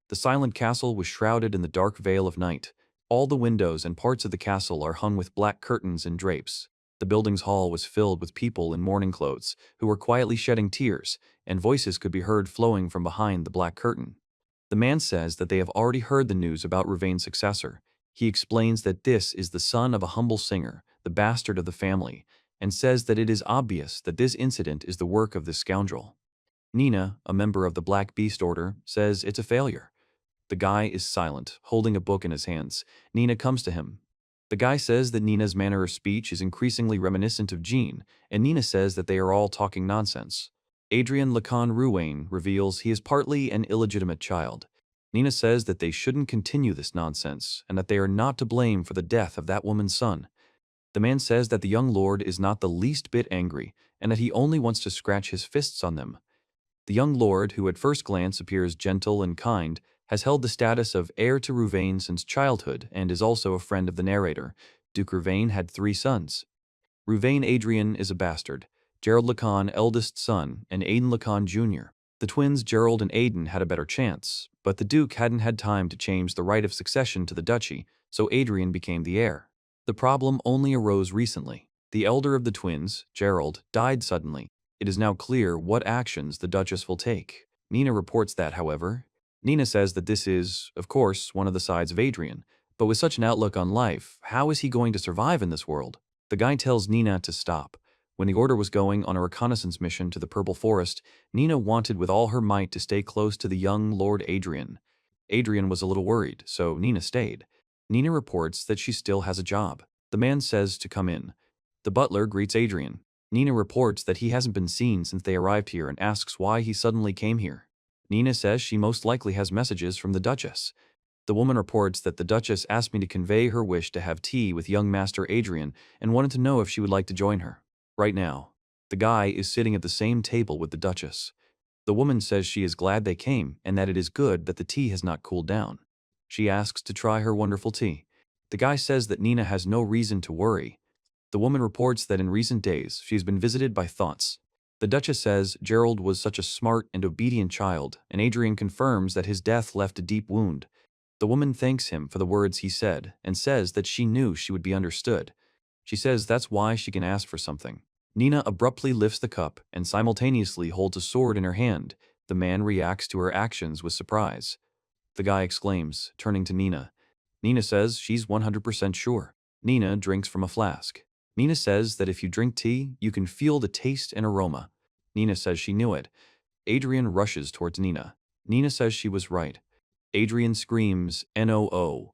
The silent castle was shrouded in the dark veil of night. All the windows and parts of the castle are hung with black curtains and drapes. The building's hall was filled with people in mourning clothes, who were quietly shedding tears, and voices could be heard flowing from behind the black curtain. The man says that they have already heard the news about Ruvain's successor. He explains that this is the son of a humble singer, the bastard of the family, and says that it is obvious that this incident is the work of this scoundrel. Nina, a member of the Black Beast Order, says it's a failure. The guy is silent, holding a book in his hands. Nina comes to him. The guy says that Nina's manner of speech is increasingly reminiscent of Jean, and Nina says that they are all talking nonsense. Adrian Lacan Ruane reveals he is partly an illegitimate child. Nina says that they shouldn't continue this nonsense, and that they are not to blame for the death of that woman's son. The man says that the young lord is not the least bit angry, and that he only wants to scratch his fists on them. The young lord, who at first glance appears gentle and kind, has held the status of heir to Ruvain since childhood and is also a friend of the narrator. Duke Ruvain had 3 sons. Ruvain Adrian is a bastard, Gerald Lacan eldest son, and Aidan Lacan Jr. The twins Gerald and Aidan had a better chance, but the Duke hadn't had time to change the right of succession to the duchy, so Adrian became the heir. The problem only arose recently. The elder of the twins, Gerald, died suddenly. It is now clear what actions the Duchess will take. Nina reports that, however. Nina says that this is, of course, one of the sides of Adrian, but with such an outlook on life, how is he going to survive in this world? The guy tells Nina to stop. When the Order was going on a reconnaissance mission to the Purple Forest, Nina wanted with all her might to stay close to the young Lord Adrian. Adrian was a little worried, so Nina stayed. Nina reports that she still has a job. The man says to come in. The butler greets Adrian. Nina reports that he hasn't been seen since they arrived here and asks why he suddenly came here. Nina says she most likely has messages from the Duchess. The woman reports that the Duchess asked me to convey her wish to have tea with young Master Adrian and wanted to know if she would like to join her. Right now, the guy is sitting at the same table with the Duchess. The woman says she is glad they came and that it is good that the tea has not cooled down. She asks to try her wonderful tea. The guy says that Nina has no reason to worry. The woman reports that in recent days she has been visited by thoughts. The Duchess says Gerald was such a smart and obedient child, and Adrian confirms that his death left a deep wound. The woman thanks him for the words he said and says that she knew she would be understood. She says that's why she can ask for something. Nina abruptly lifts the cup and simultaneously holds a sword in her hand. The man reacts to her actions with surprise. The guy exclaims, turning to Nina. Nina says she's 100% sure. Nina drinks from a flask. Nina says that if you drink tea, you can feel the taste and aroma. Nina says she knew it. Adrian rushes towards Nina. Nina says she was right. Adrian screams, "NOO."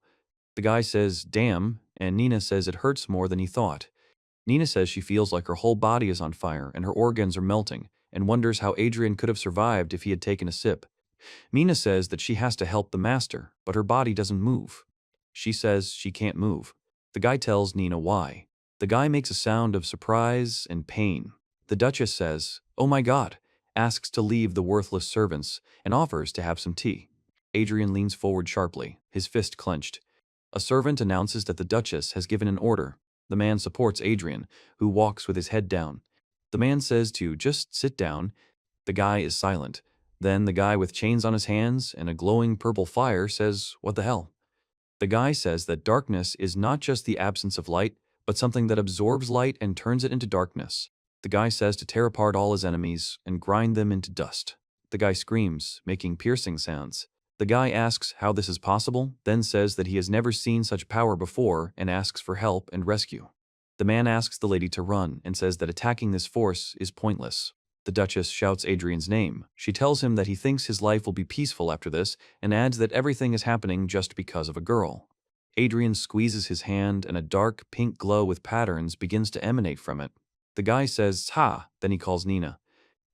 The guy says, "Damn," and Nina says it hurts more than he thought. Nina says she feels like her whole body is on fire and her organs are melting, and wonders how Adrian could have survived if he had taken a sip. Nina says that she has to help the master, but her body doesn't move. She says she can't move. The guy tells Nina why. The guy makes a sound of surprise and pain. The Duchess says, "Oh my God," asks to leave the worthless servants, and offers to have some tea. Adrian leans forward sharply, his fist clenched. A servant announces that the Duchess has given an order. The man supports Adrian, who walks with his head down. The man says to just sit down. The guy is silent. Then the guy with chains on his hands and a glowing purple fire says, "What the hell?" The guy says that darkness is not just the absence of light, but something that absorbs light and turns it into darkness. The guy says to tear apart all his enemies and grind them into dust. The guy screams, making piercing sounds. The guy asks how this is possible, then says that he has never seen such power before and asks for help and rescue. The man asks the lady to run and says that attacking this force is pointless. The Duchess shouts Adrian's name. She tells him that he thinks his life will be peaceful after this and adds that everything is happening just because of a girl. Adrian squeezes his hand and a dark pink glow with patterns begins to emanate from it. The guy says, "Ha," then he calls Nina.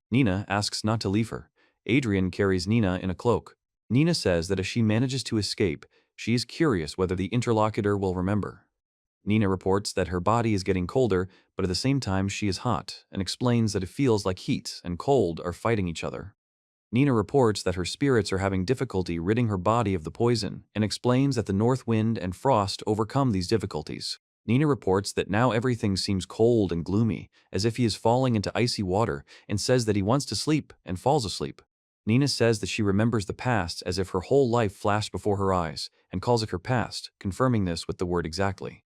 Nina asks not to leave her. Adrian carries Nina in a cloak. Nina says that if she manages to escape, she is curious whether the interlocutor will remember. Nina reports that her body is getting colder, but at the same time she is hot, and explains that it feels like heat and cold are fighting each other. Nina reports that her spirits are having difficulty ridding her body of the poison, and explains that the north wind and frost overcome these difficulties. Nina reports that now everything seems cold and gloomy, as if he is falling into icy water, and says that he wants to sleep and falls asleep. Nina says that she remembers the past as if her whole life flashed before her eyes and calls it her past, confirming this with the word exactly.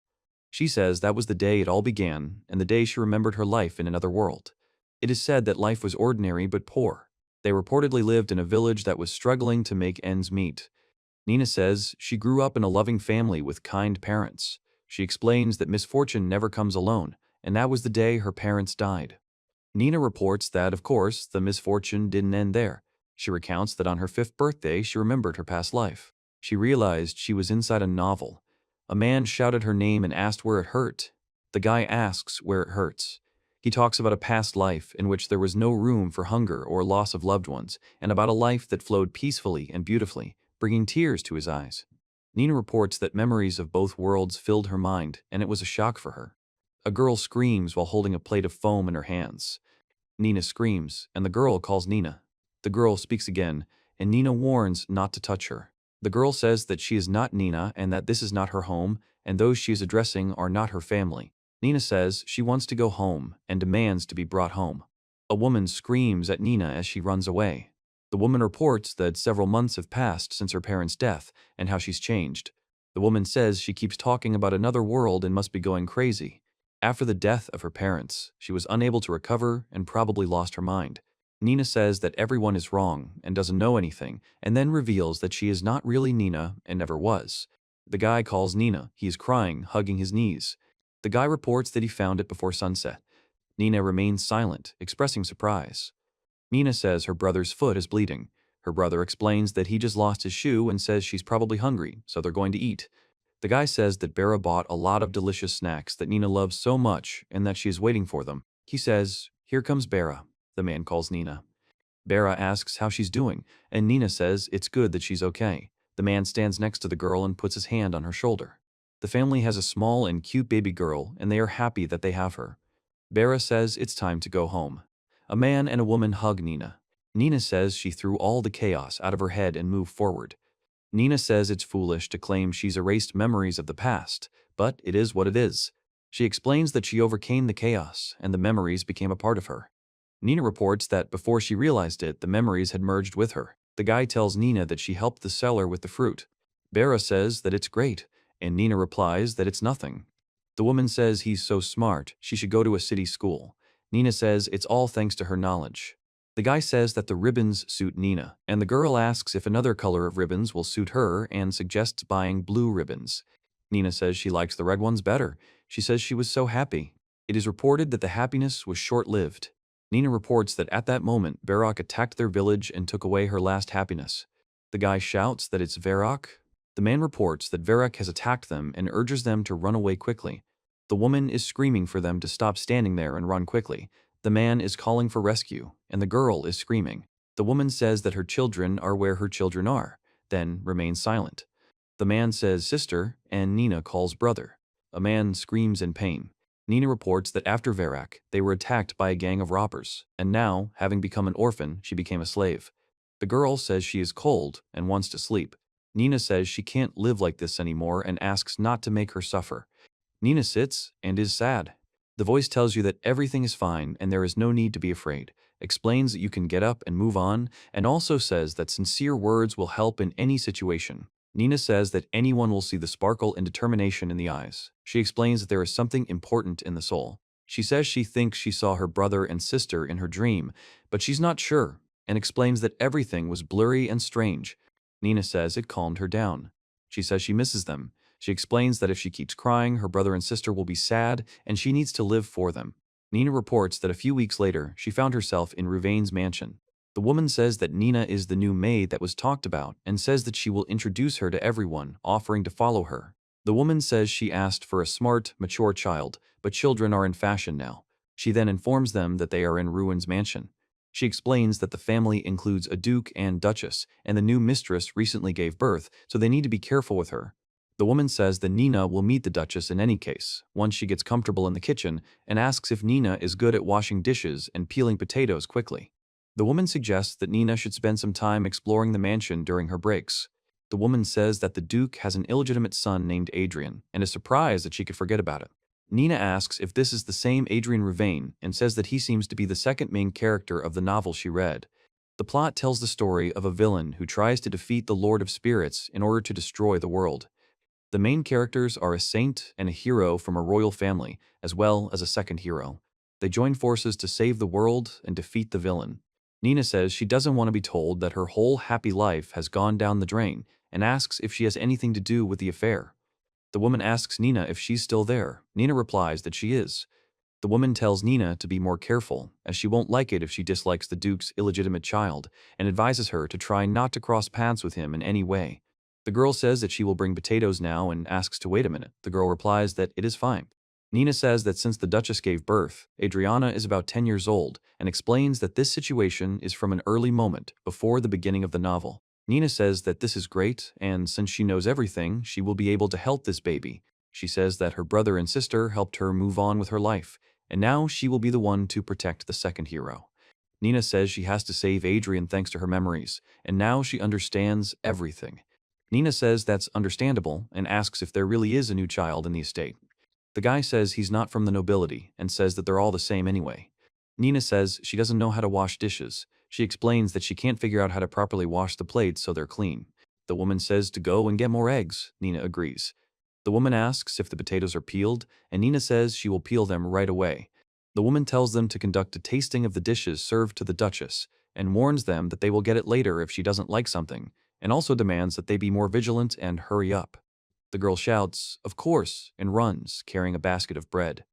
She says that was the day it all began and the day she remembered her life in another world. It is said that life was ordinary but poor. They reportedly lived in a village that was struggling to make ends meet. Nina says she grew up in a loving family with kind parents. She explains that misfortune never comes alone, and that was the day her parents died. Nina reports that, of course, the misfortune didn't end there. She recounts that on her 5th birthday she remembered her past life. She realized she was inside a novel. A man shouted her name and asked where it hurt. The guy asks where it hurts. He talks about a past life in which there was no room for hunger or loss of loved ones, and about a life that flowed peacefully and beautifully, bringing tears to his eyes. Nina reports that memories of both worlds filled her mind, and it was a shock for her. A girl screams while holding a plate of foam in her hands. Nina screams, and the girl calls Nina. The girl speaks again, and Nina warns not to touch her. The girl says that she is not Nina and that this is not her home, and those she is addressing are not her family. Nina says she wants to go home and demands to be brought home. A woman screams at Nina as she runs away. The woman reports that several months have passed since her parents' death and how she's changed. The woman says she keeps talking about another world and must be going crazy. After the death of her parents, she was unable to recover and probably lost her mind. Nina says that everyone is wrong and doesn't know anything, and then reveals that she is not really Nina and never was. The guy calls Nina. He is crying, hugging his knees. The guy reports that he found it before sunset. Nina remains silent, expressing surprise. Nina says her brother's foot is bleeding. Her brother explains that he just lost his shoe and says she's probably hungry, so they're going to eat. The guy says that Bera bought a lot of delicious snacks that Nina loves so much and that she is waiting for them. He says, "Here comes Bera," the man calls Nina. Bera asks how she's doing, and Nina says it's good that she's okay. The man stands next to the girl and puts his hand on her shoulder. The family has a small and cute baby girl, and they are happy that they have her. Bera says it's time to go home. A man and a woman hug Nina. Nina says she threw all the chaos out of her head and moved forward. Nina says it's foolish to claim she's erased memories of the past, but it is what it is. She explains that she overcame the chaos, and the memories became a part of her. Nina reports that before she realized it, the memories had merged with her. The guy tells Nina that she helped the seller with the fruit. Bera says that it's great, and Nina replies that it's nothing. The woman says he's so smart, she should go to a city school. Nina says it's all thanks to her knowledge. The guy says that the ribbons suit Nina, and the girl asks if another color of ribbons will suit her and suggests buying blue ribbons. Nina says she likes the red ones better. She says she was so happy. It is reported that the happiness was short-lived. Nina reports that at that moment, Varrock attacked their village and took away her last happiness. The guy shouts that it's Varrock. The man reports that Varrock has attacked them and urges them to run away quickly. The woman is screaming for them to stop standing there and run quickly. The man is calling for rescue, and the girl is screaming. The woman says that her children are where her children are, then remains silent. The man says sister, and Nina calls brother. A man screams in pain. Nina reports that after Varrock, they were attacked by a gang of robbers, and now, having become an orphan, she became a slave. The girl says she is cold and wants to sleep. Nina says she can't live like this anymore and asks not to make her suffer. Nina sits and is sad. The voice tells you that everything is fine and there is no need to be afraid, explains that you can get up and move on, and also says that sincere words will help in any situation. Nina says that anyone will see the sparkle and determination in the eyes. She explains that there is something important in the soul. She says she thinks she saw her brother and sister in her dream, but she's not sure, and explains that everything was blurry and strange. Nina says it calmed her down. She says she misses them. She explains that if she keeps crying, her brother and sister will be sad, and she needs to live for them. Nina reports that a few weeks later, she found herself in Ruvain's mansion. The woman says that Nina is the new maid that was talked about, and says that she will introduce her to everyone, offering to follow her. The woman says she asked for a smart, mature child, but children are in fashion now. She then informs them that they are in Ruin's mansion. She explains that the family includes a duke and duchess, and the new mistress recently gave birth, so they need to be careful with her. The woman says that Nina will meet the Duchess in any case, once she gets comfortable in the kitchen, and asks if Nina is good at washing dishes and peeling potatoes quickly. The woman suggests that Nina should spend some time exploring the mansion during her breaks. The woman says that the Duke has an illegitimate son named Adrian, and is surprised that she could forget about it. Nina asks if this is the same Adrian Ruvain, and says that he seems to be the second main character of the novel she read. The The plot tells the story of a villain who tries to defeat the Lord of Spirits in order to destroy the world. The main characters are a saint and a hero from a royal family, as well as a second hero. They join forces to save the world and defeat the villain. Nina says she doesn't want to be told that her whole happy life has gone down the drain and asks if she has anything to do with the affair. The woman asks Nina if she's still there. Nina replies that she is. The woman tells Nina to be more careful, as she won't like it if she dislikes the Duke's illegitimate child, and advises her to try not to cross paths with him in any way. The girl says that she will bring potatoes now and asks to wait a minute. The girl replies that it is fine. Nina says that since the Duchess gave birth, Adriana is about 10 years old, and explains that this situation is from an early moment before the beginning of the novel. Nina says that this is great, and since she knows everything, she will be able to help this baby. She says that her brother and sister helped her move on with her life, and now she will be the one to protect the second hero. Nina says she has to save Adrian thanks to her memories, and now she understands everything. Nina says that's understandable and asks if there really is a new child in the estate. The guy says he's not from the nobility and says that they're all the same anyway. Nina says she doesn't know how to wash dishes. She explains that she can't figure out how to properly wash the plates so they're clean. The woman says to go and get more eggs. Nina agrees. The woman asks if the potatoes are peeled, and Nina says she will peel them right away. The woman tells them to conduct a tasting of the dishes served to the Duchess, and warns them that they will get it later if she doesn't like something, and also demands that they be more vigilant and hurry up. The girl shouts, "Of course," and runs, carrying a basket of bread.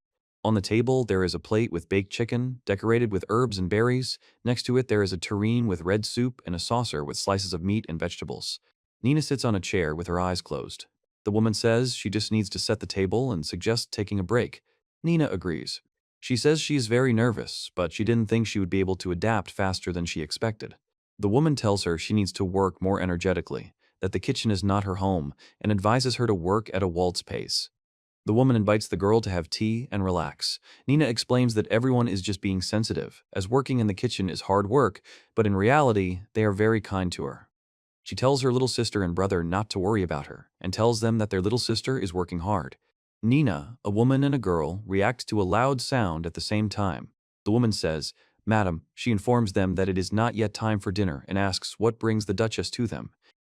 On the table, there is a plate with baked chicken, decorated with herbs and berries. Next to it, there is a tureen with red soup and a saucer with slices of meat and vegetables. Nina sits on a chair with her eyes closed. The woman says she just needs to set the table and suggests taking a break. Nina agrees. She says she is very nervous, but she didn't think she would be able to adapt faster than she expected. The woman tells her she needs to work more energetically, that the kitchen is not her home, and advises her to work at a waltz pace. The woman invites the girl to have tea and relax. Nina explains that everyone is just being sensitive, as working in the kitchen is hard work, but in reality, they are very kind to her. She tells her little sister and brother not to worry about her, and tells them that their little sister is working hard. Nina, a woman and a girl, react to a loud sound at the same time. The woman says, "Madam," she informs them that it is not yet time for dinner and asks what brings the Duchess to them.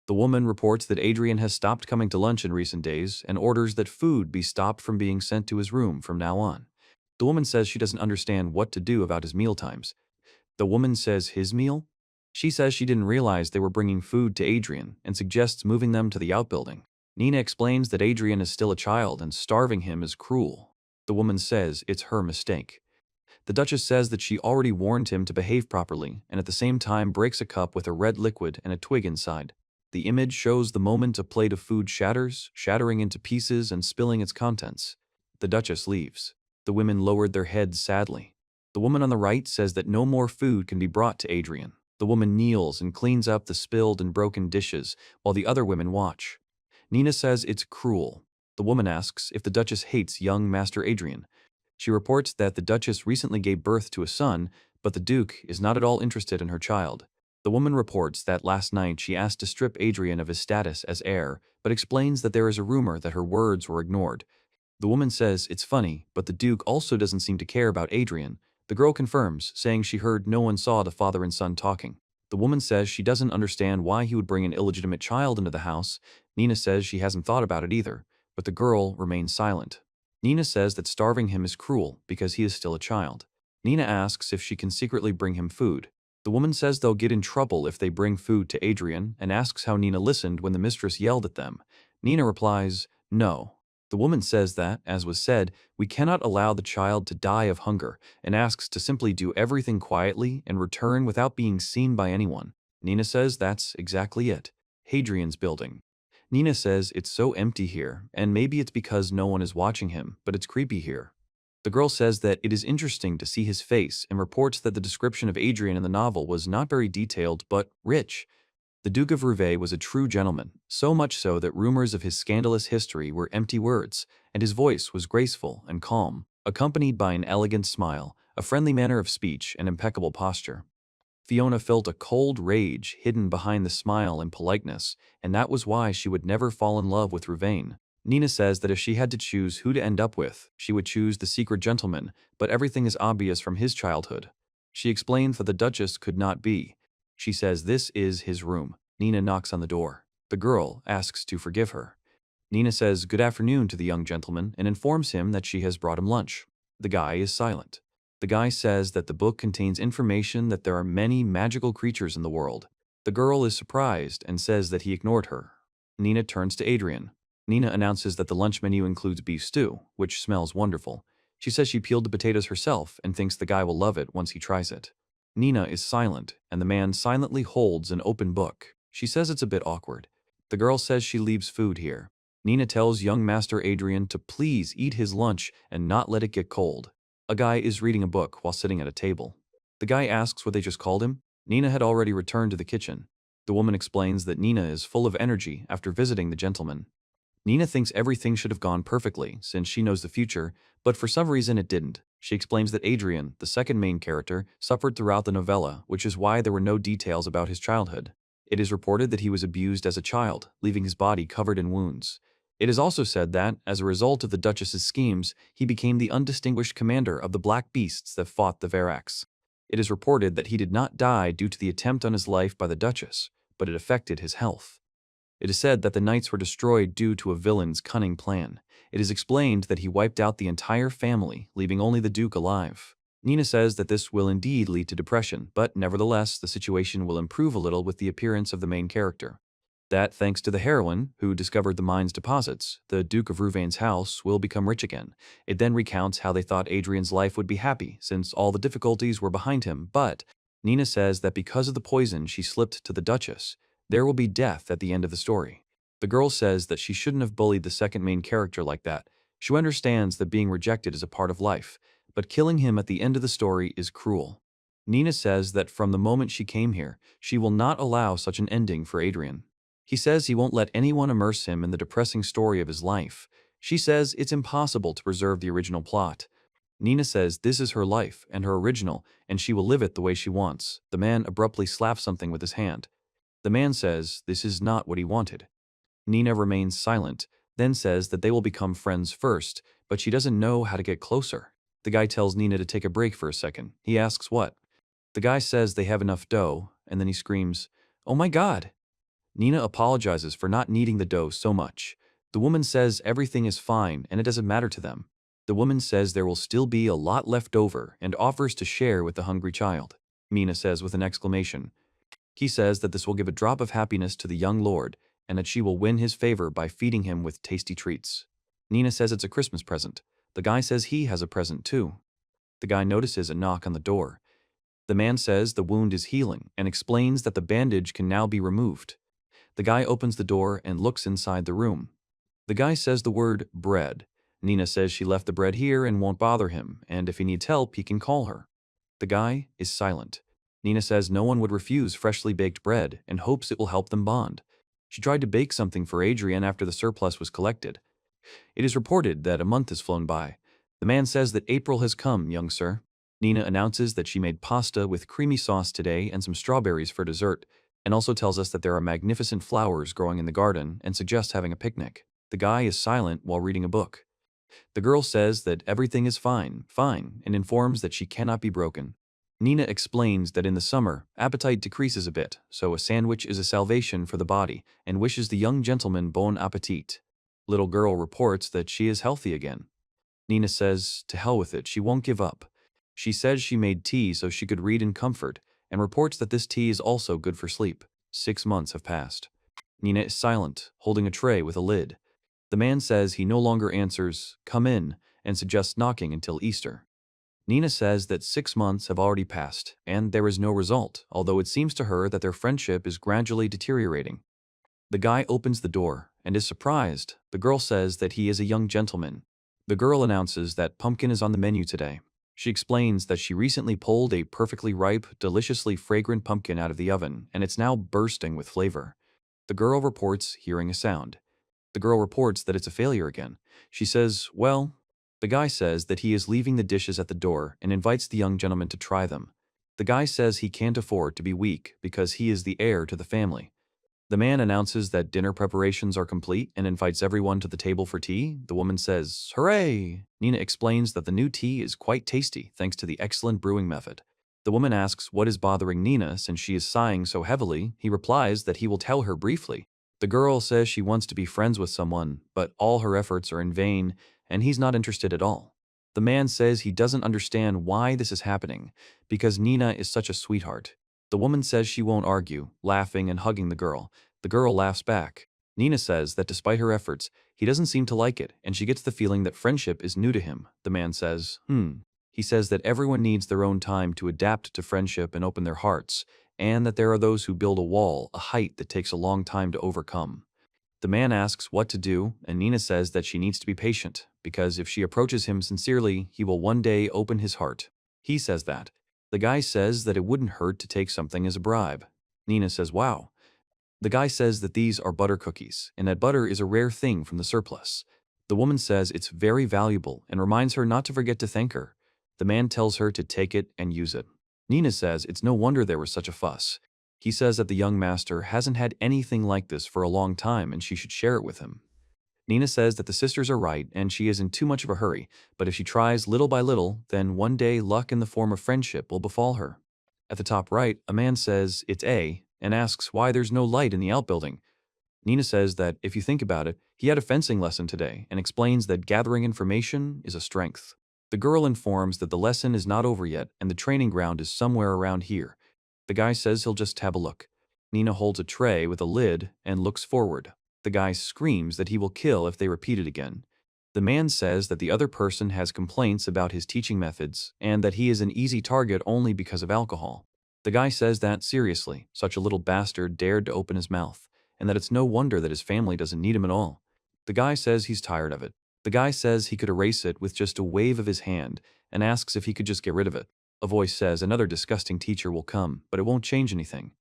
The woman reports that Adrian has stopped coming to lunch in recent days and orders that food be stopped from being sent to his room from now on. The woman says she doesn't understand what to do about his meal times. The woman says his meal? She says she didn't realize they were bringing food to Adrian and suggests moving them to the outbuilding. Nina explains that Adrian is still a child and starving him is cruel. The woman says it's her mistake. The Duchess says that she already warned him to behave properly and at the same time breaks a cup with a red liquid and a twig inside. The image shows the moment a plate of food shatters, shattering into pieces and spilling its contents. The Duchess leaves. The women lowered their heads sadly. The woman on the right says that no more food can be brought to Adrian. The woman kneels and cleans up the spilled and broken dishes while the other women watch. Nina says it's cruel. The woman asks if the Duchess hates young Master Adrian. She reports that the Duchess recently gave birth to a son, but the Duke is not at all interested in her child. The woman reports that last night she asked to strip Adrian of his status as heir, but explains that there is a rumor that her words were ignored. The woman says it's funny, but the Duke also doesn't seem to care about Adrian. The girl confirms, saying she heard no one saw the father and son talking. The woman says she doesn't understand why he would bring an illegitimate child into the house. Nina says she hasn't thought about it either, but the girl remains silent. Nina says that starving him is cruel because he is still a child. Nina asks if she can secretly bring him food. The woman says they'll get in trouble if they bring food to Adrian and asks how Nina listened when the mistress yelled at them. Nina replies, "No." The woman says that, as was said, we cannot allow the child to die of hunger and asks to simply do everything quietly and return without being seen by anyone. Nina says that's exactly it. Hadrian's building. Nina says it's so empty here, and maybe it's because no one is watching him, but it's creepy here. The girl says that it is interesting to see his face and reports that the description of Adrian in the novel was not very detailed but rich. The Duke of Rouvet was a true gentleman, so much so that rumors of his scandalous history were empty words, and his voice was graceful and calm, accompanied by an elegant smile, a friendly manner of speech, and impeccable posture. Fiona felt a cold rage hidden behind the smile and politeness, and that was why she would never fall in love with Rouvain. Nina says that if she had to choose who to end up with, she would choose the secret gentleman, but everything is obvious from his childhood. She explains that the Duchess could not be. She says this is his room. Nina knocks on the door. The girl asks to forgive her. Nina says good afternoon to the young gentleman and informs him that she has brought him lunch. The guy is silent. The guy says that the book contains information that there are many magical creatures in the world. The girl is surprised and says that he ignored her. Nina turns to Adrian. Nina announces that the lunch menu includes beef stew, which smells wonderful. She says she peeled the potatoes herself and thinks the guy will love it once he tries it. Nina is silent, and the man silently holds an open book. She says it's a bit awkward. The girl says she leaves food here. Nina tells young Master Adrian to please eat his lunch and not let it get cold. A guy is reading a book while sitting at a table. The guy asks what they just called him. Nina had already returned to the kitchen. The woman explains that Nina is full of energy after visiting the gentleman. Nina thinks everything should have gone perfectly since she knows the future, but for some reason it didn't. She explains that Adrian, the second main character, suffered throughout the novella, which is why there were no details about his childhood. It is reported that he was abused as a child, leaving his body covered in wounds. It is also said that, as a result of the Duchess's schemes, he became the undistinguished commander of the black beasts that fought the Verax. It is reported that he did not die due to the attempt on his life by the Duchess, but it affected his health. It is said that the knights were destroyed due to a villain's cunning plan. It is explained that he wiped out the entire family, leaving only the Duke alive. Nina says that this will indeed lead to depression, but nevertheless the situation will improve a little with the appearance of the main character. That, thanks to the heroine, who discovered the mine's deposits, the Duke of Rouvain's house will become rich again. It then recounts how they thought Adrian's life would be happy, since all the difficulties were behind him, but Nina says that because of the poison she slipped to the Duchess, there will be death at the end of the story. The girl says that she shouldn't have bullied the second main character like that. She understands that being rejected is a part of life, but killing him at the end of the story is cruel. Nina says that from the moment she came here, she will not allow such an ending for Adrian. He says he won't let anyone immerse him in the depressing story of his life. She says it's impossible to preserve the original plot. Nina says this is her life and her original, and she will live it the way she wants. The man abruptly slaps something with his hand. The man says this is not what he wanted. Nina remains silent, then says that they will become friends first, but she doesn't know how to get closer. The guy tells Nina to take a break for a second. He asks what. The guy says they have enough dough, and then he screams, "Oh my God!" Nina apologizes for not needing the dough so much. The woman says everything is fine and it doesn't matter to them. The woman says there will still be a lot left over and offers to share with the hungry child. Nina says with an exclamation. He says that this will give a drop of happiness to the young lord and that she will win his favor by feeding him with tasty treats. Nina says it's a Christmas present. The guy says he has a present too. The guy notices a knock on the door. The man says the wound is healing and explains that the bandage can now be removed. The guy opens the door and looks inside the room. The guy says the word bread. Nina says she left the bread here and won't bother him, and if he needs help, he can call her. The guy is silent. Nina says no one would refuse freshly baked bread and hopes it will help them bond. She tried to bake something for Adrian after the surplus was collected. It is reported that a month has flown by. The man says that April has come, young sir. Nina announces that she made pasta with creamy sauce today and some strawberries for dessert, and also tells us that there are magnificent flowers growing in the garden and suggests having a picnic. The guy is silent while reading a book. The girl says that everything is fine, and informs that she cannot be broken. Nina explains that in the summer, appetite decreases a bit, so a sandwich is a salvation for the body, and wishes the young gentleman bon appetit. Little girl reports that she is healthy again. Nina says, to hell with it, she won't give up. She says she made tea so she could read in comfort, and reports that this tea is also good for sleep. 6 months have passed. Nina is silent, holding a tray with a lid. The man says he no longer answers, "Come in," and suggests knocking until Easter. Nina says that 6 months have already passed, and there is no result, although it seems to her that their friendship is gradually deteriorating. The guy opens the door and is surprised. The girl says that he is a young gentleman. The girl announces that pumpkin is on the menu today. She explains that she recently pulled a perfectly ripe, deliciously fragrant pumpkin out of the oven, and it's now bursting with flavor. The girl reports hearing a sound. The girl reports that it's a failure again. She says, well, the guy says that he is leaving the dishes at the door and invites the young gentleman to try them. The guy says he can't afford to be weak because he is the heir to the family. The man announces that dinner preparations are complete and invites everyone to the table for tea. The woman says, hooray! Nina explains that the new tea is quite tasty thanks to the excellent brewing method. The woman asks what is bothering Nina since she is sighing so heavily. He replies that he will tell her briefly. The girl says she wants to be friends with someone, but all her efforts are in vain, and he's not interested at all. The man says he doesn't understand why this is happening, because Nina is such a sweetheart. The woman says she won't argue, laughing and hugging the girl. The girl laughs back. Nina says that despite her efforts, he doesn't seem to like it, and she gets the feeling that friendship is new to him. The man says, He says that everyone needs their own time to adapt to friendship and open their hearts, and that there are those who build a wall, a height that takes a long time to overcome. The man asks what to do, and Nina says that she needs to be patient, because if she approaches him sincerely, he will one day open his heart. He says that. The guy says that it wouldn't hurt to take something as a bribe. Nina says, wow. The guy says that these are butter cookies, and that butter is a rare thing from the surplus. The woman says it's very valuable and reminds her not to forget to thank her. The man tells her to take it and use it. Nina says it's no wonder there was such a fuss. He says that the young master hasn't had anything like this for a long time and she should share it with him. Nina says that the sisters are right and she is in too much of a hurry, but if she tries little by little, then one day luck in the form of friendship will befall her. At the top right, a man says it's A and asks why there's no light in the outbuilding. Nina says that if you think about it, he had a fencing lesson today and explains that gathering information is a strength. The girl informs that the lesson is not over yet and the training ground is somewhere around here. The guy says he'll just have a look. Nina holds a tray with a lid and looks forward. The guy screams that he will kill if they repeat it again. The man says that the other person has complaints about his teaching methods and that he is an easy target only because of alcohol. The guy says that, seriously, such a little bastard dared to open his mouth, and that it's no wonder that his family doesn't need him at all. The guy says he's tired of it. The guy says he could erase it with just a wave of his hand and asks if he could just get rid of it. A voice says another disgusting teacher will come, but it won't change anything.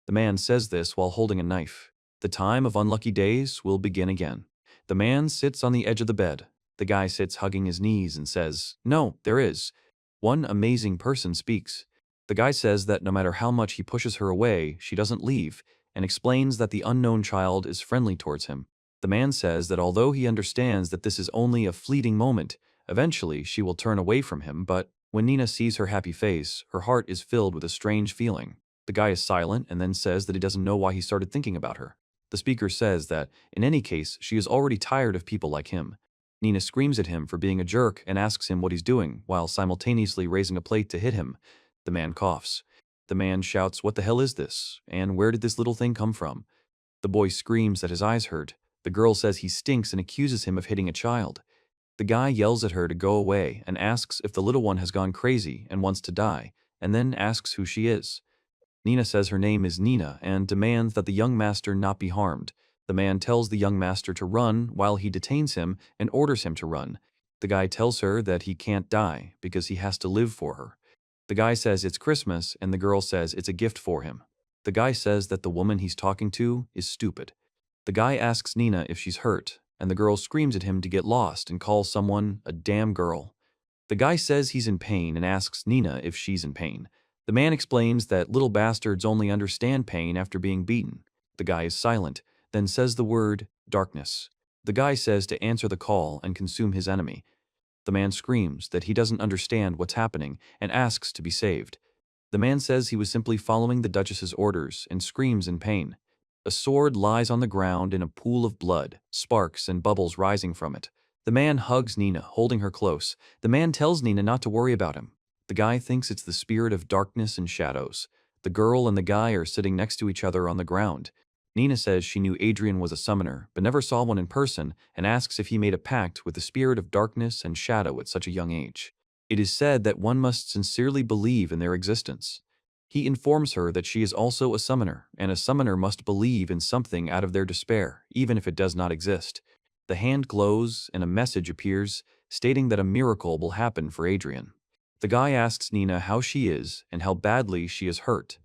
The man says this while holding a knife. The time of unlucky days will begin again. The man sits on the edge of the bed. The guy sits hugging his knees and says, no, there is. One amazing person speaks. The guy says that no matter how much he pushes her away, she doesn't leave, and explains that the unknown child is friendly towards him. The man says that although he understands that this is only a fleeting moment, eventually she will turn away from him, but when Nina sees her happy face, her heart is filled with a strange feeling. The guy is silent and then says that he doesn't know why he started thinking about her. The speaker says that, in any case, she is already tired of people like him. Nina screams at him for being a jerk and asks him what he's doing, while simultaneously raising a plate to hit him. The man coughs. The man shouts, what the hell is this? And where did this little thing come from? The boy screams that his eyes hurt. The girl says he stinks and accuses him of hitting a child. The guy yells at her to go away and asks if the little one has gone crazy and wants to die, and then asks who she is. Nina says her name is Nina and demands that the young master not be harmed. The man tells the young master to run while he detains him and orders him to run. The guy tells her that he can't die because he has to live for her. The guy says it's Christmas and the girl says it's a gift for him. The guy says that the woman he's talking to is stupid. The guy asks Nina if she's hurt, and the girl screams at him to get lost and calls someone a damn girl. The guy says he's in pain and asks Nina if she's in pain. The man explains that little bastards only understand pain after being beaten. The guy is silent, then says the word darkness. The guy says to answer the call and consume his enemy. The man screams that he doesn't understand what's happening and asks to be saved. The man says he was simply following the Duchess's orders and screams in pain. A sword lies on the ground in a pool of blood, sparks and bubbles rising from it. The man hugs Nina, holding her close. The man tells Nina not to worry about him. The guy thinks it's the spirit of darkness and shadows. The girl and the guy are sitting next to each other on the ground. Nina says she knew Adrian was a summoner, but never saw one in person, and asks if he made a pact with the spirit of darkness and shadow at such a young age. It is said that one must sincerely believe in their existence. He informs her that she is also a summoner, and a summoner must believe in something out of their despair, even if it does not exist. The hand glows, and a message appears, stating that a miracle will happen for Adrian. The guy asks Nina how she is and how badly she is hurt.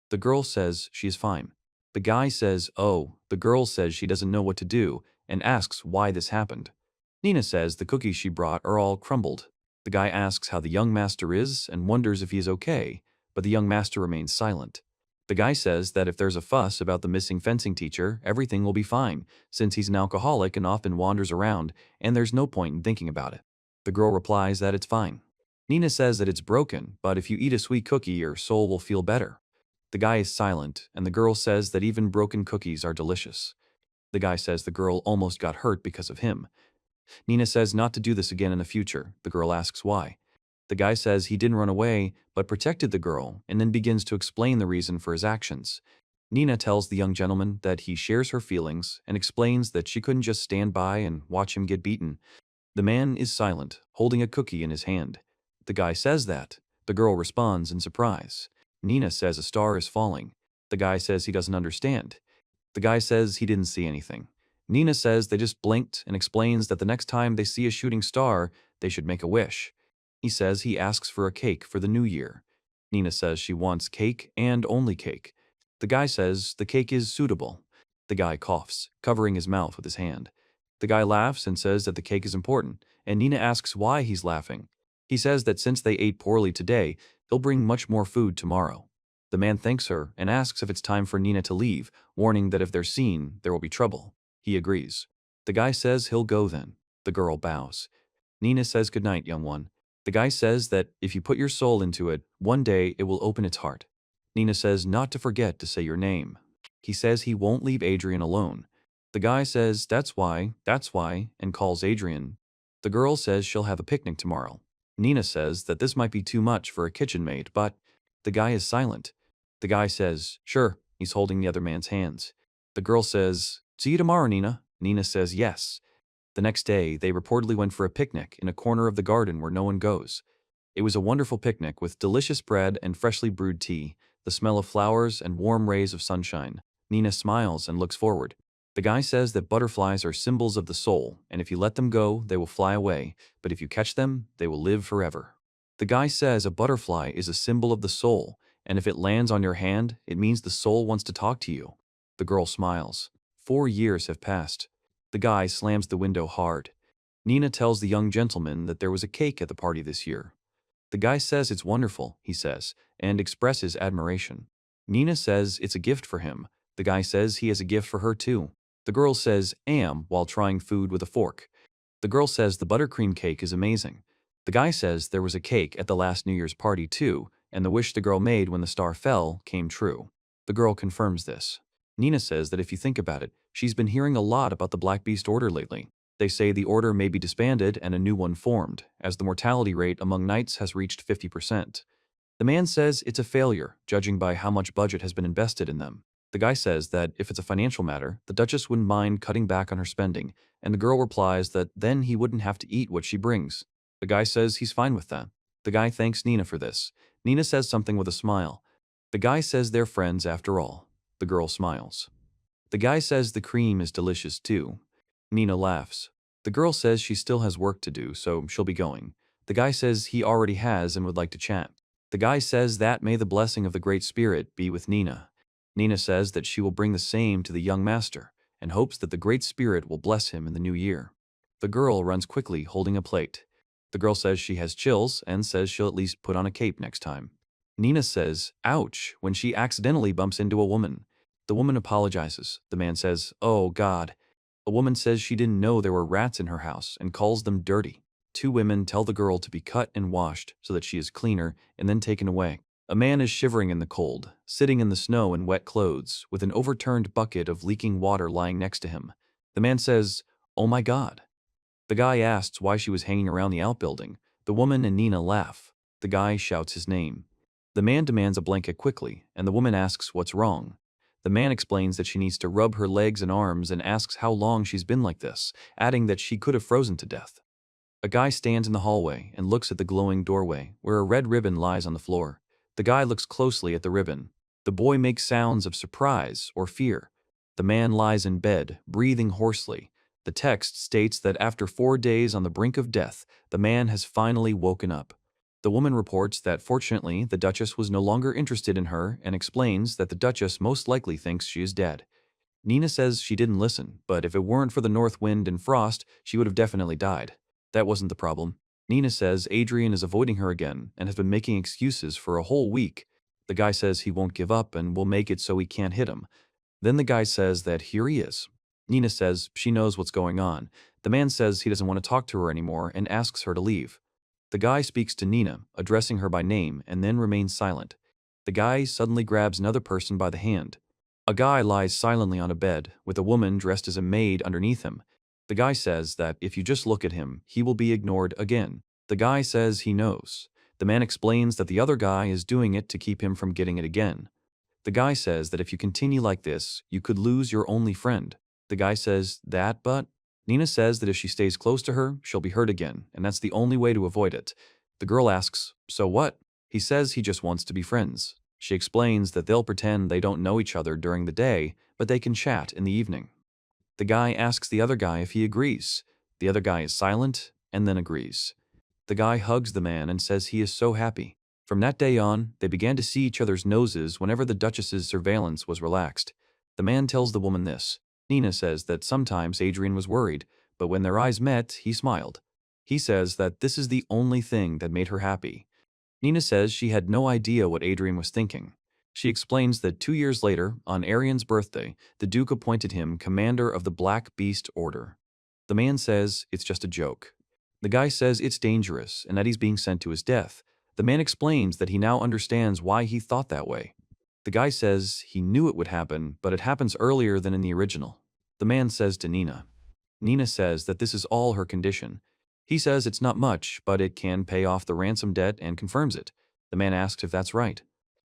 The girl says she is fine. The guy says, oh, the girl says she doesn't know what to do, and asks why this happened. Nina says the cookies she brought are all crumbled. The guy asks how the young master is and wonders if he is okay, but the young master remains silent. The guy says that if there's a fuss about the missing fencing teacher, everything will be fine, since he's an alcoholic and often wanders around, and there's no point in thinking about it. The girl replies that it's fine. Nina says that it's broken, but if you eat a sweet cookie, your soul will feel better. The guy is silent, and the girl says that even broken cookies are delicious. The guy says the girl almost got hurt because of him. Nina says not to do this again in the future. The girl asks why. The guy says he didn't run away, but protected the girl, and then begins to explain the reason for his actions. Nina tells the young gentleman that he shares her feelings and explains that she couldn't just stand by and watch him get beaten. The man is silent, holding a cookie in his hand. The guy says that. The girl responds in surprise. Nina says a star is falling. The guy says he doesn't understand. The guy says he didn't see anything. Nina says they just blinked and explains that the next time they see a shooting star, they should make a wish. He says he asks for a cake for the new year. Nina says she wants cake and only cake. The guy says the cake is suitable. The guy coughs, covering his mouth with his hand. The guy laughs and says that the cake is important, and Nina asks why he's laughing. He says that since they ate poorly today, he'll bring much more food tomorrow. The man thanks her and asks if it's time for Nina to leave, warning that if they're seen, there will be trouble. He agrees. The guy says he'll go then. The girl bows. Nina says goodnight, young one. The guy says that if you put your soul into it, one day it will open its heart. Nina says not to forget to say your name. He says he won't leave Adrian alone. The guy says that's why, and calls Adrian. The girl says she'll have a picnic tomorrow. Nina says that this might be too much for a kitchen maid, but the guy is silent. The guy says, sure, he's holding the other man's hands. The girl says, see you tomorrow, Nina. Nina says yes. The next day, they reportedly went for a picnic in a corner of the garden where no one goes. It was a wonderful picnic with delicious bread and freshly brewed tea, the smell of flowers and warm rays of sunshine. Nina smiles and looks forward. The guy says that butterflies are symbols of the soul, and if you let them go, they will fly away, but if you catch them, they will live forever. The guy says a butterfly is a symbol of the soul, and if it lands on your hand, it means the soul wants to talk to you. The girl smiles. 4 years have passed. The guy slams the window hard. Nina tells the young gentleman that there was a cake at the party this year. The guy says it's wonderful, he says, and expresses admiration. Nina says it's a gift for him. The guy says he has a gift for her too. The girl says, while trying food with a fork. The girl says the buttercream cake is amazing. The guy says there was a cake at the last New Year's party too, and the wish the girl made when the star fell came true. The girl confirms this. Nina says that if you think about it, she's been hearing a lot about the Black Beast Order lately. They say the order may be disbanded and a new one formed, as the mortality rate among knights has reached 50%. The man says it's a failure, judging by how much budget has been invested in them. The guy says that if it's a financial matter, the Duchess wouldn't mind cutting back on her spending, and the girl replies that then he wouldn't have to eat what she brings. The guy says he's fine with that. The guy thanks Nina for this. Nina says something with a smile. The guy says they're friends after all. The girl smiles. The guy says the cream is delicious too. Nina laughs. The girl says she still has work to do, so she'll be going. The guy says he already has and would like to chat. The guy says that may the blessing of the Great Spirit be with Nina. Nina says that she will bring the same to the young master, and hopes that the Great Spirit will bless him in the new year. The girl runs quickly, holding a plate. The girl says she has chills, and says she'll at least put on a cape next time. Nina says, ouch, when she accidentally bumps into a woman. The woman apologizes. The man says, oh God. A woman says she didn't know there were rats in her house, and calls them dirty. 2 women tell the girl to be cut and washed so that she is cleaner, and then taken away. A man is shivering in the cold, sitting in the snow in wet clothes, with an overturned bucket of leaking water lying next to him. The man says, oh my God. The guy asks why she was hanging around the outbuilding. The woman and Nina laugh. The guy shouts his name. The man demands a blanket quickly, and the woman asks what's wrong. The man explains that she needs to rub her legs and arms and asks how long she's been like this, adding that she could have frozen to death. A guy stands in the hallway and looks at the glowing doorway, where a red ribbon lies on the floor. The guy looks closely at the ribbon. The boy makes sounds of surprise or fear. The man lies in bed, breathing hoarsely. The text states that after 4 days on the brink of death, the man has finally woken up. The woman reports that fortunately the Duchess was no longer interested in her and explains that the Duchess most likely thinks she is dead. Nina says she didn't listen, but if it weren't for the north wind and frost, she would have definitely died. That wasn't the problem. Nina says Adrian is avoiding her again and has been making excuses for a whole week. The guy says he won't give up and will make it so he can't hit him. Then the guy says that here he is. Nina says she knows what's going on. The man says he doesn't want to talk to her anymore and asks her to leave. The guy speaks to Nina, addressing her by name, and then remains silent. The guy suddenly grabs another person by the hand. A guy lies silently on a bed, with a woman dressed as a maid underneath him. The guy says that if you just look at him, he will be ignored again. The guy says he knows. The man explains that the other guy is doing it to keep him from getting it again. The guy says that if you continue like this, you could lose your only friend. The guy says that, but Nina says that if she stays close to her, she'll be hurt again, and that's the only way to avoid it. The girl asks, so what? He says he just wants to be friends. She explains that they'll pretend they don't know each other during the day, but they can chat in the evening. The guy asks the other guy if he agrees. The other guy is silent and then agrees. The guy hugs the man and says he is so happy. From that day on, they began to see each other's noses whenever the Duchess's surveillance was relaxed. The man tells the woman this. Nina says that sometimes Adrian was worried, but when their eyes met, he smiled. He says that this is the only thing that made her happy. Nina says she had no idea what Adrian was thinking. She explains that 2 years later, on Arian's birthday, the Duke appointed him commander of the Black Beast Order. The man says it's just a joke. The guy says it's dangerous and that he's being sent to his death. The man explains that he now understands why he thought that way. The guy says he knew it would happen, but it happens earlier than in the original. The man says to Nina. Nina says that this is all her condition. He says it's not much, but it can pay off the ransom debt and confirms it. The man asks if that's right.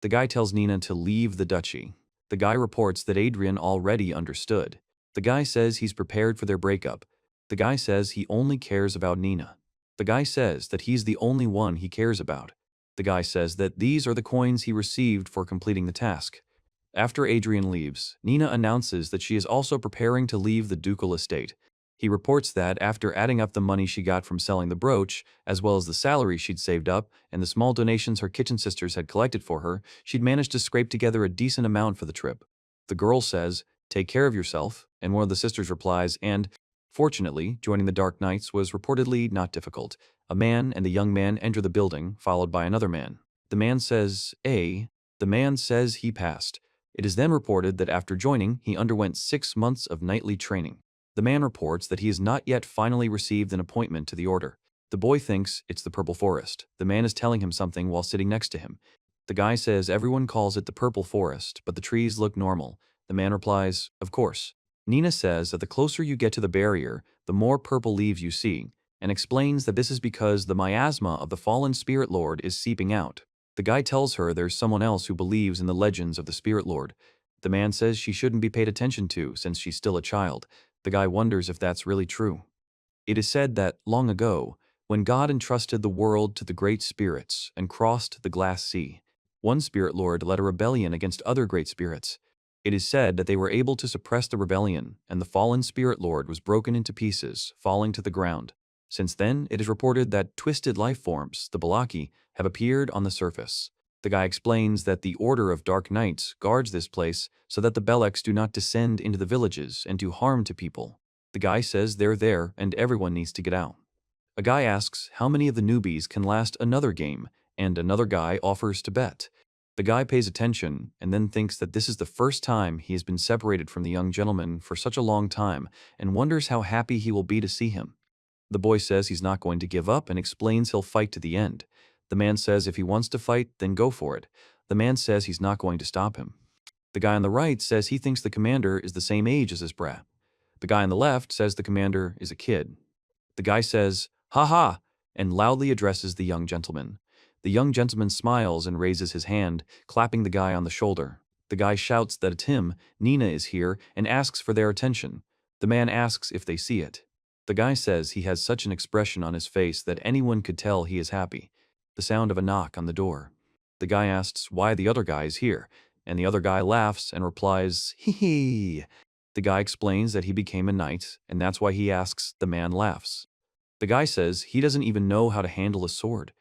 The guy tells Nina to leave the duchy. The guy reports that Adrian already understood. The guy says he's prepared for their breakup. The guy says he only cares about Nina. The guy says that he's the only one he cares about. The guy says that these are the coins he received for completing the task. After Adrian leaves, Nina announces that she is also preparing to leave the ducal estate. He reports that after adding up the money she got from selling the brooch, as well as the salary she'd saved up and the small donations her kitchen sisters had collected for her, she'd managed to scrape together a decent amount for the trip. The girl says, "Take care of yourself," and one of the sisters replies, and fortunately, joining the Dark Knights was reportedly not difficult. A man and a young man enter the building, followed by another man. The man says, "A." The man says he passed. It is then reported that after joining, he underwent 6 months of nightly training. The man reports that he has not yet finally received an appointment to the order. The boy thinks it's the Purple Forest. The man is telling him something while sitting next to him. The guy says everyone calls it the Purple Forest, but the trees look normal. The man replies, "Of course." Nina says that the closer you get to the barrier, the more purple leaves you see, and explains that this is because the miasma of the fallen Spirit Lord is seeping out. The guy tells her there's someone else who believes in the legends of the Spirit Lord. The man says she shouldn't be paid attention to since she's still a child. The guy wonders if that's really true. It is said that, long ago, when God entrusted the world to the great spirits and crossed the glass sea, one Spirit Lord led a rebellion against other great spirits. It is said that they were able to suppress the rebellion, and the fallen Spirit Lord was broken into pieces, falling to the ground. Since then, it is reported that twisted life forms, the Balaki, have appeared on the surface. The guy explains that the Order of Dark Knights guards this place so that the Beleks do not descend into the villages and do harm to people. The guy says they're there and everyone needs to get out. A guy asks how many of the newbies can last another game, and another guy offers to bet. The guy pays attention and then thinks that this is the first time he has been separated from the young gentleman for such a long time and wonders how happy he will be to see him. The boy says he's not going to give up and explains he'll fight to the end. The man says if he wants to fight, then go for it. The man says he's not going to stop him. The guy on the right says he thinks the commander is the same age as his brat. The guy on the left says the commander is a kid. The guy says, "Ha ha," and loudly addresses the young gentleman. The young gentleman smiles and raises his hand, clapping the guy on the shoulder. The guy shouts that it's him, Nina is here, and asks for their attention. The man asks if they see it. The guy says he has such an expression on his face that anyone could tell he is happy. The sound of a knock on the door. The guy asks why the other guy is here, and the other guy laughs and replies, "Hee hee." The guy explains that he became a knight, and that's why he asks. The man laughs. The guy says he doesn't even know how to handle a sword.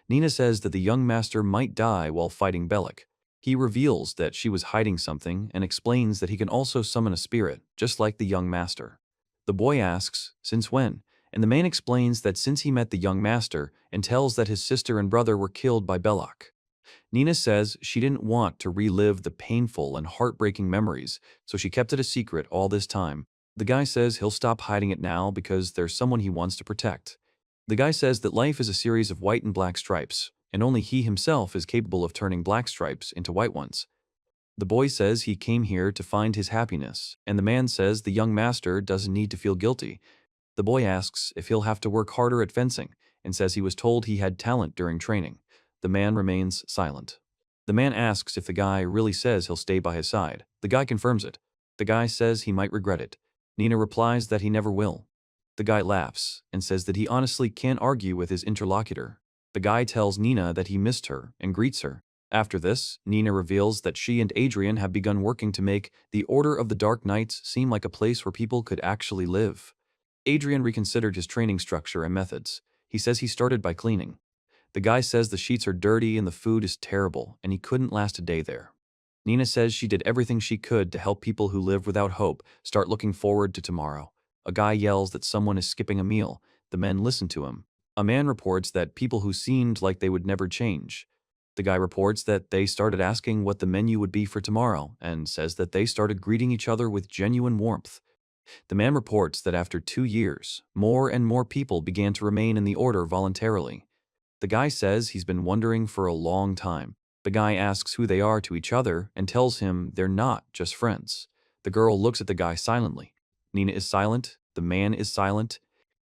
Nina says that the young master might die while fighting Belek. He reveals that she was hiding something and explains that he can also summon a spirit, just like the young master. The boy asks, "Since when?" And the man explains that since he met the young master and tells that his sister and brother were killed by Belok. Nina says she didn't want to relive the painful and heartbreaking memories, so she kept it a secret all this time. The guy says he'll stop hiding it now because there's someone he wants to protect. The guy says that life is a series of white and black stripes, and only he himself is capable of turning black stripes into white ones. The boy says he came here to find his happiness, and the man says the young master doesn't need to feel guilty. The boy asks if he'll have to work harder at fencing, and says he was told he had talent during training. The man remains silent. The man asks if the guy really says he'll stay by his side. The guy confirms it. The guy says he might regret it. Nina replies that he never will. The guy laughs and says that he honestly can't argue with his interlocutor. The guy tells Nina that he missed her and greets her. After this, Nina reveals that she and Adrian have begun working to make the Order of the Dark Knights seem like a place where people could actually live. Adrian reconsidered his training structure and methods. He says he started by cleaning. The guy says the sheets are dirty and the food is terrible, and he couldn't last a day there. Nina says she did everything she could to help people who live without hope start looking forward to tomorrow. A guy yells that someone is skipping a meal. The men listen to him. A man reports that people who seemed like they would never change. The guy reports that they started asking what the menu would be for tomorrow, and says that they started greeting each other with genuine warmth. The man reports that after 2 years, more and more people began to remain in the order voluntarily. The guy says he's been wondering for a long time. The guy asks who they are to each other and tells him they're not just friends. The girl looks at the guy silently. Nina is silent. The man is silent.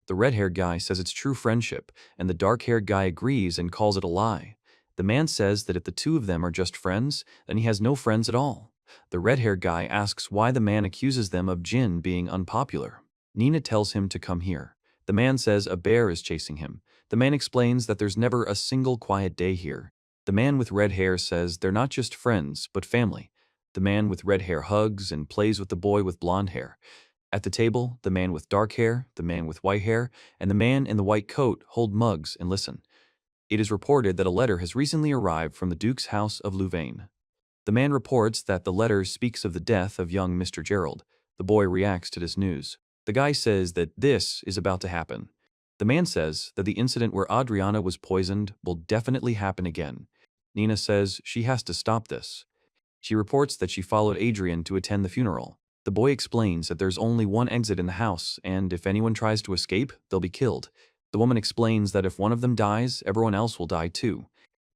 The red-haired guy says it's true friendship, and the dark-haired guy agrees and calls it a lie. The man says that if the two of them are just friends, then he has no friends at all. The red-haired guy asks why the man accuses them of Jin being unpopular. Nina tells him to come here. The man says a bear is chasing him. The man explains that there's never a single quiet day here. The man with red hair says they're not just friends, but family. The man with red hair hugs and plays with the boy with blonde hair. At the table, the man with dark hair, the man with white hair, and the man in the white coat hold mugs and listen. It is reported that a letter has recently arrived from the Duke's house of Louvain. The man reports that the letter speaks of the death of young Mr. Gerald. The boy reacts to this news. The guy says that this is about to happen. The man says that the incident where Adriana was poisoned will definitely happen again. Nina says she has to stop this. She reports that she followed Adrian to attend the funeral. The boy explains that there's only one exit in the house, and if anyone tries to escape, they'll be killed. The woman explains that if one of them dies, everyone else will die too.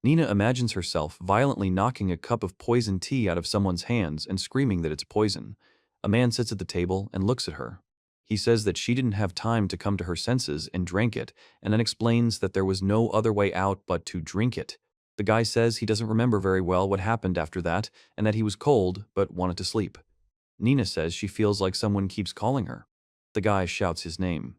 Nina imagines herself violently knocking a cup of poisoned tea out of someone's hands and screaming that it's poison. A man sits at the table and looks at her. He says that she didn't have time to come to her senses and drank it, and then explains that there was no other way out but to drink it. The guy says he doesn't remember very well what happened after that, and that he was cold but wanted to sleep. Nina says she feels like someone keeps calling her. The guy shouts his name.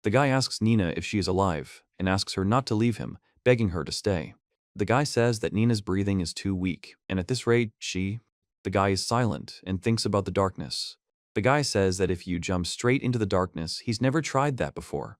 The guy asks Nina if she is alive, and asks her not to leave him, begging her to stay. The guy says that Nina's breathing is too weak, and at this rate, The guy is silent and thinks about the darkness. The guy says that if you jump straight into the darkness, he's never tried that before.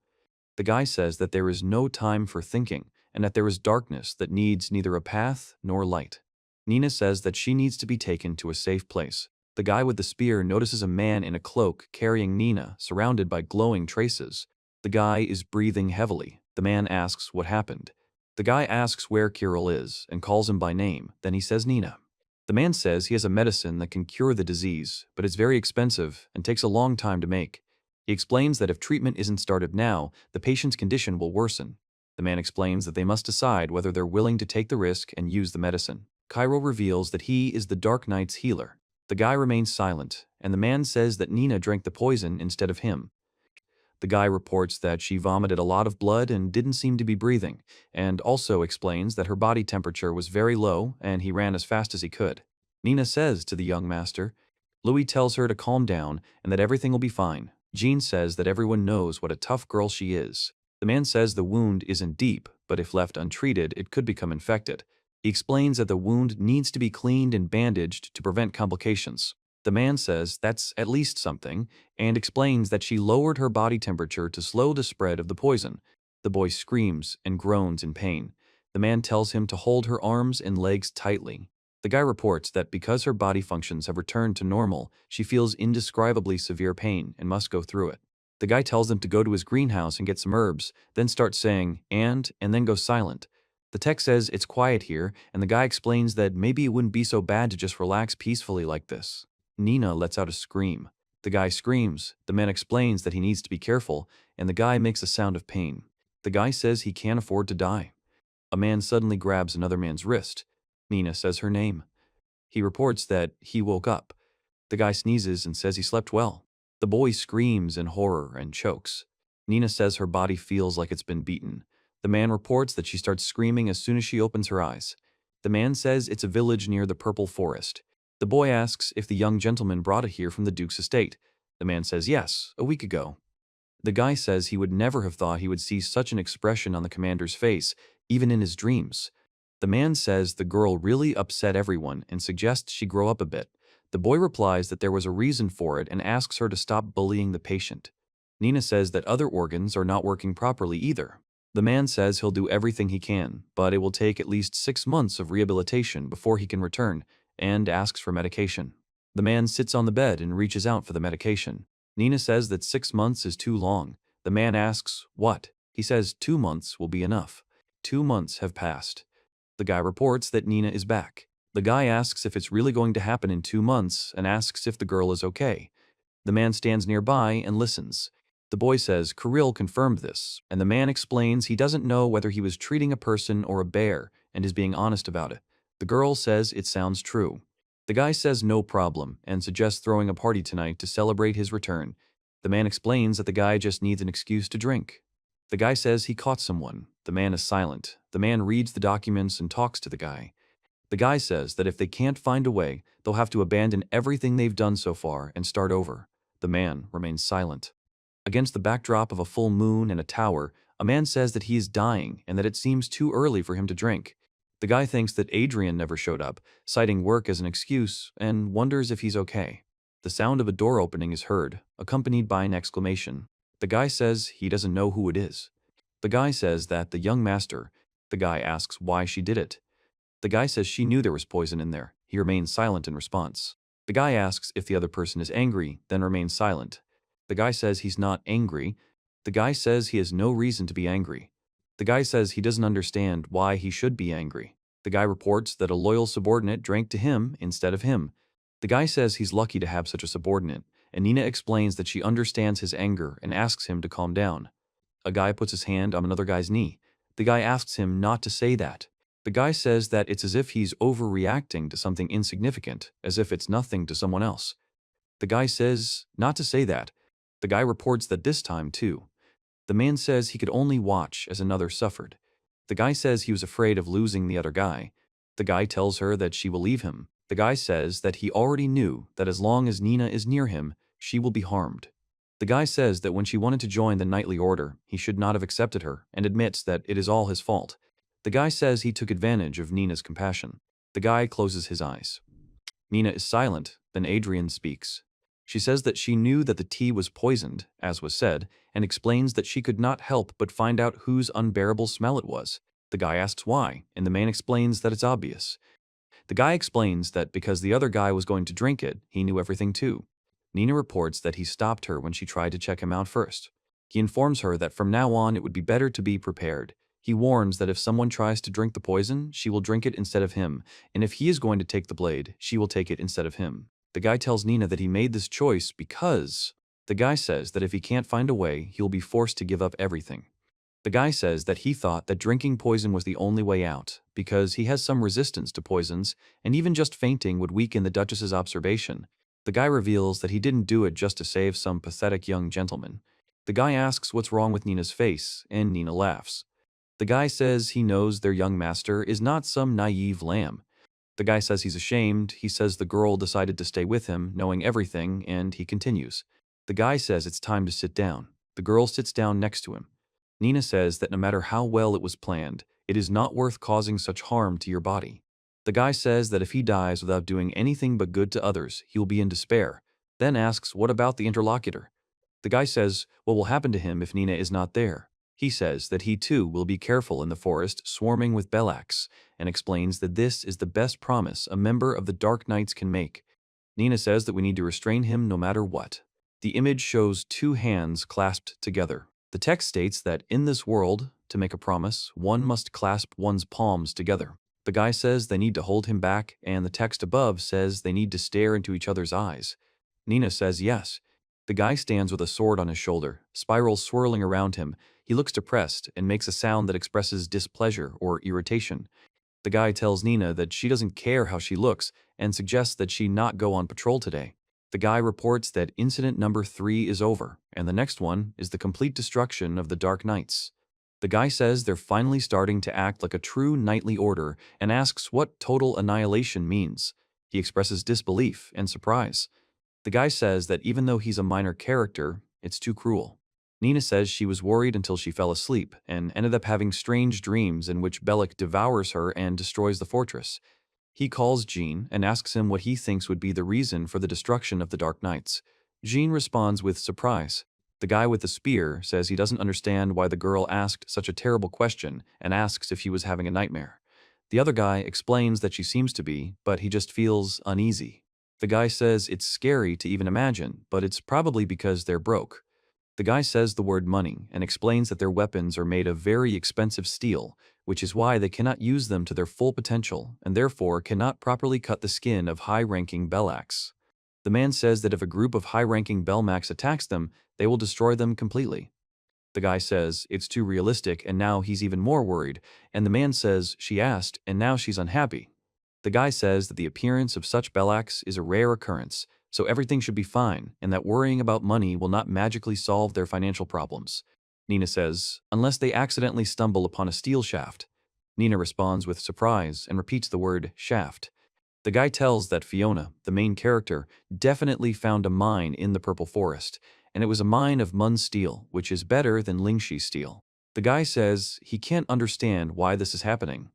The guy says that there is no time for thinking, and that there is darkness that needs neither a path nor light. Nina says that she needs to be taken to a safe place. The guy with the spear notices a man in a cloak carrying Nina, surrounded by glowing traces. The guy is breathing heavily. The man asks what happened. The guy asks where Kirill is and calls him by name. Then he says Nina. The man says he has a medicine that can cure the disease, but it's very expensive and takes a long time to make. He explains that if treatment isn't started now, the patient's condition will worsen. The man explains that they must decide whether they're willing to take the risk and use the medicine. Cairo reveals that he is the Dark Knight's healer. The guy remains silent, and the man says that Nina drank the poison instead of him. The guy reports that she vomited a lot of blood and didn't seem to be breathing, and also explains that her body temperature was very low and he ran as fast as he could. Nina says to the young master, Louis tells her to calm down and that everything will be fine. Jean says that everyone knows what a tough girl she is. The man says the wound isn't deep, but if left untreated, it could become infected. He explains that the wound needs to be cleaned and bandaged to prevent complications. The man says that's at least something, and explains that she lowered her body temperature to slow the spread of the poison. The boy screams and groans in pain. The man tells him to hold her arms and legs tightly. The guy reports that because her body functions have returned to normal, she feels indescribably severe pain and must go through it. The guy tells them to go to his greenhouse and get some herbs, then starts saying, and then go silent. The text says it's quiet here, and the guy explains that maybe it wouldn't be so bad to just relax peacefully like this. Nina lets out a scream. The guy screams. The man explains that he needs to be careful, and the guy makes a sound of pain. The guy says he can't afford to die. A man suddenly grabs another man's wrist. Nina says her name. He reports that he woke up. The guy sneezes and says he slept well. The boy screams in horror and chokes. Nina says her body feels like it's been beaten. The man reports that she starts screaming as soon as she opens her eyes. The man says it's a village near the Purple Forest. The boy asks if the young gentleman brought it here from the Duke's estate. The man says yes, a week ago. The guy says he would never have thought he would see such an expression on the commander's face, even in his dreams. The man says the girl really upset everyone and suggests she grow up a bit. The boy replies that there was a reason for it and asks her to stop bullying the patient. Nina says that other organs are not working properly either. The man says he'll do everything he can, but it will take at least 6 months of rehabilitation before he can return, and asks for medication. The man sits on the bed and reaches out for the medication. Nina says that 6 months is too long. The man asks, what? He says 2 months will be enough. 2 months have passed. The guy reports that Nina is back. The guy asks if it's really going to happen in 2 months and asks if the girl is okay. The man stands nearby and listens. The boy says Kirill confirmed this, and the man explains he doesn't know whether he was treating a person or a bear and is being honest about it. The girl says it sounds true. The guy says no problem and suggests throwing a party tonight to celebrate his return. The man explains that the guy just needs an excuse to drink. The guy says he caught someone. The man is silent. The man reads the documents and talks to the guy. The guy says that if they can't find a way, they'll have to abandon everything they've done so far and start over. The man remains silent. Against the backdrop of a full moon and a tower, a man says that he is dying and that it seems too early for him to drink. The guy thinks that Adrian never showed up, citing work as an excuse, and wonders if he's okay. The sound of a door opening is heard, accompanied by an exclamation. The guy says he doesn't know who it is. The guy says that the young master. The guy asks why she did it. The guy says she knew there was poison in there. He remains silent in response. The guy asks if the other person is angry, then remains silent. The guy says he's not angry. The guy says he has no reason to be angry. The guy says he doesn't understand why he should be angry. The guy reports that a loyal subordinate drank to him instead of him. The guy says he's lucky to have such a subordinate, and Nina explains that she understands his anger and asks him to calm down. A guy puts his hand on another guy's knee. The guy asks him not to say that. The guy says that it's as if he's overreacting to something insignificant, as if it's nothing to someone else. The guy says not to say that. The guy reports that this time, too. The man says he could only watch as another suffered. The guy says he was afraid of losing the other guy. The guy tells her that she will leave him. The guy says that he already knew that as long as Nina is near him, she will be harmed. The guy says that when she wanted to join the knightly order, he should not have accepted her, and admits that it is all his fault. The guy says he took advantage of Nina's compassion. The guy closes his eyes. Nina is silent, then Adrian speaks. She says that she knew that the tea was poisoned, as was said, and explains that she could not help but find out whose unbearable smell it was. The guy asks why, and the man explains that it's obvious. The guy explains that because the other guy was going to drink it, he knew everything too. Nina reports that he stopped her when she tried to check him out first. He informs her that from now on it would be better to be prepared. He warns that if someone tries to drink the poison, she will drink it instead of him, and if he is going to take the blade, she will take it instead of him. The guy tells Nina that he made this choice because... The guy says that if he can't find a way, he'll be forced to give up everything. The guy says that he thought that drinking poison was the only way out, because he has some resistance to poisons, and even just fainting would weaken the Duchess's observation. The guy reveals that he didn't do it just to save some pathetic young gentleman. The guy asks what's wrong with Nina's face, and Nina laughs. The guy says he knows their young master is not some naive lamb. The guy says he's ashamed. He says the girl decided to stay with him, knowing everything, and he continues. The guy says it's time to sit down. The girl sits down next to him. Nina says that no matter how well it was planned, it is not worth causing such harm to your body. The guy says that if he dies without doing anything but good to others, he will be in despair, then asks what about the interlocutor. The guy says what will happen to him if Nina is not there. He says that he too will be careful in the forest swarming with Belacs, and explains that this is the best promise a member of the Dark Knights can make. Nina says that we need to restrain him no matter what. The image shows 2 hands clasped together. The text states that in this world, to make a promise, one must clasp one's palms together. The guy says they need to hold him back, and the text above says they need to stare into each other's eyes. Nina says yes. The guy stands with a sword on his shoulder, spirals swirling around him. He looks depressed and makes a sound that expresses displeasure or irritation. The guy tells Nina that she doesn't care how she looks and suggests that she not go on patrol today. The guy reports that incident number 3 is over, and the next one is the complete destruction of the Dark Knights. The guy says they're finally starting to act like a true knightly order and asks what total annihilation means. He expresses disbelief and surprise. The guy says that even though he's a minor character, it's too cruel. Nina says she was worried until she fell asleep and ended up having strange dreams in which Bellic devours her and destroys the fortress. He calls Jean and asks him what he thinks would be the reason for the destruction of the Dark Knights. Jean responds with surprise. The guy with the spear says he doesn't understand why the girl asked such a terrible question and asks if he was having a nightmare. The other guy explains that she seems to be, but he just feels uneasy. The guy says it's scary to even imagine, but it's probably because they're broke. The guy says the word money and explains that their weapons are made of very expensive steel, which is why they cannot use them to their full potential and therefore cannot properly cut the skin of high-ranking Bellacs. The man says that if a group of high-ranking Belmax attacks them, they will destroy them completely. The guy says it's too realistic and now he's even more worried, and the man says she asked and now she's unhappy. The guy says that the appearance of such Bellacs is a rare occurrence, so everything should be fine, and that worrying about money will not magically solve their financial problems. Nina says, unless they accidentally stumble upon a steel shaft. Nina responds with surprise and repeats the word shaft. The guy tells that Fiona, the main character, definitely found a mine in the Purple Forest, and it was a mine of Mun steel, which is better than Lingxi steel. The guy says he can't understand why this is happening.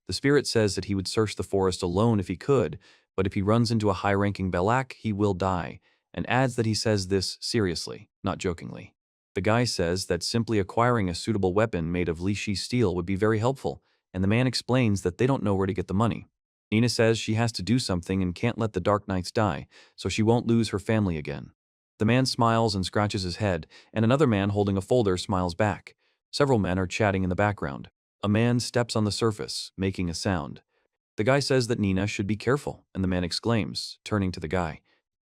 The spirit says that he would search the forest alone if he could, but if he runs into a high-ranking Bellac, he will die, and adds that he says this seriously, not jokingly. The guy says that simply acquiring a suitable weapon made of Lingxi steel would be very helpful, and the man explains that they don't know where to get the money. Nina says she has to do something and can't let the Dark Knights die, so she won't lose her family again. The man smiles and scratches his head, and another man holding a folder smiles back. Several men are chatting in the background. A man steps on the surface, making a sound. The guy says that Nina should be careful, and the man exclaims, turning to the guy.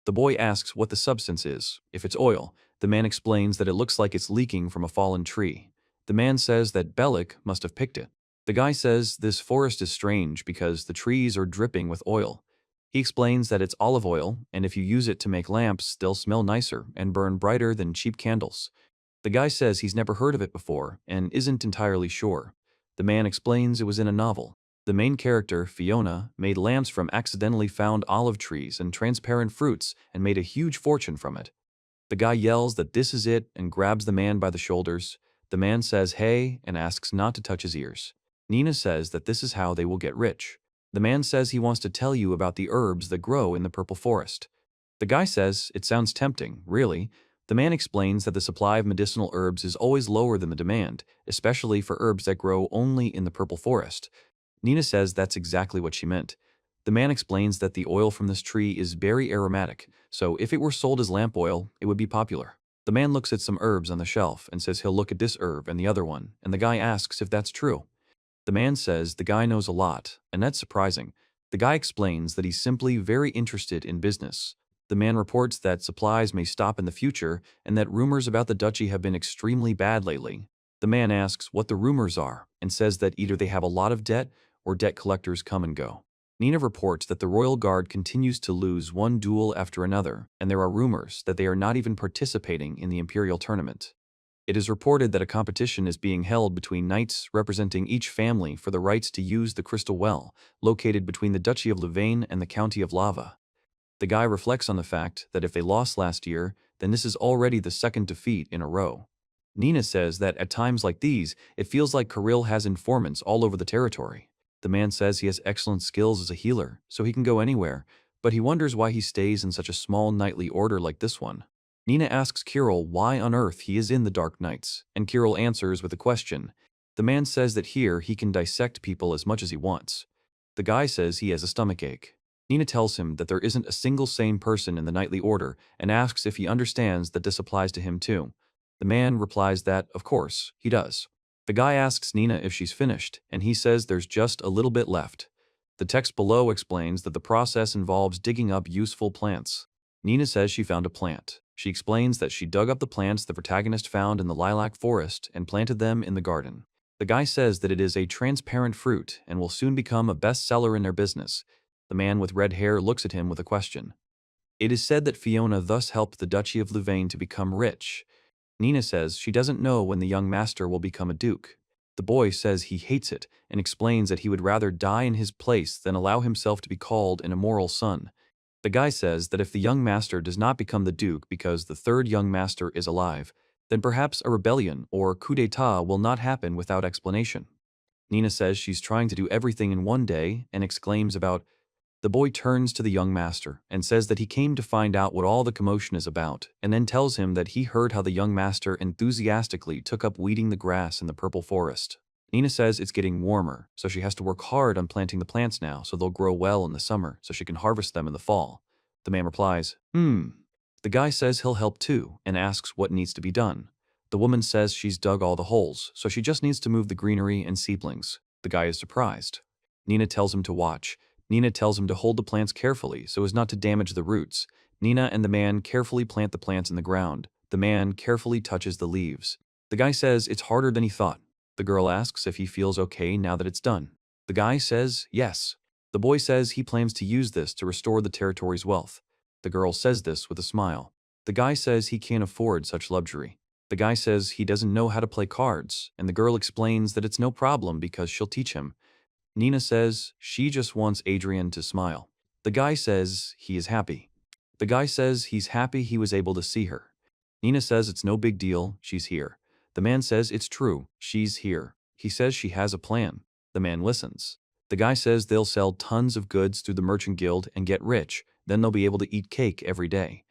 The boy asks what the substance is. If it's oil, the man explains that it looks like it's leaking from a fallen tree. The man says that Bellic must have picked it. The guy says this forest is strange because the trees are dripping with oil. He explains that it's olive oil, and if you use it to make lamps, they'll smell nicer and burn brighter than cheap candles. The guy says he's never heard of it before and isn't entirely sure. The man explains it was in a novel. The main character, Fiona, made lamps from accidentally found olive trees and transparent fruits and made a huge fortune from it. The guy yells that this is it and grabs the man by the shoulders. The man says hey and asks not to touch his ears. Nina says that this is how they will get rich. The man says he wants to tell you about the herbs that grow in the Purple Forest. The guy says it sounds tempting, really. The man explains that the supply of medicinal herbs is always lower than the demand, especially for herbs that grow only in the Purple Forest. Nina says that's exactly what she meant. The man explains that the oil from this tree is very aromatic, so if it were sold as lamp oil, it would be popular. The man looks at some herbs on the shelf and says he'll look at this herb and the other one, and the guy asks if that's true. The man says the guy knows a lot, and that's surprising. The guy explains that he's simply very interested in business. The man reports that supplies may stop in the future and that rumors about the duchy have been extremely bad lately. The man asks what the rumors are and says that either they have a lot of debt or debt collectors come and go. Nina reports that the royal guard continues to lose one duel after another, and there are rumors that they are not even participating in the imperial tournament. It is reported that a competition is being held between knights representing each family for the rights to use the crystal well, located between the Duchy of Louvain and the County of Lava. The guy reflects on the fact that if they lost last year, then this is already the second defeat in a row. Nina says that at times like these, it feels like Kirill has informants all over the territory. The man says he has excellent skills as a healer, so he can go anywhere, but he wonders why he stays in such a small knightly order like this one. Nina asks Kirill why on earth he is in the Dark Knights, and Kirill answers with a question. The man says that here he can dissect people as much as he wants. The guy says he has a stomachache. Nina tells him that there isn't a single sane person in the knightly order and asks if he understands that this applies to him too. The man replies that, of course, he does. The guy asks Nina if she's finished, and he says there's just a little bit left. The text below explains that the process involves digging up useful plants. Nina says she found a plant. She explains that she dug up the plants the protagonist found in the lilac forest and planted them in the garden. The guy says that it is a transparent fruit and will soon become a bestseller in their business. The man with red hair looks at him with a question. It is said that Fiona thus helped the Duchy of Louvain to become rich. Nina says she doesn't know when the young master will become a duke. The boy says he hates it and explains that he would rather die in his place than allow himself to be called an immoral son. The guy says that if the young master does not become the duke because the third young master is alive, then perhaps a rebellion or coup d'etat will not happen without explanation. Nina says she's trying to do everything in one day and exclaims about. The boy turns to the young master and says that he came to find out what all the commotion is about, and then tells him that he heard how the young master enthusiastically took up weeding the grass in the purple forest. Nina says it's getting warmer, so she has to work hard on planting the plants now so they'll grow well in the summer so she can harvest them in the fall. The man replies, The guy says he'll help too and asks what needs to be done. The woman says she's dug all the holes, so she just needs to move the greenery and seedlings. The guy is surprised. Nina tells him to watch. Nina tells him to hold the plants carefully so as not to damage the roots. Nina and the man carefully plant the plants in the ground. The man carefully touches the leaves. The guy says it's harder than he thought. The girl asks if he feels okay now that it's done. The guy says yes. The boy says he plans to use this to restore the territory's wealth. The girl says this with a smile. The guy says he can't afford such luxury. The guy says he doesn't know how to play cards, and the girl explains that it's no problem because she'll teach him. Nina says she just wants Adrian to smile. The guy says he is happy. The guy says he's happy he was able to see her. Nina says it's no big deal, she's here. The man says it's true, she's here. He says she has a plan. The man listens. The guy says they'll sell tons of goods through the merchant guild and get rich, then they'll be able to eat cake every day.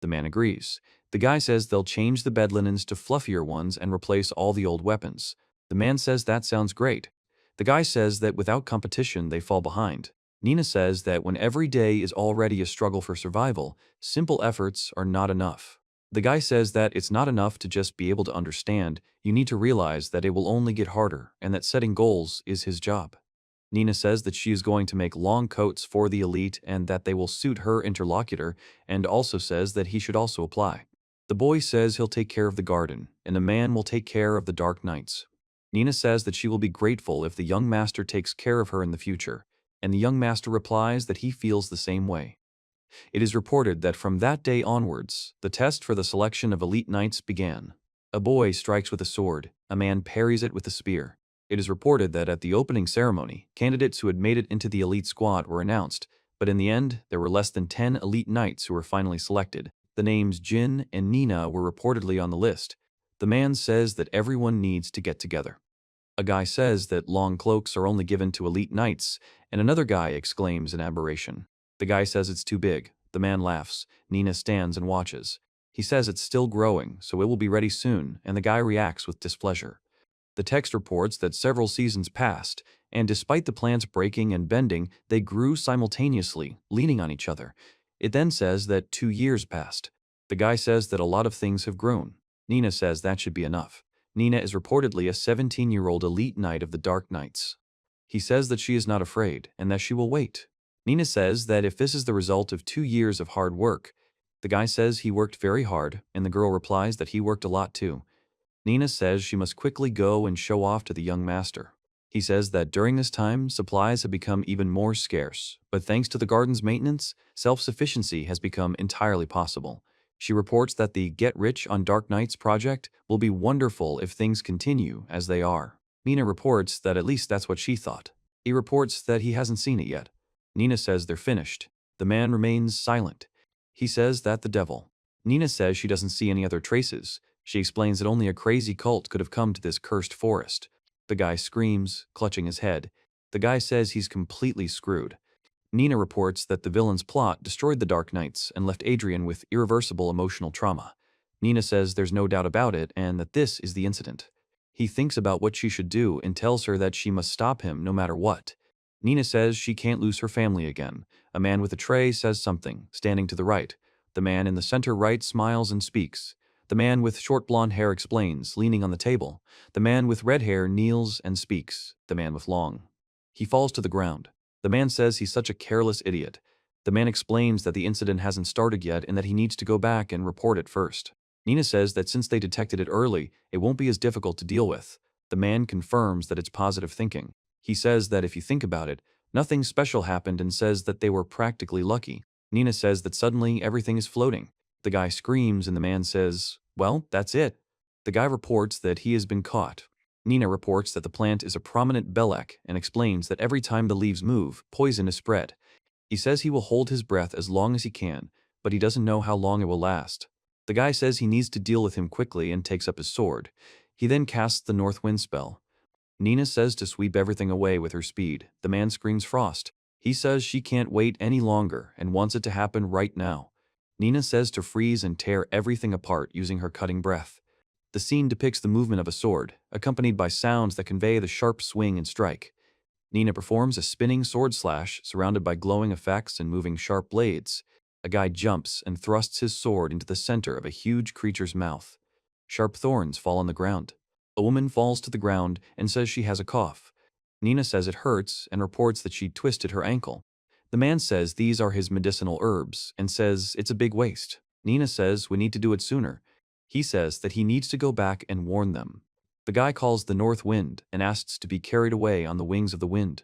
The man agrees. The guy says they'll change the bed linens to fluffier ones and replace all the old weapons. The man says that sounds great. The guy says that without competition, they fall behind. Nina says that when every day is already a struggle for survival, simple efforts are not enough. The guy says that it's not enough to just be able to understand, you need to realize that it will only get harder and that setting goals is his job. Nina says that she is going to make long coats for the elite and that they will suit her interlocutor, and also says that he should also apply. The boy says he'll take care of the garden, and the man will take care of the dark nights. Nina says that she will be grateful if the young master takes care of her in the future, and the young master replies that he feels the same way. It is reported that from that day onwards, the test for the selection of elite knights began. A boy strikes with a sword, a man parries it with a spear. It is reported that at the opening ceremony, candidates who had made it into the elite squad were announced, but in the end, there were less than 10 elite knights who were finally selected. The names Jin and Nina were reportedly on the list. The man says that everyone needs to get together. A guy says that long cloaks are only given to elite knights, and another guy exclaims in admiration. The guy says it's too big. The man laughs. Nina stands and watches. He says it's still growing, so it will be ready soon, and the guy reacts with displeasure. The text reports that several seasons passed, and despite the plants breaking and bending, they grew simultaneously, leaning on each other. It then says that 2 years passed. The guy says that a lot of things have grown. Nina says that should be enough. Nina is reportedly a 17-year-old elite knight of the Dark Knights. He says that she is not afraid and that she will wait. Nina says that if this is the result of 2 years of hard work, the guy says he worked very hard, and the girl replies that he worked a lot too. Nina says she must quickly go and show off to the young master. He says that during this time, supplies have become even more scarce, but thanks to the garden's maintenance, self-sufficiency has become entirely possible. She reports that the Get Rich on Dark Nights project will be wonderful if things continue as they are. Nina reports that at least that's what she thought. He reports that he hasn't seen it yet. Nina says they're finished. The man remains silent. He says that the devil. Nina says she doesn't see any other traces. She explains that only a crazy cult could have come to this cursed forest. The guy screams, clutching his head. The guy says he's completely screwed. Nina reports that the villain's plot destroyed the Dark Knights and left Adrian with irreversible emotional trauma. Nina says there's no doubt about it and that this is the incident. He thinks about what she should do and tells her that she must stop him no matter what. Nina says she can't lose her family again. A man with a tray says something, standing to the right. The man in the center right smiles and speaks. The man with short blonde hair explains, leaning on the table. The man with red hair kneels and speaks. The man with long. He falls to the ground. The man says he's such a careless idiot. The man explains that the incident hasn't started yet and that he needs to go back and report it first. Nina says that since they detected it early, it won't be as difficult to deal with. The man confirms that it's positive thinking. He says that if you think about it, nothing special happened and says that they were practically lucky. Nina says that suddenly everything is floating. The guy screams and the man says, "Well, that's it." The guy reports that he has been caught. Nina reports that the plant is a prominent belek and explains that every time the leaves move, poison is spread. He says he will hold his breath as long as he can, but he doesn't know how long it will last. The guy says he needs to deal with him quickly and takes up his sword. He then casts the north wind spell. Nina says to sweep everything away with her speed. The man screams frost. He says she can't wait any longer and wants it to happen right now. Nina says to freeze and tear everything apart using her cutting breath. The scene depicts the movement of a sword, accompanied by sounds that convey the sharp swing and strike. Nina performs a spinning sword slash surrounded by glowing effects and moving sharp blades. A guy jumps and thrusts his sword into the center of a huge creature's mouth. Sharp thorns fall on the ground. A woman falls to the ground and says she has a cough. Nina says it hurts and reports that she twisted her ankle. The man says these are his medicinal herbs and says it's a big waste. Nina says we need to do it sooner. He says that he needs to go back and warn them. The guy calls the north wind and asks to be carried away on the wings of the wind.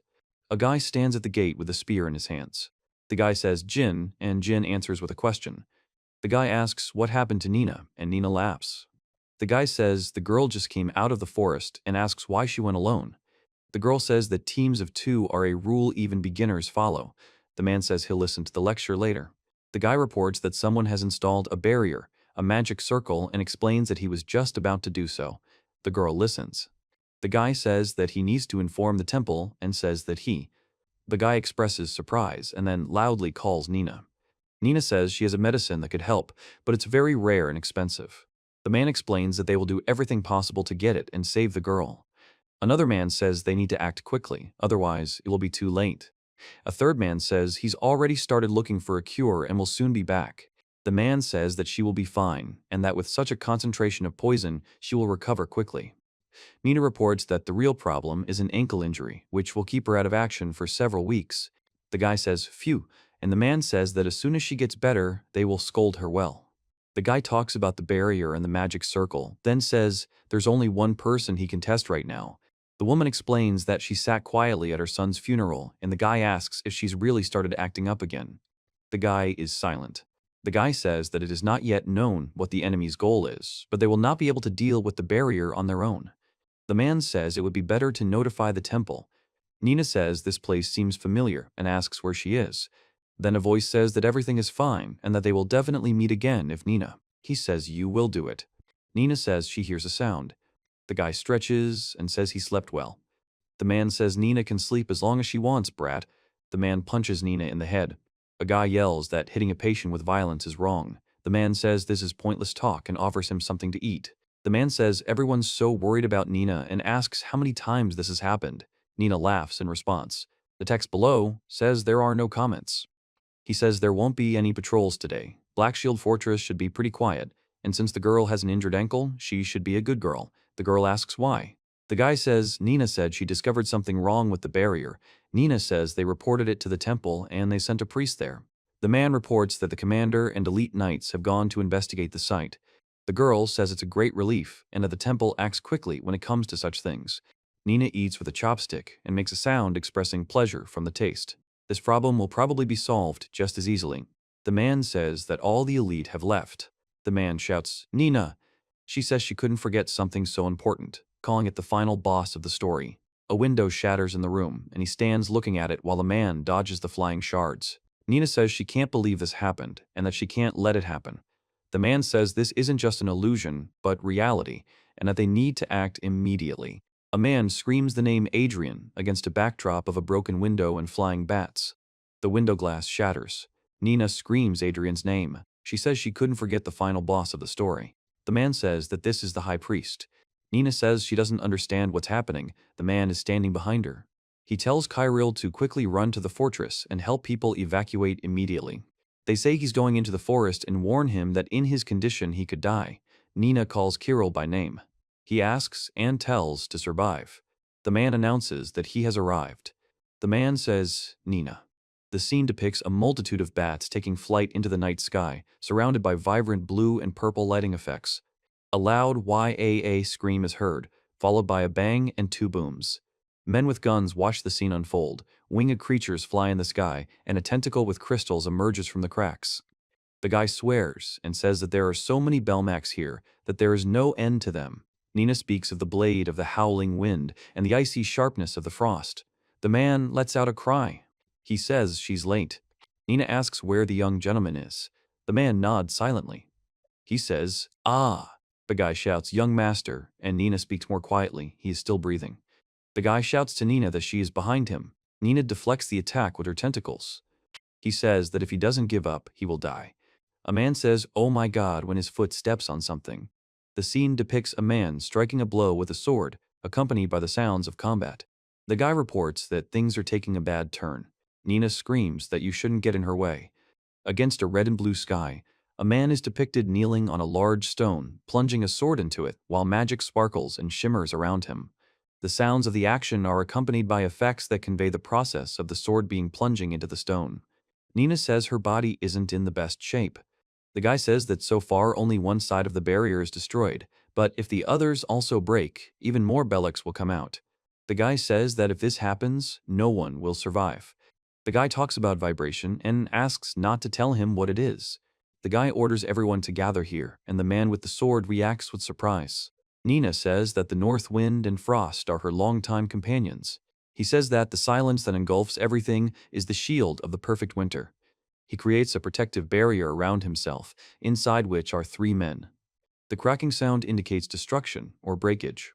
A guy stands at the gate with a spear in his hands. The guy says Jin, and Jin answers with a question. The guy asks what happened to Nina, and Nina laughs. The guy says the girl just came out of the forest and asks why she went alone. The girl says that teams of two are a rule even beginners follow. The man says he'll listen to the lecture later. The guy reports that someone has installed a barrier, a magic circle, and explains that he was just about to do so. The girl listens. The guy says that he needs to inform the temple and says that the guy expresses surprise and then loudly calls Nina. Nina says she has a medicine that could help, but it's very rare and expensive. The man explains that they will do everything possible to get it and save the girl. Another man says they need to act quickly, otherwise it will be too late. A third man says he's already started looking for a cure and will soon be back. The man says that she will be fine, and that with such a concentration of poison, she will recover quickly. Nina reports that the real problem is an ankle injury, which will keep her out of action for several weeks. The guy says, "Phew," and the man says that as soon as she gets better, they will scold her well. The guy talks about the barrier and the magic circle, then says there's only one person he can test right now. The woman explains that she sat quietly at her son's funeral, and the guy asks if she's really started acting up again. The guy is silent. The guy says that it is not yet known what the enemy's goal is, but they will not be able to deal with the barrier on their own. The man says it would be better to notify the temple. Nina says this place seems familiar and asks where she is. Then a voice says that everything is fine and that they will definitely meet again if Nina. He says you will do it. Nina says she hears a sound. The guy stretches and says he slept well. The man says Nina can sleep as long as she wants, brat. The man punches Nina in the head. A guy yells that hitting a patient with violence is wrong. The man says this is pointless talk and offers him something to eat. The man says everyone's so worried about Nina and asks how many times this has happened. Nina laughs in response. The text below says there are no comments. He says there won't be any patrols today. Black Shield Fortress should be pretty quiet, and since the girl has an injured ankle, she should be a good girl. The girl asks why. The guy says Nina said she discovered something wrong with the barrier. Nina says they reported it to the temple and they sent a priest there. The man reports that the commander and elite knights have gone to investigate the site. The girl says it's a great relief and that the temple acts quickly when it comes to such things. Nina eats with a chopstick and makes a sound expressing pleasure from the taste. This problem will probably be solved just as easily. The man says that all the elite have left. The man shouts, "Nina!" She says she couldn't forget something so important, calling it the final boss of the story. A window shatters in the room, and he stands looking at it while the man dodges the flying shards. Nina says she can't believe this happened, and that she can't let it happen. The man says this isn't just an illusion, but reality, and that they need to act immediately. A man screams the name Adrian against a backdrop of a broken window and flying bats. The window glass shatters. Nina screams Adrian's name. She says she couldn't forget the final boss of the story. The man says that this is the high priest. Nina says she doesn't understand what's happening. The man is standing behind her. He tells Kyril to quickly run to the fortress and help people evacuate immediately. They say he's going into the forest and warn him that in his condition he could die. Nina calls Kyril by name. He asks and tells to survive. The man announces that he has arrived. The man says, "Nina." The scene depicts a multitude of bats taking flight into the night sky, surrounded by vibrant blue and purple lighting effects. A loud YAA scream is heard, followed by a bang and two booms. Men with guns watch the scene unfold. Winged creatures fly in the sky, and a tentacle with crystals emerges from the cracks. The guy swears and says that there are so many Belmax here that there is no end to them. Nina speaks of the blade of the howling wind and the icy sharpness of the frost. The man lets out a cry. He says she's late. Nina asks where the young gentleman is. The man nods silently. He says, "Ah." The guy shouts, "Young master," and Nina speaks more quietly. He is still breathing. The guy shouts to Nina that she is behind him. Nina deflects the attack with her tentacles. He says that if he doesn't give up, he will die. A man says, "Oh my God," when his foot steps on something. The scene depicts a man striking a blow with a sword, accompanied by the sounds of combat. The guy reports that things are taking a bad turn. Nina screams that you shouldn't get in her way. Against a red and blue sky, a man is depicted kneeling on a large stone, plunging a sword into it, while magic sparkles and shimmers around him. The sounds of the action are accompanied by effects that convey the process of the sword being plunging into the stone. Nina says her body isn't in the best shape. The guy says that so far only one side of the barrier is destroyed, but if the others also break, even more Belix will come out. The guy says that if this happens, no one will survive. The guy talks about vibration and asks not to tell him what it is. The guy orders everyone to gather here, and the man with the sword reacts with surprise. Nina says that the north wind and frost are her longtime companions. He says that the silence that engulfs everything is the shield of the perfect winter. He creates a protective barrier around himself, inside which are three men. The cracking sound indicates destruction or breakage.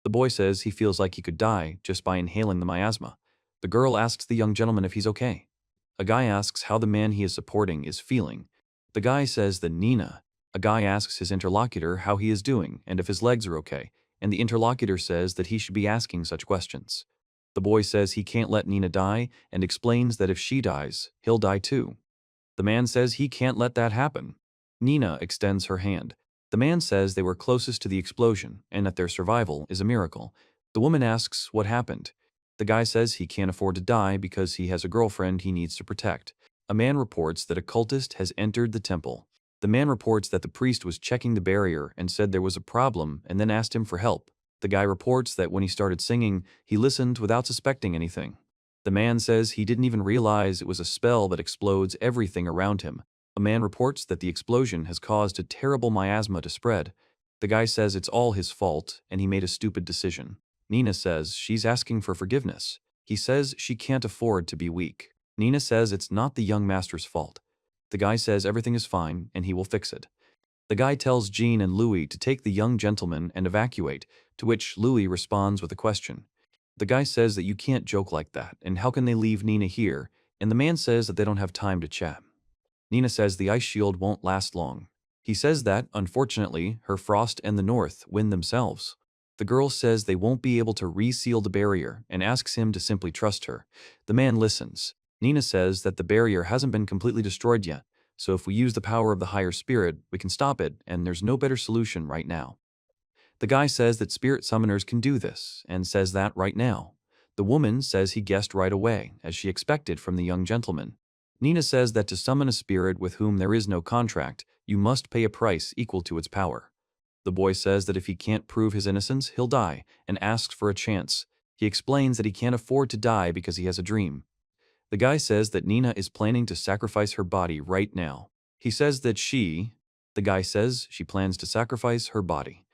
The boy says he feels like he could die just by inhaling the miasma. The girl asks the young gentleman if he's okay. A guy asks how the man he is supporting is feeling. The guy says that Nina. A guy asks his interlocutor how he is doing and if his legs are okay, and the interlocutor says that he should be asking such questions. The boy says he can't let Nina die and explains that if she dies, he'll die too. The man says he can't let that happen. Nina extends her hand. The man says they were closest to the explosion and that their survival is a miracle. The woman asks what happened. The guy says he can't afford to die because he has a girlfriend he needs to protect. A man reports that a cultist has entered the temple. The man reports that the priest was checking the barrier and said there was a problem and then asked him for help. The guy reports that when he started singing, he listened without suspecting anything. The man says he didn't even realize it was a spell that explodes everything around him. A man reports that the explosion has caused a terrible miasma to spread. The guy says it's all his fault and he made a stupid decision. Nina says she's asking for forgiveness. He says she can't afford to be weak. Nina says it's not the young master's fault. The guy says everything is fine and he will fix it. The guy tells Jean and Louis to take the young gentleman and evacuate, to which Louis responds with a question. The guy says that you can't joke like that, and how can they leave Nina here? And the man says that they don't have time to chat. Nina says the ice shield won't last long. He says that, unfortunately, her frost and the north win themselves. The girl says they won't be able to reseal the barrier and asks him to simply trust her. The man listens. Nina says that the barrier hasn't been completely destroyed yet, so if we use the power of the higher spirit, we can stop it, and there's no better solution right now. The guy says that spirit summoners can do this, and says that right now. The woman says he guessed right away, as she expected from the young gentleman. Nina says that to summon a spirit with whom there is no contract, you must pay a price equal to its power. The boy says that if he can't prove his innocence, he'll die, and asks for a chance. He explains that he can't afford to die because he has a dream. The guy says that Nina is planning to sacrifice her body right now. He says that the guy says she plans to sacrifice her body.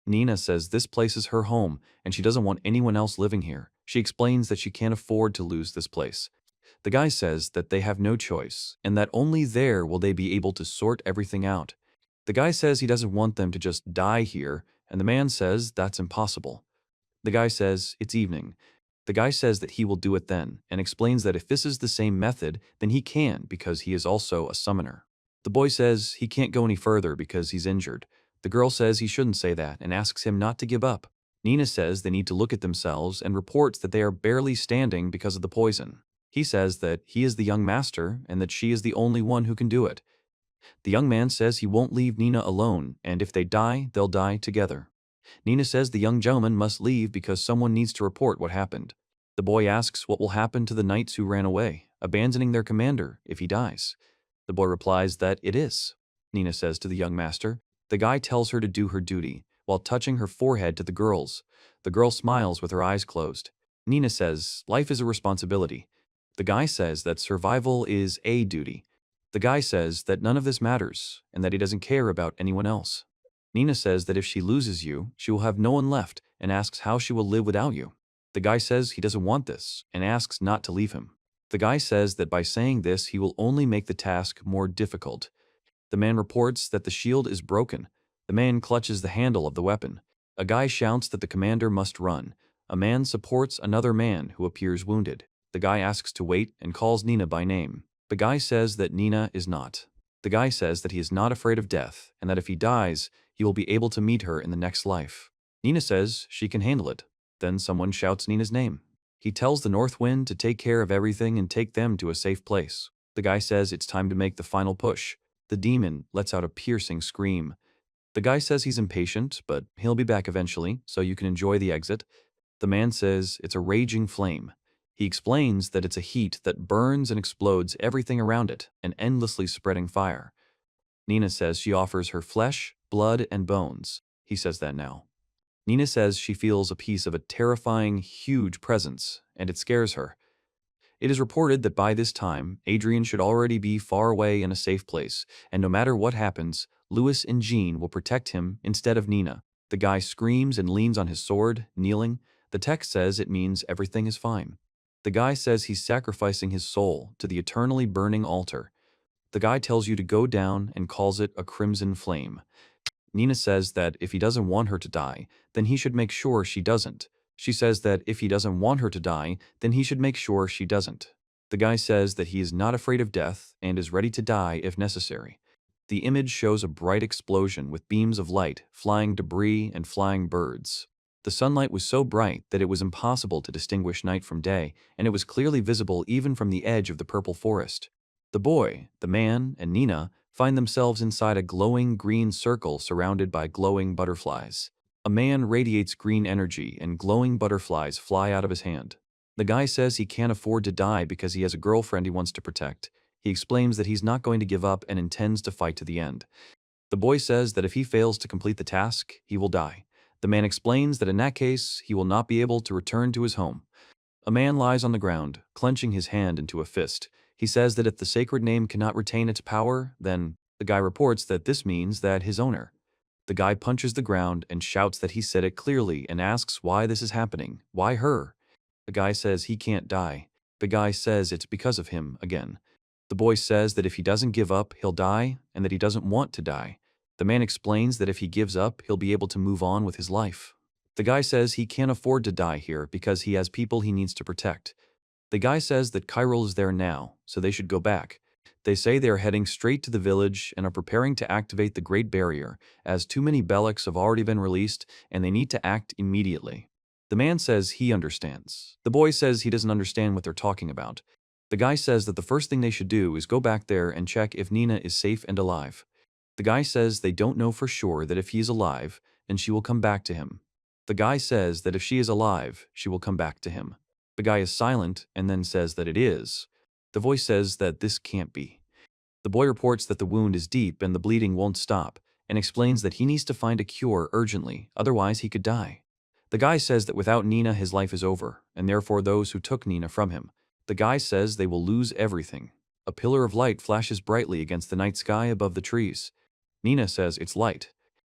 Nina says this place is her home and she doesn't want anyone else living here. She explains that she can't afford to lose this place. The guy says that they have no choice and that only there will they be able to sort everything out. The guy says he doesn't want them to just die here, and the man says that's impossible. The guy says it's evening. The guy says that he will do it then, and explains that if this is the same method, then he can because he is also a summoner. The boy says he can't go any further because he's injured. The girl says he shouldn't say that and asks him not to give up. Nina says they need to look at themselves and reports that they are barely standing because of the poison. He says that he is the young master and that she is the only one who can do it. The young man says he won't leave Nina alone, and if they die, they'll die together. Nina says the young gentleman must leave because someone needs to report what happened. The boy asks what will happen to the knights who ran away. abandoning their commander if he dies. The boy replies that it is. Nina says to the young master. The guy tells her to do her duty, while touching her forehead to the girl's. The girl smiles with her eyes closed. Nina says, life is a responsibility. The guy says that survival is a duty. The guy says that none of this matters, and that he doesn't care about anyone else. Nina says that if she loses you, she will have no one left, and asks how she will live without you. The guy says he doesn't want this, and asks not to leave him. The guy says that by saying this, he will only make the task more difficult. The man reports that the shield is broken. The man clutches the handle of the weapon. A guy shouts that the commander must run. A man supports another man who appears wounded. The guy asks to wait and calls Nina by name. The guy says that Nina is not. The guy says that he is not afraid of death, and that if he dies, he will be able to meet her in the next life. Nina says she can handle it. Then someone shouts Nina's name. He tells the north wind to take care of everything and take them to a safe place. The guy says it's time to make the final push. The demon lets out a piercing scream. The guy says he's impatient, but he'll be back eventually, so you can enjoy the exit. The man says it's a raging flame. He explains that it's a heat that burns and explodes everything around it, an endlessly spreading fire. Nina says she offers her flesh, blood, and bones. He says that now. Nina says she feels a piece of a terrifying, huge presence, and it scares her. It is reported that by this time, Adrian should already be far away in a safe place, and no matter what happens, Louis and Jean will protect him instead of Nina. The guy screams and leans on his sword, kneeling. The text says it means everything is fine. The guy says he's sacrificing his soul to the eternally burning altar. The guy tells you to go down and calls it a crimson flame. Nina says that if he doesn't want her to die, then he should make sure she doesn't. She says that if he doesn't want her to die, then he should make sure she doesn't. The guy says that he is not afraid of death and is ready to die if necessary. The image shows a bright explosion with beams of light, flying debris, and flying birds. The sunlight was so bright that it was impossible to distinguish night from day, and it was clearly visible even from the edge of the purple forest. The boy, the man, and Nina find themselves inside a glowing green circle surrounded by glowing butterflies. A man radiates green energy and glowing butterflies fly out of his hand. The guy says he can't afford to die because he has a girlfriend he wants to protect. He explains that he's not going to give up and intends to fight to the end. The boy says that if he fails to complete the task, he will die. The man explains that in that case, he will not be able to return to his home. A man lies on the ground, clenching his hand into a fist. He says that if the sacred name cannot retain its power, then the guy reports that this means that his owner. The guy punches the ground and shouts that he said it clearly and asks why this is happening. Why her? The guy says he can't die. The guy says it's because of him again. The boy says that if he doesn't give up, he'll die, and that he doesn't want to die. The man explains that if he gives up, he'll be able to move on with his life. The guy says he can't afford to die here because he has people he needs to protect. The guy says that Chiral is there now, so they should go back. They say they are heading straight to the village and are preparing to activate the Great Barrier, as too many Bellics have already been released and they need to act immediately. The man says he understands. The boy says he doesn't understand what they're talking about. The guy says that the first thing they should do is go back there and check if Nina is safe and alive. The guy says they don't know for sure that if he is alive, then she will come back to him. The guy says that if she is alive, she will come back to him. The guy is silent and then says that it is. The voice says that this can't be. The boy reports that the wound is deep and the bleeding won't stop, and explains that he needs to find a cure urgently, otherwise he could die. The guy says that without Nina his life is over, and therefore those who took Nina from him. The guy says they will lose everything. A pillar of light flashes brightly against the night sky above the trees. Nina says it's light.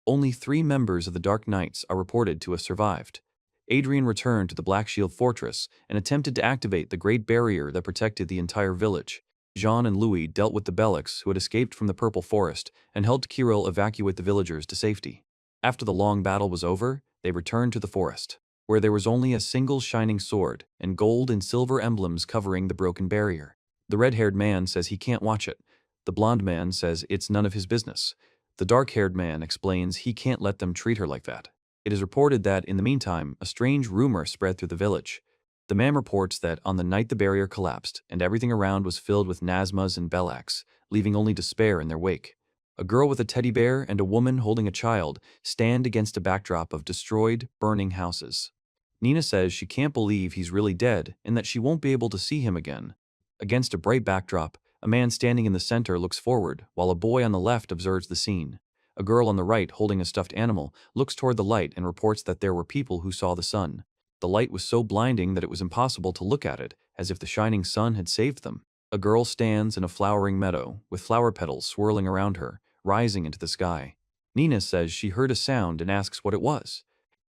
Only 3 members of the Dark Knights are reported to have survived. Adrian returned to the Black Shield Fortress and attempted to activate the Great Barrier that protected the entire village. Jean and Louis dealt with the Bellics who had escaped from the Purple Forest and helped Kirill evacuate the villagers to safety. After the long battle was over, they returned to the forest, where there was only a single shining sword and gold and silver emblems covering the broken barrier. The red-haired man says he can't watch it. The blonde man says it's none of his business. The dark-haired man explains he can't let them treat her like that. It is reported that, in the meantime, a strange rumor spread through the village. The man reports that on the night the barrier collapsed and everything around was filled with Nazmas and Belaks, leaving only despair in their wake. A girl with a teddy bear and a woman holding a child stand against a backdrop of destroyed, burning houses. Nina says she can't believe he's really dead and that she won't be able to see him again. Against a bright backdrop, a man standing in the center looks forward, while a boy on the left observes the scene. A girl on the right, holding a stuffed animal, looks toward the light and reports that there were people who saw the sun. The light was so blinding that it was impossible to look at it, as if the shining sun had saved them. A girl stands in a flowering meadow, with flower petals swirling around her, rising into the sky. Nina says she heard a sound and asks what it was.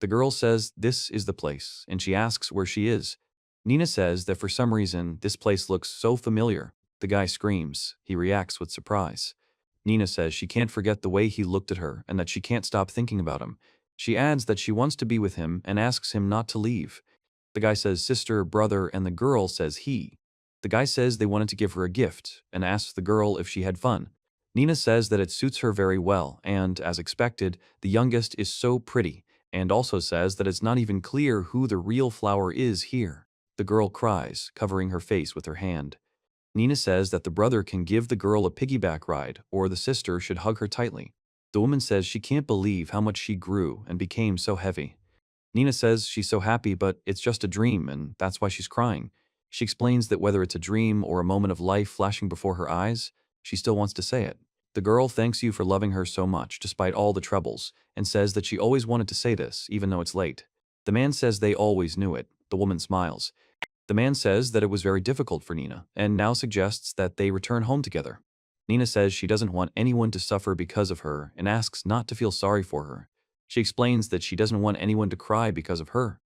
The girl says this is the place, and she asks where she is. Nina says that for some reason, this place looks so familiar. The guy screams. He reacts with surprise. Nina says she can't forget the way he looked at her and that she can't stop thinking about him. She adds that she wants to be with him and asks him not to leave. The guy says sister, brother, and the girl says he. The guy says they wanted to give her a gift and asks the girl if she had fun. Nina says that it suits her very well and, as expected, the youngest is so pretty, and also says that it's not even clear who the real flower is here. The girl cries, covering her face with her hand. Nina says that the brother can give the girl a piggyback ride, or the sister should hug her tightly. The woman says she can't believe how much she grew and became so heavy. Nina says she's so happy, but it's just a dream, and that's why she's crying. She explains that whether it's a dream or a moment of life flashing before her eyes, she still wants to say it. The girl thanks you for loving her so much, despite all the troubles, and says that she always wanted to say this, even though it's late. The man says they always knew it. The woman smiles. The man says that it was very difficult for Nina, and now suggests that they return home together. Nina says she doesn't want anyone to suffer because of her and asks not to feel sorry for her. She explains that she doesn't want anyone to cry because of her.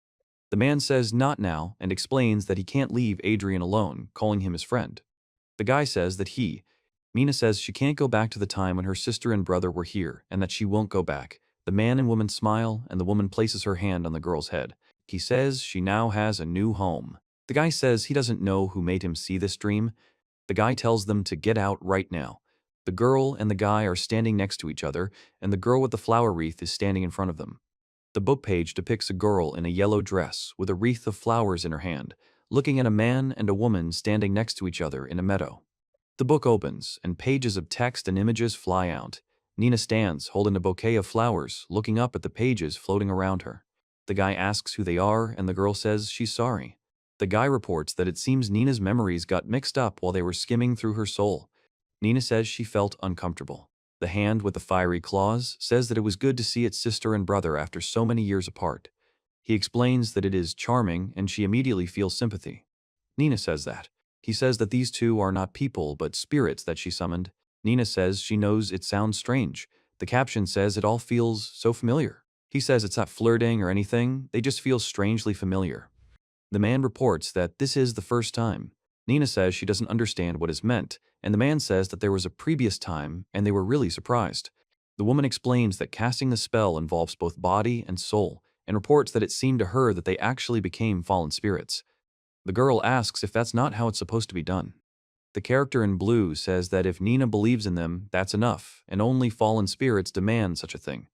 The man says not now and explains that he can't leave Adrian alone, calling him his friend. The guy says that Nina says she can't go back to the time when her sister and brother were here and that she won't go back. The man and woman smile and the woman places her hand on the girl's head. He says she now has a new home. The guy says he doesn't know who made him see this dream. The guy tells them to get out right now. The girl and the guy are standing next to each other, and the girl with the flower wreath is standing in front of them. The book page depicts a girl in a yellow dress with a wreath of flowers in her hand, looking at a man and a woman standing next to each other in a meadow. The book opens, and pages of text and images fly out. Nina stands, holding a bouquet of flowers, looking up at the pages floating around her. The guy asks who they are, and the girl says she's sorry. The guy reports that it seems Nina's memories got mixed up while they were skimming through her soul. Nina says she felt uncomfortable. The hand with the fiery claws says that it was good to see its sister and brother after so many years apart. He explains that it is charming and she immediately feels sympathy. Nina says that. He says that these two are not people but spirits that she summoned. Nina says she knows it sounds strange. The caption says it all feels so familiar. He says it's not flirting or anything, they just feel strangely familiar. The man reports that this is the first time. Nina says she doesn't understand what is meant, and the man says that there was a previous time and they were really surprised. The woman explains that casting the spell involves both body and soul, and reports that it seemed to her that they actually became fallen spirits. The girl asks if that's not how it's supposed to be done. The character in blue says that if Nina believes in them, that's enough, and only fallen spirits demand such a thing.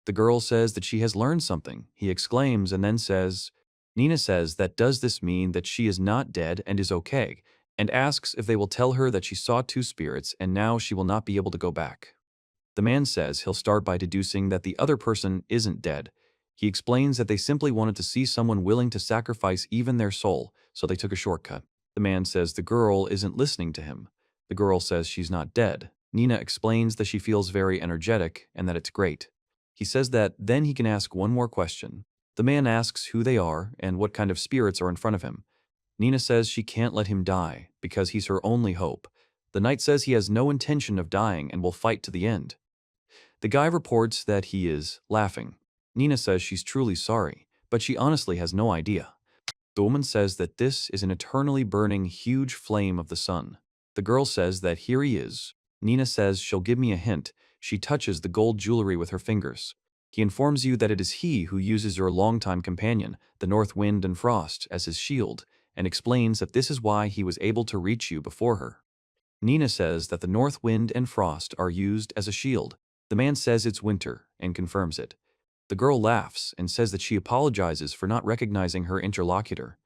The girl says that she has learned something. He exclaims and then says, Nina says that does this mean that she is not dead and is okay, and asks if they will tell her that she saw two spirits and now she will not be able to go back. The man says he'll start by deducing that the other person isn't dead. He explains that they simply wanted to see someone willing to sacrifice even their soul, so they took a shortcut. The man says the girl isn't listening to him. The girl says she's not dead. Nina explains that she feels very energetic and that it's great. He says that then he can ask one more question. The man asks who they are and what kind of spirits are in front of him. Nina says she can't let him die because he's her only hope. The knight says he has no intention of dying and will fight to the end. The guy reports that he is laughing. Nina says she's truly sorry, but she honestly has no idea. The woman says that this is an eternally burning huge flame of the sun. The girl says that here he is. Nina says she'll give me a hint. She touches the gold jewelry with her fingers. He informs you that it is he who uses your longtime companion, the North Wind and Frost, as his shield, and explains that this is why he was able to reach you before her. Nina says that the North Wind and Frost are used as a shield. The man says it's winter and confirms it. The girl laughs and says that she apologizes for not recognizing her interlocutor.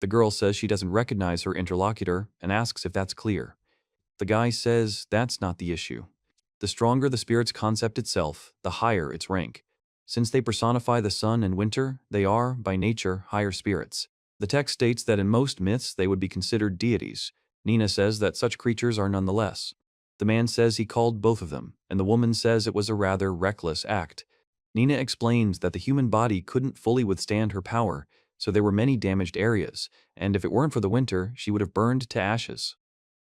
The girl says she doesn't recognize her interlocutor and asks if that's clear. The guy says that's not the issue. The stronger the spirit's concept itself, the higher its rank. Since they personify the sun and winter, they are, by nature, higher spirits. The text states that in most myths they would be considered deities. Nina says that such creatures are nonetheless. The man says he called both of them, and the woman says it was a rather reckless act. Nina explains that the human body couldn't fully withstand her power, so there were many damaged areas, and if it weren't for the winter, she would have burned to ashes.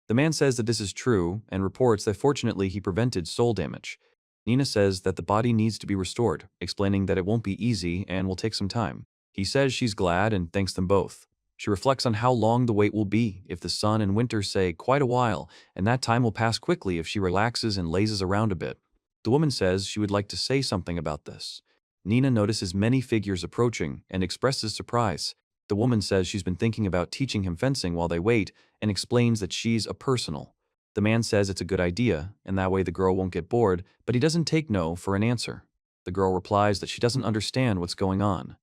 The man says that this is true and reports that fortunately he prevented soul damage. Nina says that the body needs to be restored, explaining that it won't be easy and will take some time. He says she's glad and thanks them both. She reflects on how long the wait will be if the sun and winter say quite a while, and that time will pass quickly if she relaxes and lazes around a bit. The woman says she would like to say something about this. Nina notices many figures approaching and expresses surprise. The woman says she's been thinking about teaching him fencing while they wait and explains that she's a personal. The man says it's a good idea, and that way the girl won't get bored, but he doesn't take no for an answer. The girl replies that she doesn't understand what's going on.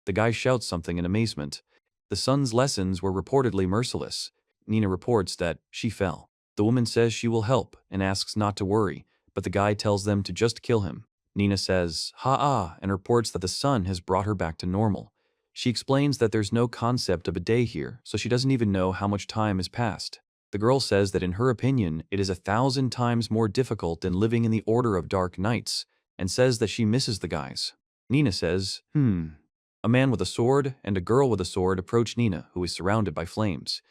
The guy shouts something in amazement. The son's lessons were reportedly merciless. Nina reports that she fell. The woman says she will help and asks not to worry, but the guy tells them to just kill him. Nina says, ha-ah, and reports that the sun has brought her back to normal. She explains that there's no concept of a day here, so she doesn't even know how much time has passed. The girl says that in her opinion, it is 1,000 times more difficult than living in the Order of Dark Nights, and says that she misses the guys. Nina says, A man with a sword and a girl with a sword approach Nina, who is surrounded by flames.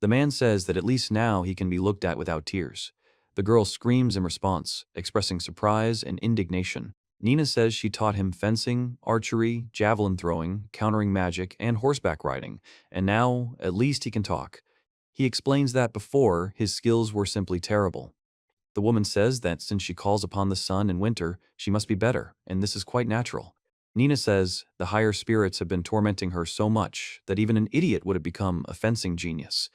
The man says that at least now he can be looked at without tears. The girl screams in response, expressing surprise and indignation. Nina says she taught him fencing, archery, javelin throwing, countering magic, and horseback riding, and now, at least he can talk. He explains that before, his skills were simply terrible. The woman says that since she calls upon the sun in winter, she must be better, and this is quite natural. Nina says the higher spirits have been tormenting her so much that even an idiot would have become a fencing genius.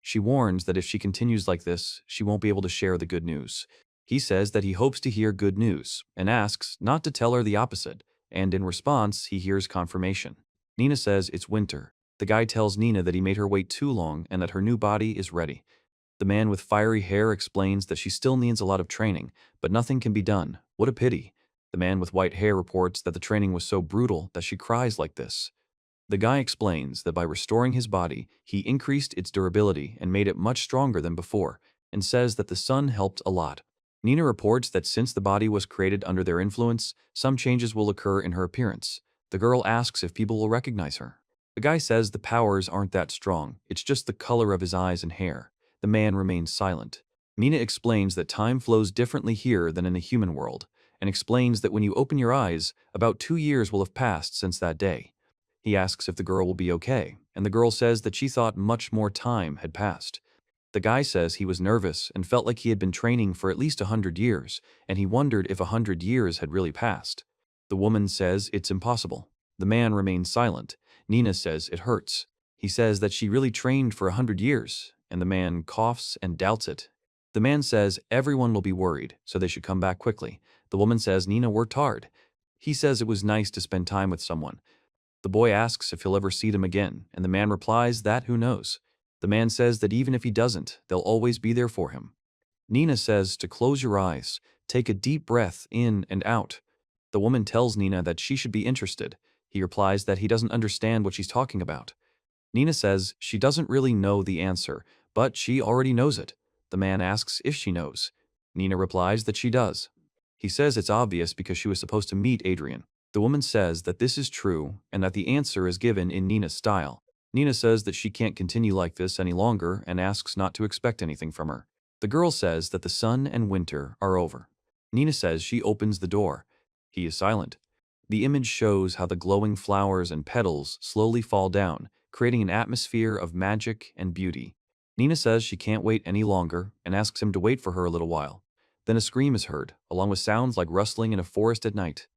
She warns that if she continues like this, she won't be able to share the good news. He says that he hopes to hear good news and asks not to tell her the opposite, and in response, he hears confirmation. Nina says it's winter. The guy tells Nina that he made her wait too long and that her new body is ready. The man with fiery hair explains that she still needs a lot of training, but nothing can be done. What a pity. The man with white hair reports that the training was so brutal that she cries like this. The guy explains that by restoring his body, he increased its durability and made it much stronger than before, and says that the sun helped a lot. Nina reports that since the body was created under their influence, some changes will occur in her appearance. The girl asks if people will recognize her. The guy says the powers aren't that strong, it's just the color of his eyes and hair. The man remains silent. Nina explains that time flows differently here than in the human world, and explains that when you open your eyes, about 2 years will have passed since that day. He asks if the girl will be okay, and the girl says that she thought much more time had passed. The guy says he was nervous and felt like he had been training for at least 100 years, and he wondered if 100 years had really passed. The woman says it's impossible. The man remains silent. Nina says it hurts. He says that she really trained for 100 years, and the man coughs and doubts it. The man says everyone will be worried, so they should come back quickly. The woman says Nina worked hard. He says it was nice to spend time with someone. The boy asks if he'll ever see them again, and the man replies that who knows. The man says that even if he doesn't, they'll always be there for him. Nina says to close your eyes, take a deep breath in and out. The woman tells Nina that she should be interested. He replies that he doesn't understand what she's talking about. Nina says she doesn't really know the answer, but she already knows it. The man asks if she knows. Nina replies that she does. He says it's obvious because she was supposed to meet Adrian. The woman says that this is true and that the answer is given in Nina's style. Nina says that she can't continue like this any longer and asks not to expect anything from her. The girl says that the sun and winter are over. Nina says she opens the door. He is silent. The image shows how the glowing flowers and petals slowly fall down, creating an atmosphere of magic and beauty. Nina says she can't wait any longer and asks him to wait for her a little while. Then a scream is heard, along with sounds like rustling in a forest at night.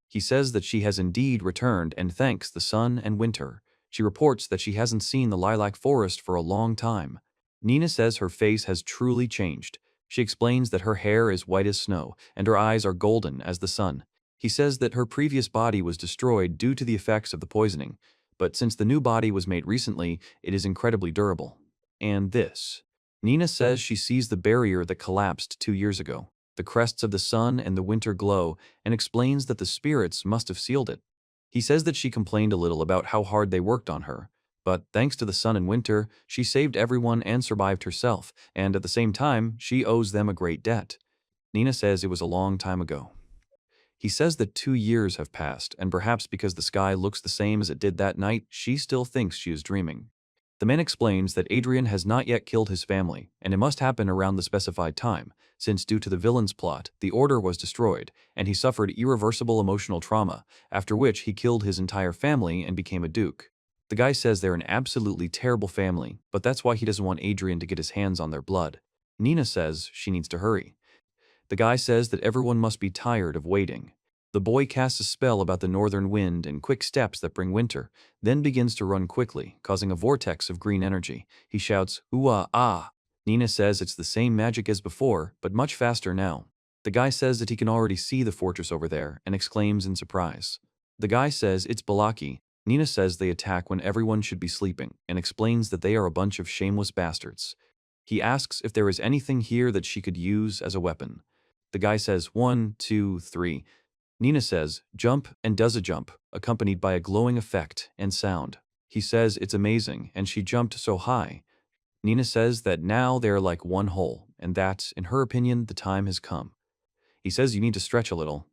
He says that she has indeed returned and thanks the sun and winter. She reports that she hasn't seen the lilac forest for a long time. Nina says her face has truly changed. She explains that her hair is white as snow and her eyes are golden as the sun. He says that her previous body was destroyed due to the effects of the poisoning, but since the new body was made recently, it is incredibly durable. And this. Nina says she sees the barrier that collapsed 2 years ago, the crests of the sun and the winter glow, and explains that the spirits must have sealed it. He says that she complained a little about how hard they worked on her, But thanks to the sun and winter, she saved everyone and survived herself, and at the same time, she owes them a great debt. Nina says it was a long time ago. He says that 2 years have passed, and perhaps because the sky looks the same as it did that night, she still thinks she is dreaming. The man explains that Adrian has not yet killed his family, and it must happen around the specified time, since due to the villain's plot, the order was destroyed, and he suffered irreversible emotional trauma, after which he killed his entire family and became a duke. The guy says they're an absolutely terrible family, but that's why he doesn't want Adrian to get his hands on their blood. Nina says she needs to hurry. The guy says that everyone must be tired of waiting. The boy casts a spell about the northern wind and quick steps that bring winter, then begins to run quickly, causing a vortex of green energy. He shouts, "Ooh ah." Nina says it's the same magic as before, but much faster now. The guy says that he can already see the fortress over there and exclaims in surprise. The guy says it's Balaki. Nina says they attack when everyone should be sleeping and explains that they are a bunch of shameless bastards. He asks if there is anything here that she could use as a weapon. The guy says 1, 2, 3. Nina says jump and does a jump, accompanied by a glowing effect and sound. He says it's amazing and she jumped so high. Nina says that now they are like one whole and that, in her opinion, the time has come. He says you need to stretch a little.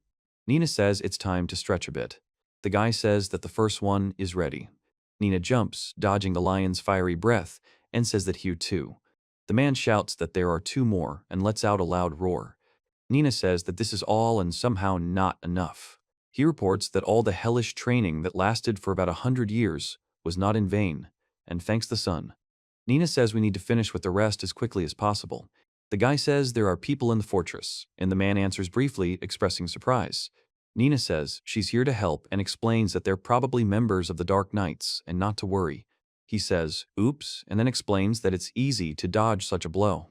Nina says it's time to stretch a bit. The guy says that the first one is ready. Nina jumps, dodging the lion's fiery breath, and says that here too. The man shouts that there are 2 more and lets out a loud roar. Nina says that this is all and somehow not enough. He reports that all the hellish training that lasted for about 100 years was not in vain, and thanks the sun. Nina says we need to finish with the rest as quickly as possible. The guy says there are people in the fortress, and the man answers briefly, expressing surprise. Nina says she's here to help and explains that they're probably members of the Dark Knights and not to worry. He says, oops, and then explains that it's easy to dodge such a blow.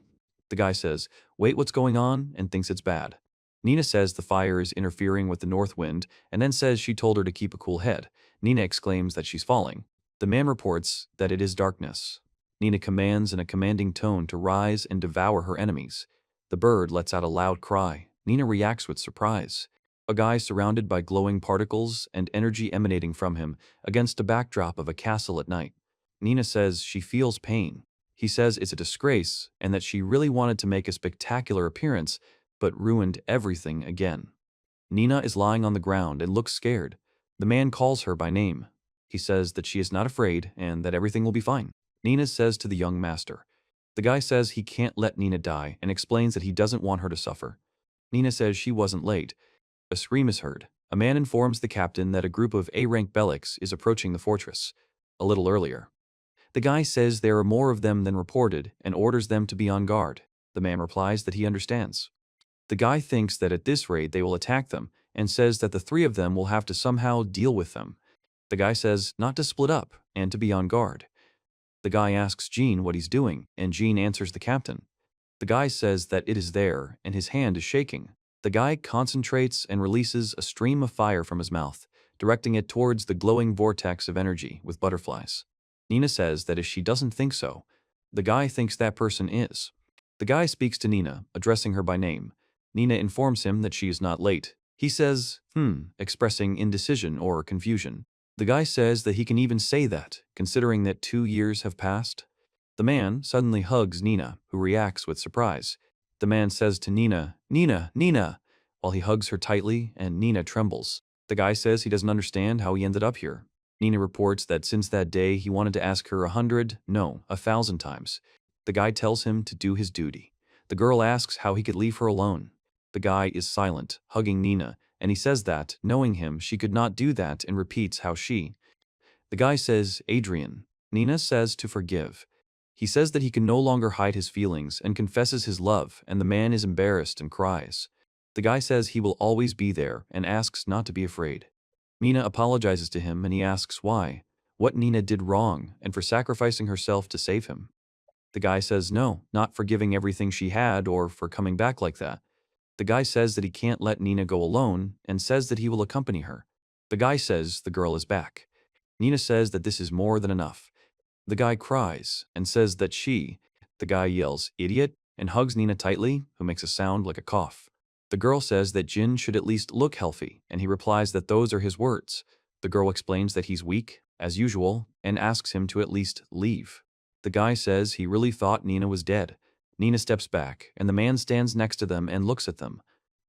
The guy says, wait, what's going on, and thinks it's bad. Nina says the fire is interfering with the north wind and then says she told her to keep a cool head. Nina exclaims that she's falling. The man reports that it is darkness. Nina commands in a commanding tone to rise and devour her enemies. The bird lets out a loud cry. Nina reacts with surprise. A guy surrounded by glowing particles and energy emanating from him against a backdrop of a castle at night. Nina says she feels pain. He says it's a disgrace and that she really wanted to make a spectacular appearance, but ruined everything again. Nina is lying on the ground and looks scared. The man calls her by name. He says that she is not afraid and that everything will be fine. Nina says to the young master. The guy says he can't let Nina die and explains that he doesn't want her to suffer. Nina says she wasn't late. A scream is heard. A man informs the captain that a group of A-rank Belics is approaching the fortress. A little earlier. The guy says there are more of them than reported and orders them to be on guard. The man replies that he understands. The guy thinks that at this rate they will attack them and says that the 3 of them will have to somehow deal with them. The guy says not to split up and to be on guard. The guy asks Jean what he's doing, and Jean answers the captain. The guy says that it is there and his hand is shaking. The guy concentrates and releases a stream of fire from his mouth, directing it towards the glowing vortex of energy with butterflies. Nina says that if she doesn't think so, the guy thinks that person is. The guy speaks to Nina, addressing her by name. Nina informs him that she is not late. He says, expressing indecision or confusion. The guy says that he can even say that, considering that 2 years have passed. The man suddenly hugs Nina, who reacts with surprise. The man says to Nina, "Nina, Nina," while he hugs her tightly and Nina trembles. The guy says he doesn't understand how he ended up here. Nina reports that since that day he wanted to ask her 100, no, 1,000 times. The guy tells him to do his duty. The girl asks how he could leave her alone. The guy is silent, hugging Nina, and he says that, knowing him, she could not do that and repeats how she. The guy says, Adrian. Nina says to forgive. He says that he can no longer hide his feelings and confesses his love, and the man is embarrassed and cries. The guy says he will always be there and asks not to be afraid. Nina apologizes to him and he asks why, what Nina did wrong, and for sacrificing herself to save him. The guy says no, not for giving everything she had or for coming back like that. The guy says that he can't let Nina go alone and says that he will accompany her. The guy says the girl is back. Nina says that this is more than enough. The guy cries and says that the guy yells, idiot, and hugs Nina tightly, who makes a sound like a cough. The girl says that Jin should at least look healthy, and he replies that those are his words. The girl explains that he's weak, as usual, and asks him to at least leave. The guy says he really thought Nina was dead. Nina steps back, and the man stands next to them and looks at them.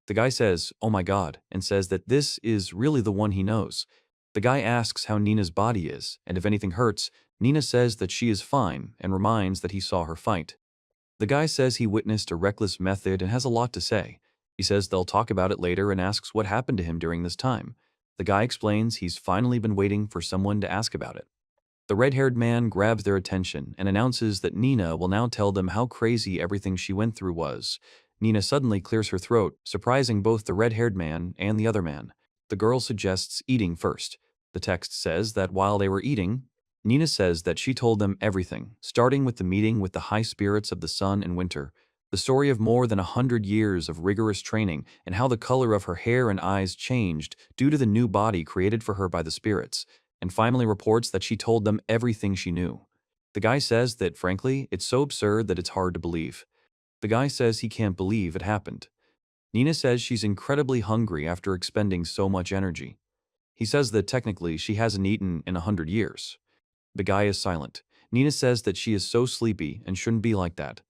The guy says, "Oh my God," and says that this is really the one he knows. The guy asks how Nina's body is, and if anything hurts. Nina says that she is fine and reminds that he saw her fight. The guy says he witnessed a reckless method and has a lot to say. He says they'll talk about it later and asks what happened to him during this time. The guy explains he's finally been waiting for someone to ask about it. The red-haired man grabs their attention and announces that Nina will now tell them how crazy everything she went through was. Nina suddenly clears her throat, surprising both the red-haired man and the other man. The girl suggests eating first. The text says that while they were eating, Nina says that she told them everything, starting with the meeting with the high spirits of the sun and winter, the story of more than 100 years of rigorous training, and how the color of her hair and eyes changed due to the new body created for her by the spirits, and finally reports that she told them everything she knew. The guy says that, frankly, it's so absurd that it's hard to believe. The guy says he can't believe it happened. Nina says she's incredibly hungry after expending so much energy. He says that technically she hasn't eaten in 100 years. The guy is silent. Nina says that she is so sleepy and shouldn't be like that.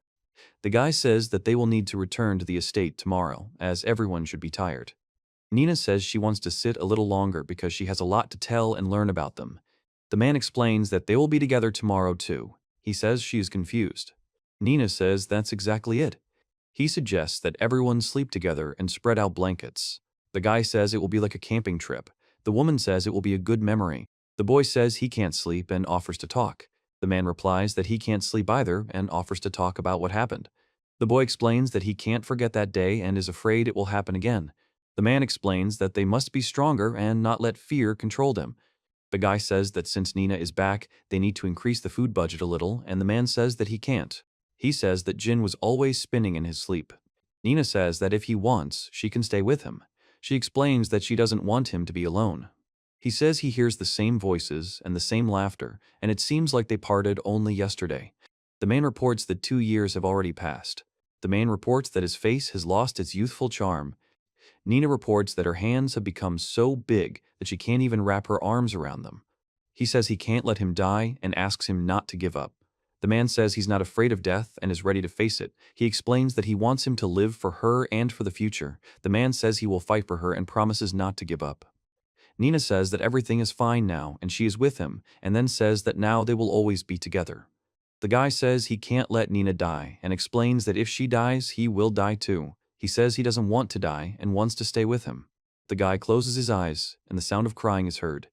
The guy says that they will need to return to the estate tomorrow, as everyone should be tired. Nina says she wants to sit a little longer because she has a lot to tell and learn about them. The man explains that they will be together tomorrow too. He says she is confused. Nina says that's exactly it. He suggests that everyone sleep together and spread out blankets. The guy says it will be like a camping trip. The woman says it will be a good memory. The boy says he can't sleep and offers to talk. The man replies that he can't sleep either and offers to talk about what happened. The boy explains that he can't forget that day and is afraid it will happen again. The man explains that they must be stronger and not let fear control them. The guy says that since Nina is back, they need to increase the food budget a little, and the man says that he can't. He says that Jin was always spinning in his sleep. Nina says that if he wants, she can stay with him. She explains that she doesn't want him to be alone. He says he hears the same voices and the same laughter, and it seems like they parted only yesterday. The man reports that 2 years have already passed. The man reports that his face has lost its youthful charm. Nina reports that her hands have become so big that she can't even wrap her arms around them. He says he can't let him die and asks him not to give up. The man says he's not afraid of death and is ready to face it. He explains that he wants him to live for her and for the future. The man says he will fight for her and promises not to give up. Nina says that everything is fine now and she is with him, and then says that now they will always be together. The guy says he can't let Nina die and explains that if she dies, he will die too. He says he doesn't want to die and wants to stay with him. The guy closes his eyes and the sound of crying is heard.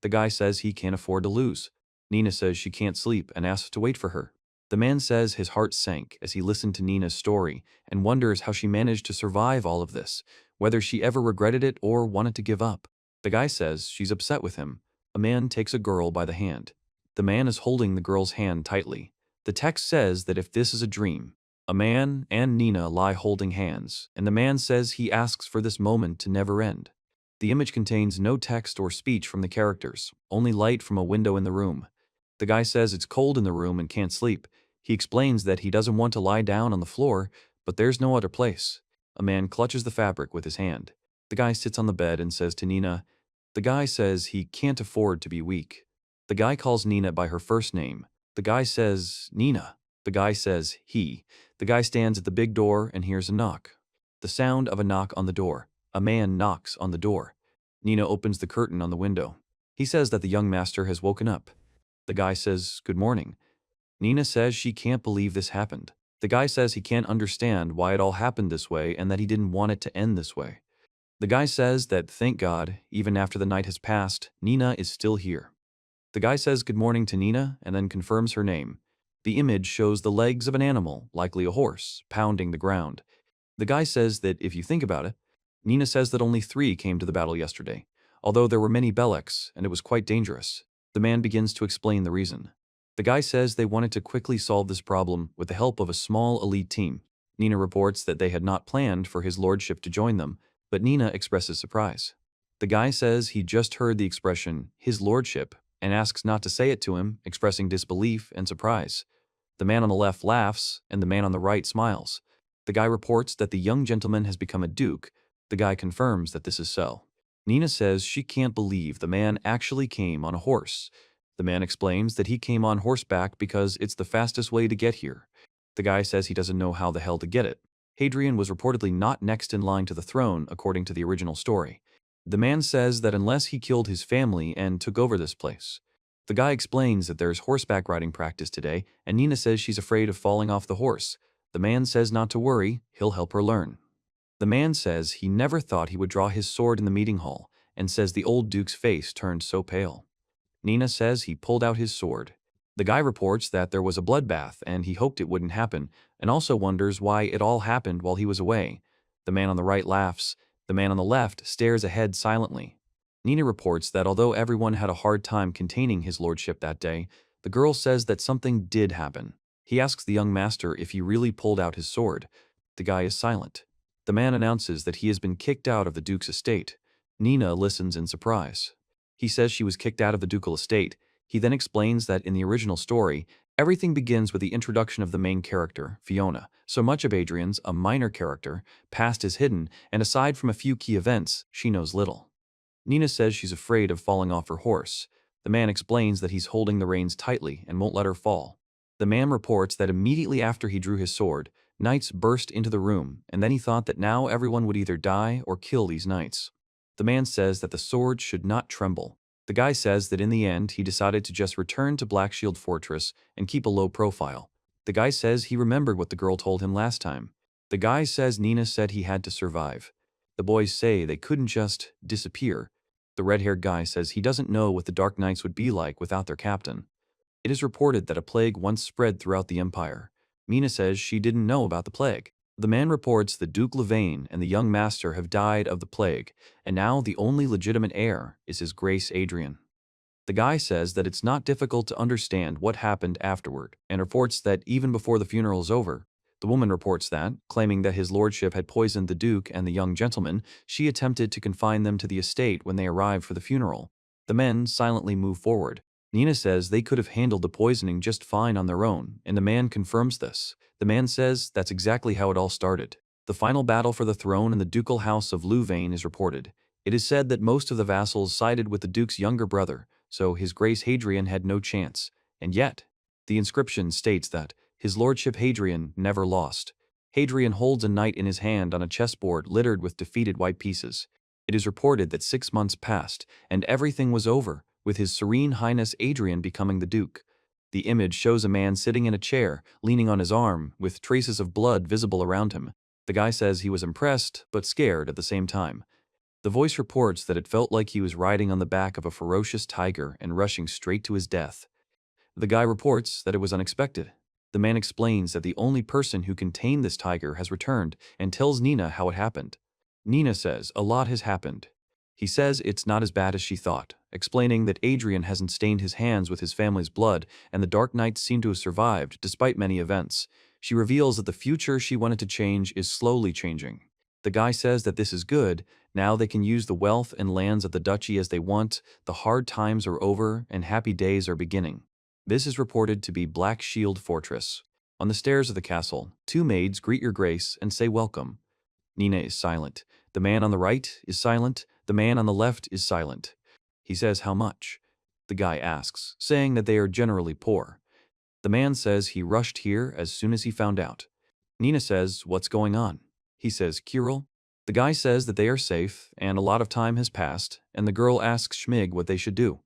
The guy says he can't afford to lose. Nina says she can't sleep and asks to wait for her. The man says his heart sank as he listened to Nina's story and wonders how she managed to survive all of this, whether she ever regretted it or wanted to give up. The guy says she's upset with him. A man takes a girl by the hand. The man is holding the girl's hand tightly. The text says that if this is a dream, a man and Nina lie holding hands, and the man says he asks for this moment to never end. The image contains no text or speech from the characters, only light from a window in the room. The guy says it's cold in the room and can't sleep. He explains that he doesn't want to lie down on the floor, but there's no other place. A man clutches the fabric with his hand. The guy sits on the bed and says to Nina, the guy says he can't afford to be weak. The guy calls Nina by her first name. The guy says, Nina. The guy says, he. The guy stands at the big door and hears a knock. The sound of a knock on the door. A man knocks on the door. Nina opens the curtain on the window. He says that the young master has woken up. The guy says, good morning. Nina says she can't believe this happened. The guy says he can't understand why it all happened this way and that he didn't want it to end this way. The guy says that, thank God, even after the night has passed, Nina is still here. The guy says good morning to Nina and then confirms her name. The image shows the legs of an animal, likely a horse, pounding the ground. The guy says that if you think about it, Nina says that only 3 came to the battle yesterday, although there were many Beleks and it was quite dangerous. The man begins to explain the reason. The guy says they wanted to quickly solve this problem with the help of a small elite team. Nina reports that they had not planned for his lordship to join them, but Nina expresses surprise. The guy says he just heard the expression, his lordship, and asks not to say it to him, expressing disbelief and surprise. The man on the left laughs, and the man on the right smiles. The guy reports that the young gentleman has become a duke. The guy confirms that this is so. Nina says she can't believe the man actually came on a horse. The man explains that he came on horseback because it's the fastest way to get here. The guy says he doesn't know how the hell to get it. Hadrian was reportedly not next in line to the throne, according to the original story. The man says that unless he killed his family and took over this place. The guy explains that there's horseback riding practice today, and Nina says she's afraid of falling off the horse. The man says not to worry, he'll help her learn. The man says he never thought he would draw his sword in the meeting hall, and says the old duke's face turned so pale. Nina says he pulled out his sword. The guy reports that there was a bloodbath and he hoped it wouldn't happen, and also wonders why it all happened while he was away. The man on the right laughs. The man on the left stares ahead silently. Nina reports that although everyone had a hard time containing his lordship that day, the girl says that something did happen. He asks the young master if he really pulled out his sword. The guy is silent. The man announces that he has been kicked out of the duke's estate. Nina listens in surprise. He says she was kicked out of the ducal estate. He then explains that in the original story, everything begins with the introduction of the main character, Fiona. So much of Adrian's, a minor character, past is hidden, and aside from a few key events, she knows little. Nina says she's afraid of falling off her horse. The man explains that he's holding the reins tightly and won't let her fall. The man reports that immediately after he drew his sword, knights burst into the room, and then he thought that now everyone would either die or kill these knights. The man says that the sword should not tremble. The guy says that in the end he decided to just return to Blackshield Fortress and keep a low profile. The guy says he remembered what the girl told him last time. The guy says Nina said he had to survive. The boys say they couldn't just disappear. The red-haired guy says he doesn't know what the Dark Knights would be like without their captain. It is reported that a plague once spread throughout the empire. Nina says she didn't know about the plague. The man reports that Duke Levane and the young master have died of the plague, and now the only legitimate heir is His Grace Adrian. The guy says that it's not difficult to understand what happened afterward, and reports that even before the funeral is over, the woman reports that, claiming that his lordship had poisoned the duke and the young gentleman, she attempted to confine them to the estate when they arrived for the funeral. The men silently move forward. Nina says they could have handled the poisoning just fine on their own, and the man confirms this. The man says that's exactly how it all started. The final battle for the throne in the ducal house of Louvain is reported. It is said that most of the vassals sided with the duke's younger brother, so His Grace Hadrian had no chance. And yet, the inscription states that His Lordship Hadrian never lost. Hadrian holds a knight in his hand on a chessboard littered with defeated white pieces. It is reported that 6 months passed, and everything was over, with His Serene Highness Adrian becoming the duke. The image shows a man sitting in a chair, leaning on his arm, with traces of blood visible around him. The guy says he was impressed, but scared at the same time. The voice reports that it felt like he was riding on the back of a ferocious tiger and rushing straight to his death. The guy reports that it was unexpected. The man explains that the only person who contained this tiger has returned and tells Nina how it happened. Nina says a lot has happened. He says it's not as bad as she thought, explaining that Adrian hasn't stained his hands with his family's blood and the Dark Knights seem to have survived despite many events. She reveals that the future she wanted to change is slowly changing. The guy says that this is good. Now they can use the wealth and lands of the duchy as they want, the hard times are over, and happy days are beginning. This is reported to be Blackshield Fortress. On the stairs of the castle, 2 maids greet your grace and say welcome. Nina is silent. The man on the right is silent. The man on the left is silent. He says how much? The guy asks, saying that they are generally poor. The man says he rushed here as soon as he found out. Nina says, what's going on? He says, Kirill. The guy says that they are safe, and a lot of time has passed, and the girl asks Schmig what they should do.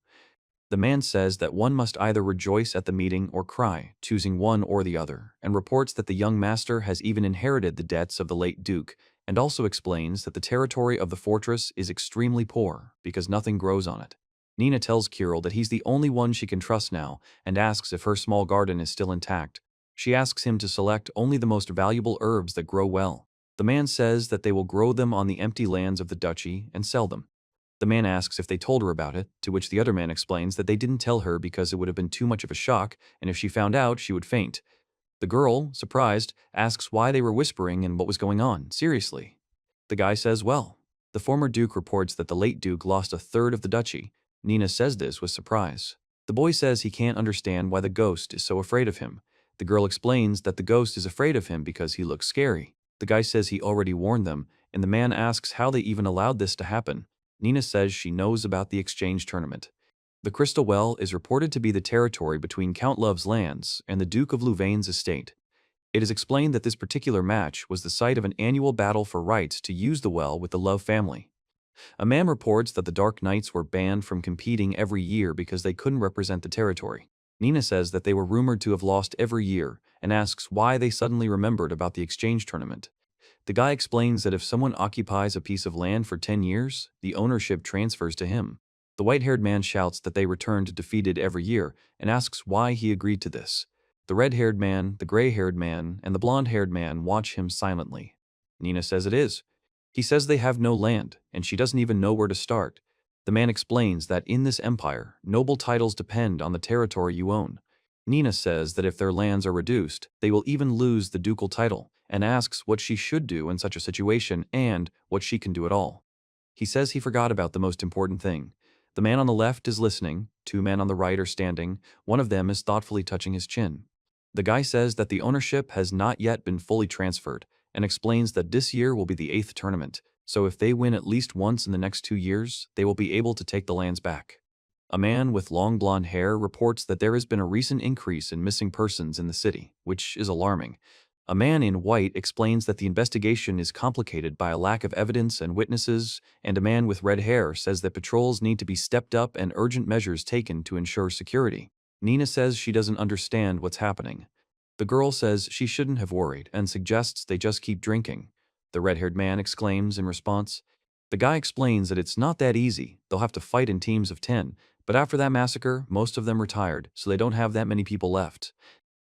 The man says that one must either rejoice at the meeting or cry, choosing one or the other, and reports that the young master has even inherited the debts of the late duke, and also explains that the territory of the fortress is extremely poor because nothing grows on it. Nina tells Kirill that he's the only one she can trust now and asks if her small garden is still intact. She asks him to select only the most valuable herbs that grow well. The man says that they will grow them on the empty lands of the duchy and sell them. The man asks if they told her about it, to which the other man explains that they didn't tell her because it would have been too much of a shock, and if she found out, she would faint. The girl, surprised, asks why they were whispering and what was going on, seriously. The guy says, well, the former duke reports that the late duke lost a third of the duchy. Nina says this with surprise. The boy says he can't understand why the ghost is so afraid of him. The girl explains that the ghost is afraid of him because he looks scary. The guy says he already warned them, and the man asks how they even allowed this to happen. Nina says she knows about the exchange tournament. The Crystal Well is reported to be the territory between Count Love's lands and the Duke of Louvain's estate. It is explained that this particular match was the site of an annual battle for rights to use the well with the Love family. A man reports that the Dark Knights were banned from competing every year because they couldn't represent the territory. Nina says that they were rumored to have lost every year and asks why they suddenly remembered about the exchange tournament. The guy explains that if someone occupies a piece of land for 10 years, the ownership transfers to him. The white-haired man shouts that they returned defeated every year and asks why he agreed to this. The red-haired man, the gray-haired man, and the blonde-haired man watch him silently. Nina says it is. He says they have no land, and she doesn't even know where to start. The man explains that in this empire, noble titles depend on the territory you own. Nina says that if their lands are reduced, they will even lose the ducal title, and asks what she should do in such a situation and what she can do at all. He says he forgot about the most important thing. The man on the left is listening, 2 men on the right are standing, one of them is thoughtfully touching his chin. The guy says that the ownership has not yet been fully transferred, and explains that this year will be the 8th tournament, so if they win at least once in the next 2 years, they will be able to take the lands back. A man with long blonde hair reports that there has been a recent increase in missing persons in the city, which is alarming. A man in white explains that the investigation is complicated by a lack of evidence and witnesses, and a man with red hair says that patrols need to be stepped up and urgent measures taken to ensure security. Nina says she doesn't understand what's happening. The girl says she shouldn't have worried and suggests they just keep drinking. The red-haired man exclaims in response. The guy explains that it's not that easy, they'll have to fight in teams of 10, but after that massacre, most of them retired, so they don't have that many people left.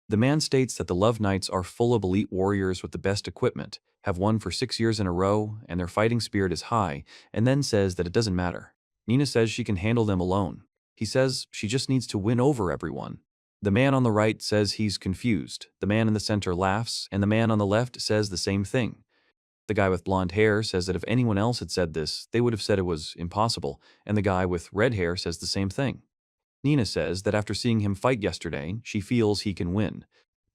The man states that the Love Knights are full of elite warriors with the best equipment, have won for 6 years in a row, and their fighting spirit is high, and then says that it doesn't matter. Nina says she can handle them alone. He says she just needs to win over everyone. The man on the right says he's confused, the man in the center laughs, and the man on the left says the same thing. The guy with blonde hair says that if anyone else had said this, they would have said it was impossible, and the guy with red hair says the same thing. Nina says that after seeing him fight yesterday, she feels he can win.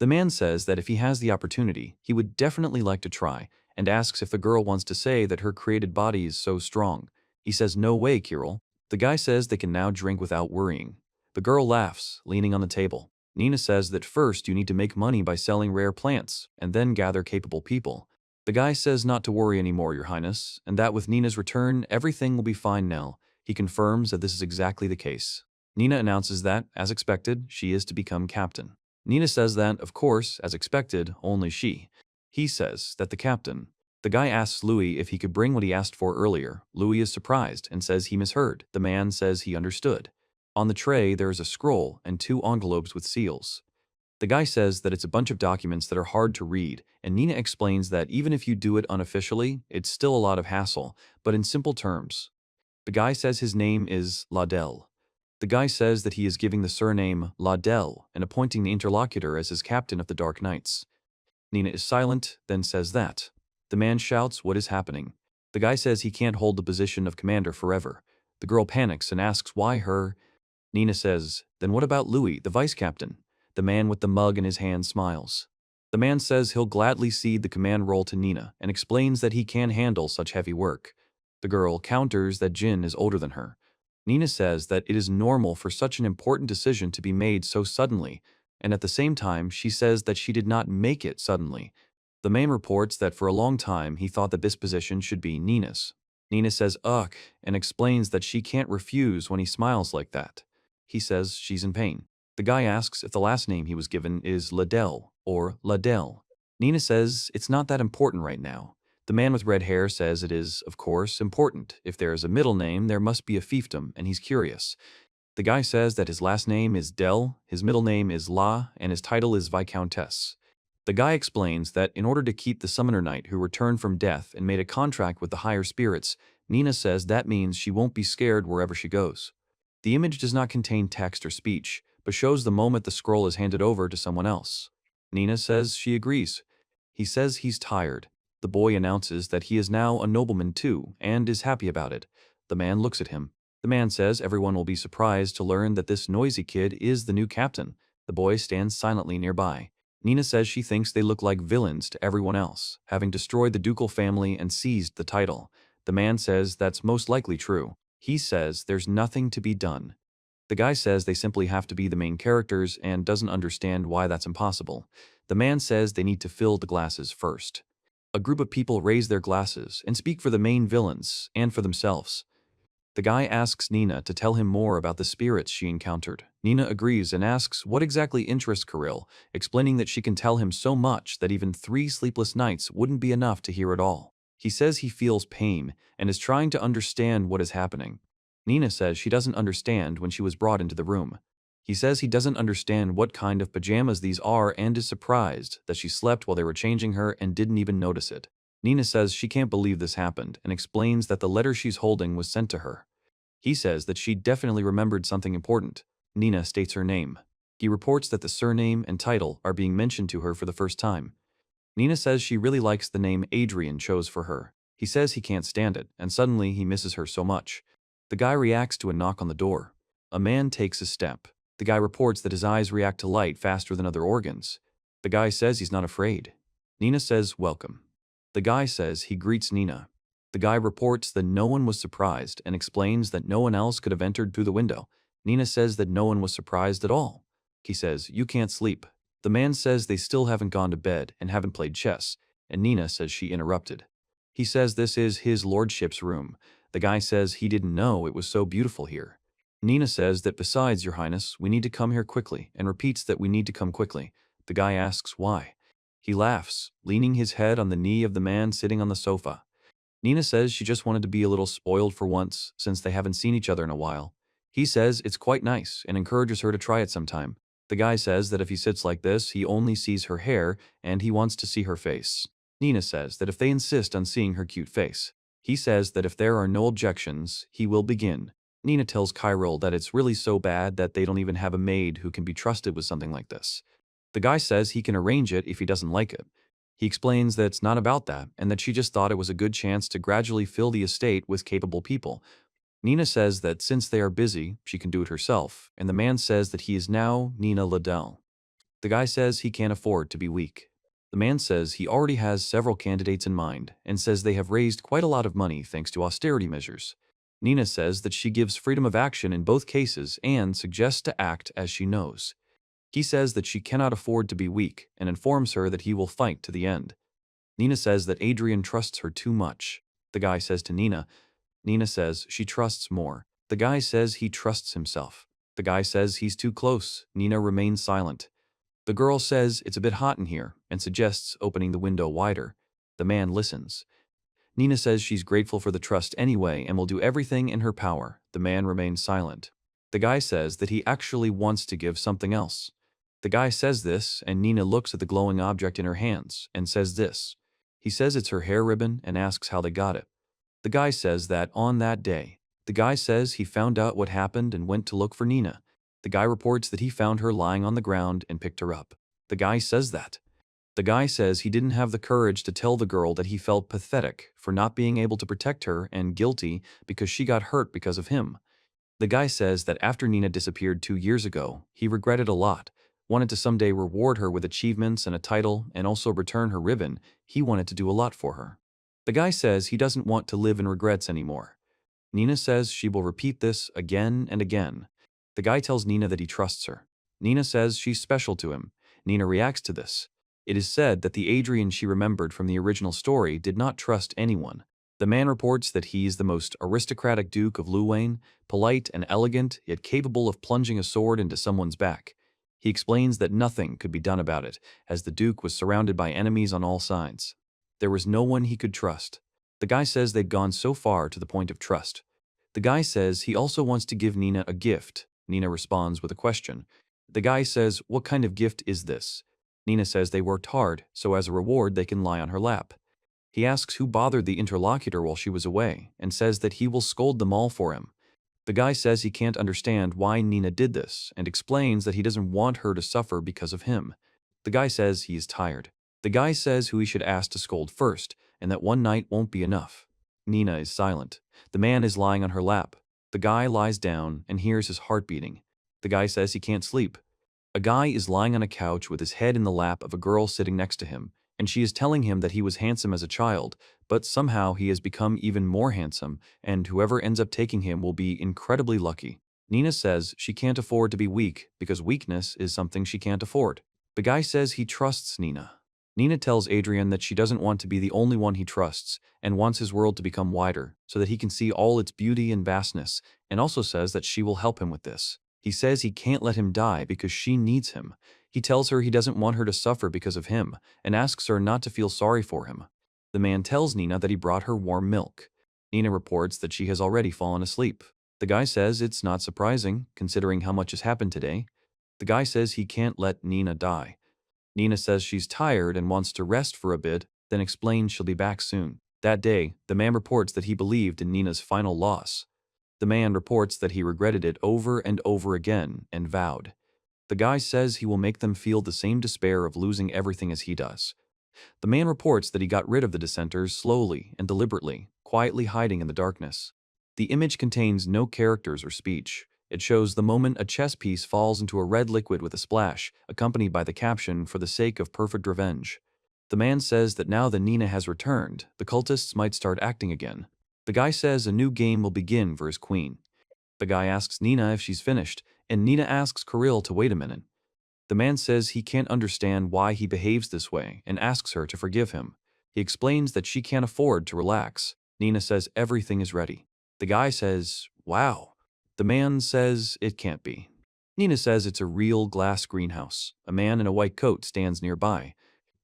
The man says that if he has the opportunity, he would definitely like to try, and asks if the girl wants to say that her created body is so strong. He says, "No way, Kirill." The guy says they can now drink without worrying. The girl laughs, leaning on the table. Nina says that first you need to make money by selling rare plants, and then gather capable people. The guy says not to worry anymore, Your Highness, and that with Nina's return, everything will be fine now. He confirms that this is exactly the case. Nina announces that, as expected, she is to become captain. Nina says that, of course, as expected, only she. He says that the captain. The guy asks Louis if he could bring what he asked for earlier. Louis is surprised and says he misheard. The man says he understood. On the tray, there is a scroll and 2 envelopes with seals. The guy says that it's a bunch of documents that are hard to read, and Nina explains that even if you do it unofficially, it's still a lot of hassle, but in simple terms. The guy says his name is Ladel. The guy says that he is giving the surname Ladel and appointing the interlocutor as his captain of the Dark Knights. Nina is silent, then says that. The man shouts what is happening. The guy says he can't hold the position of commander forever. The girl panics and asks why her. Nina says, then what about Louis, the vice captain? The man with the mug in his hand smiles. The man says he'll gladly cede the command role to Nina and explains that he can handle such heavy work. The girl counters that Jin is older than her. Nina says that it is normal for such an important decision to be made so suddenly, and at the same time she says that she did not make it suddenly. The man reports that for a long time he thought that this position should be Nina's. Nina says ugh and explains that she can't refuse when he smiles like that. He says she's in pain. The guy asks if the last name he was given is Ladel or Ladel. Nina says it's not that important right now. The man with red hair says it is, of course, important. If there is a middle name, there must be a fiefdom, and he's curious. The guy says that his last name is Del, his middle name is La, and his title is Viscountess. The guy explains that in order to keep the summoner knight who returned from death and made a contract with the higher spirits, Nina says that means she won't be scared wherever she goes. The image does not contain text or speech, but shows the moment the scroll is handed over to someone else. Nina says she agrees. He says he's tired. The boy announces that he is now a nobleman too, and is happy about it. The man looks at him. The man says everyone will be surprised to learn that this noisy kid is the new captain. The boy stands silently nearby. Nina says she thinks they look like villains to everyone else, having destroyed the ducal family and seized the title. The man says that's most likely true. He says there's nothing to be done. The guy says they simply have to be the main characters and doesn't understand why that's impossible. The man says they need to fill the glasses first. A group of people raise their glasses and speak for the main villains and for themselves. The guy asks Nina to tell him more about the spirits she encountered. Nina agrees and asks what exactly interests Kirill, explaining that she can tell him so much that even 3 sleepless nights wouldn't be enough to hear it all. He says he feels pain and is trying to understand what is happening. Nina says she doesn't understand when she was brought into the room. He says he doesn't understand what kind of pajamas these are and is surprised that she slept while they were changing her and didn't even notice it. Nina says she can't believe this happened and explains that the letter she's holding was sent to her. He says that she definitely remembered something important. Nina states her name. He reports that the surname and title are being mentioned to her for the first time. Nina says she really likes the name Adrian chose for her. He says he can't stand it, and suddenly he misses her so much. The guy reacts to a knock on the door. A man takes a step. The guy reports that his eyes react to light faster than other organs. The guy says he's not afraid. Nina says, "Welcome." The guy says he greets Nina. The guy reports that no one was surprised and explains that no one else could have entered through the window. Nina says that no one was surprised at all. He says, "You can't sleep." The man says they still haven't gone to bed and haven't played chess, and Nina says she interrupted. He says this is his lordship's room. The guy says he didn't know it was so beautiful here. Nina says that besides, Your Highness, we need to come here quickly, and repeats that we need to come quickly. The guy asks why. He laughs, leaning his head on the knee of the man sitting on the sofa. Nina says she just wanted to be a little spoiled for once, since they haven't seen each other in a while. He says it's quite nice and encourages her to try it sometime. The guy says that if he sits like this, he only sees her hair and he wants to see her face. Nina says that if they insist on seeing her cute face. He says that if there are no objections, he will begin. Nina tells Kirill that it's really so bad that they don't even have a maid who can be trusted with something like this. The guy says he can arrange it if he doesn't like it. He explains that it's not about that and that she just thought it was a good chance to gradually fill the estate with capable people. Nina says that since they are busy, she can do it herself, and the man says that he is now Nina Liddell. The guy says he can't afford to be weak. The man says he already has several candidates in mind and says they have raised quite a lot of money thanks to austerity measures. Nina says that she gives freedom of action in both cases and suggests to act as she knows. He says that she cannot afford to be weak and informs her that he will fight to the end. Nina says that Adrian trusts her too much. The guy says to Nina. Nina says she trusts more. The guy says he trusts himself. The guy says he's too close. Nina remains silent. The girl says it's a bit hot in here and suggests opening the window wider. The man listens. Nina says she's grateful for the trust anyway and will do everything in her power. The man remains silent. The guy says that he actually wants to give something else. The guy says this, and Nina looks at the glowing object in her hands and says this. He says it's her hair ribbon and asks how they got it. The guy says that on that day. The guy says he found out what happened and went to look for Nina. The guy reports that he found her lying on the ground and picked her up. The guy says that. The guy says he didn't have the courage to tell the girl that he felt pathetic for not being able to protect her and guilty because she got hurt because of him. The guy says that after Nina disappeared 2 years ago, he regretted a lot, wanted to someday reward her with achievements and a title and also return her ribbon. He wanted to do a lot for her. The guy says he doesn't want to live in regrets anymore. Nina says she will repeat this again and again. The guy tells Nina that he trusts her. Nina says she's special to him. Nina reacts to this. It is said that the Adrian she remembered from the original story did not trust anyone. The man reports that he is the most aristocratic Duke of Luwain, polite and elegant, yet capable of plunging a sword into someone's back. He explains that nothing could be done about it, as the Duke was surrounded by enemies on all sides. There was no one he could trust. The guy says they've gone so far to the point of trust. The guy says he also wants to give Nina a gift. Nina responds with a question. The guy says, "What kind of gift is this?" Nina says they worked hard, so as a reward they can lie on her lap. He asks who bothered the interlocutor while she was away, and says that he will scold them all for him. The guy says he can't understand why Nina did this, and explains that he doesn't want her to suffer because of him. The guy says he is tired. The guy says who he should ask to scold first, and that one night won't be enough. Nina is silent. The man is lying on her lap. The guy lies down and hears his heart beating. The guy says he can't sleep. A guy is lying on a couch with his head in the lap of a girl sitting next to him, and she is telling him that he was handsome as a child, but somehow he has become even more handsome, and whoever ends up taking him will be incredibly lucky. Nina says she can't afford to be weak because weakness is something she can't afford. The guy says he trusts Nina. Nina tells Adrian that she doesn't want to be the only one he trusts and wants his world to become wider so that he can see all its beauty and vastness, and also says that she will help him with this. He says he can't let him die because she needs him. He tells her he doesn't want her to suffer because of him and asks her not to feel sorry for him. The man tells Nina that he brought her warm milk. Nina reports that she has already fallen asleep. The guy says it's not surprising, considering how much has happened today. The guy says he can't let Nina die. Nina says she's tired and wants to rest for a bit, then explains she'll be back soon. That day, the man reports that he believed in Nina's final loss. The man reports that he regretted it over and over again and vowed. The guy says he will make them feel the same despair of losing everything as he does. The man reports that he got rid of the dissenters slowly and deliberately, quietly hiding in the darkness. The image contains no characters or speech. It shows the moment a chess piece falls into a red liquid with a splash, accompanied by the caption, "For the sake of perfect revenge." The man says that now that Nina has returned, the cultists might start acting again. The guy says a new game will begin for his queen. The guy asks Nina if she's finished, and Nina asks Kirill to wait a minute. The man says he can't understand why he behaves this way and asks her to forgive him. He explains that she can't afford to relax. Nina says everything is ready. The guy says, "Wow." The man says it can't be. Nina says it's a real glass greenhouse. A man in a white coat stands nearby.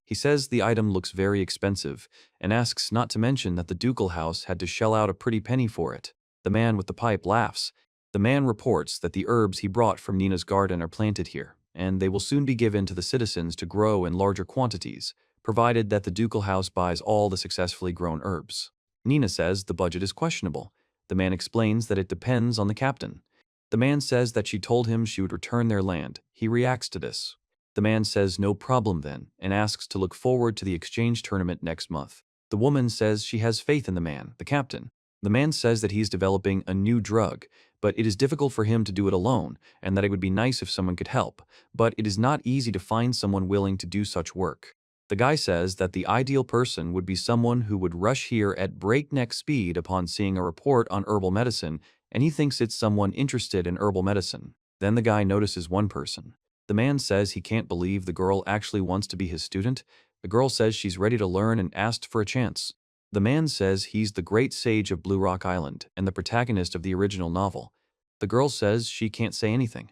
He says the item looks very expensive and asks not to mention that the ducal house had to shell out a pretty penny for it. The man with the pipe laughs. The man reports that the herbs he brought from Nina's garden are planted here, and they will soon be given to the citizens to grow in larger quantities, provided that the ducal house buys all the successfully grown herbs. Nina says the budget is questionable. The man explains that it depends on the captain. The man says that she told him she would return their land. He reacts to this. The man says no problem then, and asks to look forward to the exchange tournament next month. The woman says she has faith in the man, the captain. The man says that he's developing a new drug, but it is difficult for him to do it alone, and that it would be nice if someone could help, but it is not easy to find someone willing to do such work. The guy says that the ideal person would be someone who would rush here at breakneck speed upon seeing a report on herbal medicine, and he thinks it's someone interested in herbal medicine. Then the guy notices one person. The man says he can't believe the girl actually wants to be his student. The girl says she's ready to learn and asked for a chance. The man says he's the great sage of Blue Rock Island and the protagonist of the original novel. The girl says she can't say anything.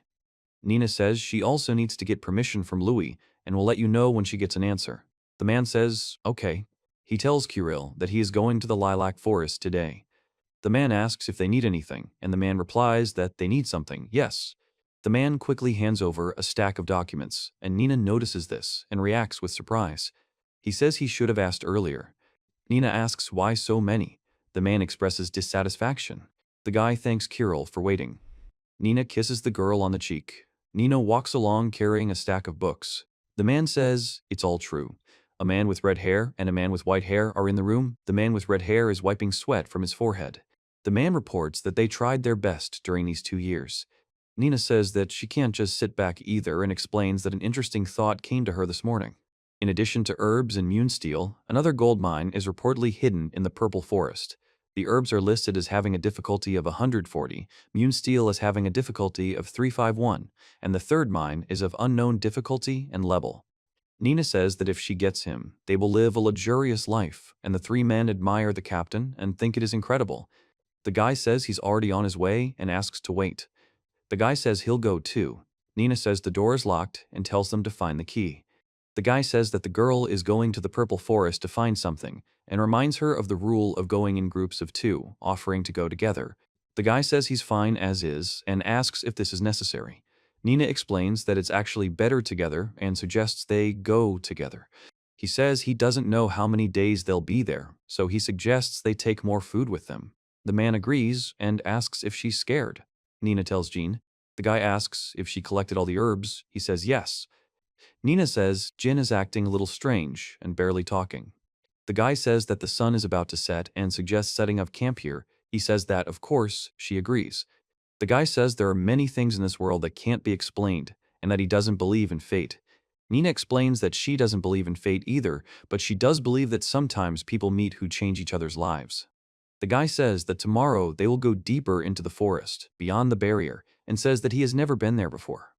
Nina says she also needs to get permission from Louis and will let you know when she gets an answer. The man says, okay. He tells Kirill that he is going to the lilac forest today. The man asks if they need anything, and the man replies that they need something, yes. The man quickly hands over a stack of documents, and Nina notices this and reacts with surprise. He says he should have asked earlier. Nina asks why so many. The man expresses dissatisfaction. The guy thanks Kirill for waiting. Nina kisses the girl on the cheek. Nina walks along carrying a stack of books. The man says, it's all true. A man with red hair and a man with white hair are in the room. The man with red hair is wiping sweat from his forehead. The man reports that they tried their best during these 2 years. Nina says that she can't just sit back either and explains that an interesting thought came to her this morning. In addition to herbs and mune steel, another gold mine is reportedly hidden in the purple forest. The herbs are listed as having a difficulty of 140, mune steel as having a difficulty of 351, and the third mine is of unknown difficulty and level. Nina says that if she gets him, they will live a luxurious life, and the three men admire the captain and think it is incredible. The guy says he's already on his way and asks to wait. The guy says he'll go too. Nina says the door is locked and tells them to find the key. The guy says that the girl is going to the purple forest to find something and reminds her of the rule of going in groups of 2, offering to go together. The guy says he's fine as is and asks if this is necessary. Nina explains that it's actually better together and suggests they go together. He says he doesn't know how many days they'll be there, so he suggests they take more food with them. The man agrees and asks if she's scared. Nina tells Jean. The guy asks if she collected all the herbs. He says yes. Nina says Jin is acting a little strange and barely talking. The guy says that the sun is about to set and suggests setting up camp here. He says that, of course, she agrees. The guy says there are many things in this world that can't be explained and that he doesn't believe in fate. Nina explains that she doesn't believe in fate either, but she does believe that sometimes people meet who change each other's lives. The guy says that tomorrow they will go deeper into the forest, beyond the barrier, and says that he has never been there before.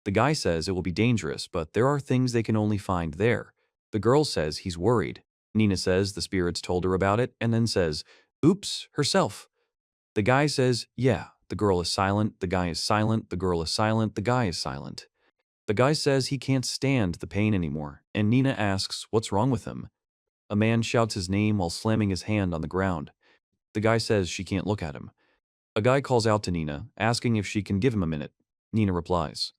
The guy says it will be dangerous, but there are things they can only find there. The girl says he's worried. Nina says the spirits told her about it, and then says, "Oops," herself. The guy says, "Yeah." The girl is silent, the guy is silent, the girl is silent, the guy is silent. The guy says he can't stand the pain anymore, and Nina asks what's wrong with him. A man shouts his name while slamming his hand on the ground. The guy says she can't look at him. A guy calls out to Nina, asking if she can give him a minute. Nina replies.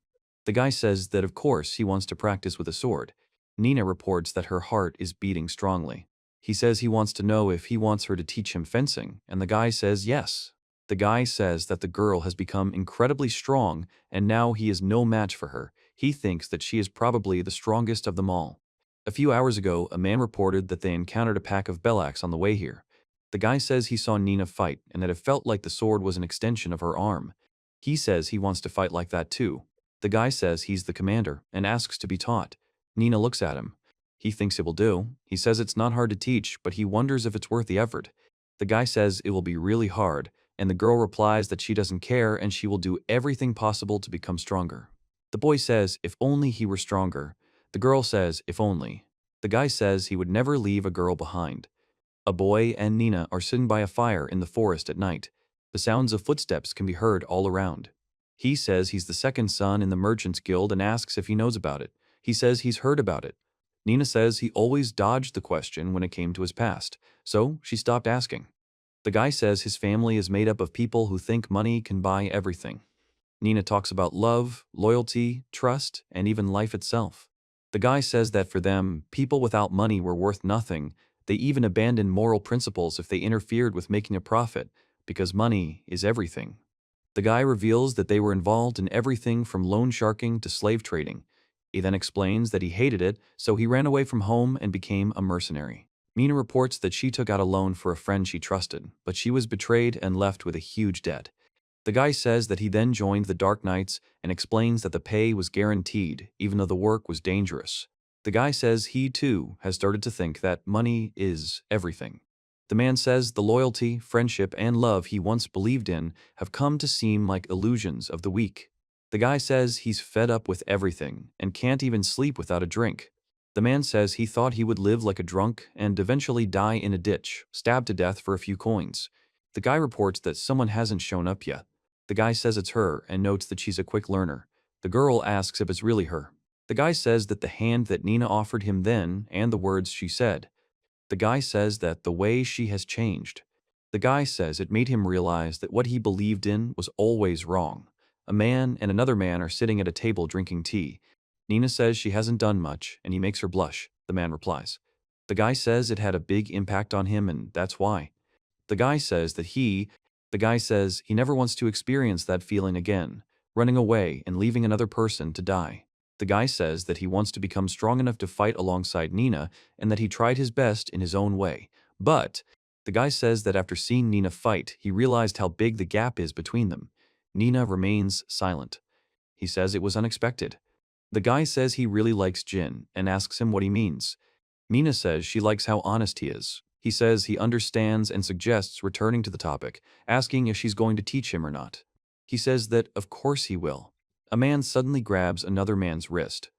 The guy says that of course he wants to practice with a sword. Nina reports that her heart is beating strongly. He says he wants to know if he wants her to teach him fencing, and the guy says yes. The guy says that the girl has become incredibly strong, and now he is no match for her. He thinks that she is probably the strongest of them all. A few hours ago, a man reported that they encountered a pack of Belaks on the way here. The guy says he saw Nina fight and that it felt like the sword was an extension of her arm. He says he wants to fight like that too. The guy says he's the commander and asks to be taught. Nina looks at him. He thinks it will do. He says it's not hard to teach, but he wonders if it's worth the effort. The guy says it will be really hard, and the girl replies that she doesn't care and she will do everything possible to become stronger. The boy says if only he were stronger. The girl says if only. The guy says he would never leave a girl behind. A boy and Nina are sitting by a fire in the forest at night. The sounds of footsteps can be heard all around. He says he's the second son in the Merchants Guild and asks if he knows about it. He says he's heard about it. Nina says he always dodged the question when it came to his past, so she stopped asking. The guy says his family is made up of people who think money can buy everything. Nina talks about love, loyalty, trust, and even life itself. The guy says that for them, people without money were worth nothing. They even abandoned moral principles if they interfered with making a profit, because money is everything. The guy reveals that they were involved in everything from loan sharking to slave trading. He then explains that he hated it, so he ran away from home and became a mercenary. Nina reports that she took out a loan for a friend she trusted, but she was betrayed and left with a huge debt. The guy says that he then joined the Dark Knights and explains that the pay was guaranteed, even though the work was dangerous. The guy says he, too, has started to think that money is everything. The man says the loyalty, friendship, and love he once believed in have come to seem like illusions of the weak. The guy says he's fed up with everything and can't even sleep without a drink. The man says he thought he would live like a drunk and eventually die in a ditch, stabbed to death for a few coins. The guy reports that someone hasn't shown up yet. The guy says it's her and notes that she's a quick learner. The girl asks if it's really her. The guy says that the hand that Nina offered him then and the words she said. The guy says that the way she has changed. The guy says it made him realize that what he believed in was always wrong. A man and another man are sitting at a table drinking tea. Nina says she hasn't done much, and he makes her blush. The man replies. The guy says it had a big impact on him, and that's why. The guy says he never wants to experience that feeling again, running away and leaving another person to die. The guy says that he wants to become strong enough to fight alongside Nina and that he tried his best in his own way. But the guy says that after seeing Nina fight, he realized how big the gap is between them. Nina remains silent. He says it was unexpected. The guy says he really likes Jin and asks him what he means. Nina says she likes how honest he is. He says he understands and suggests returning to the topic, asking if she's going to teach him or not. He says that of course he will. A man suddenly grabs another man's wrist.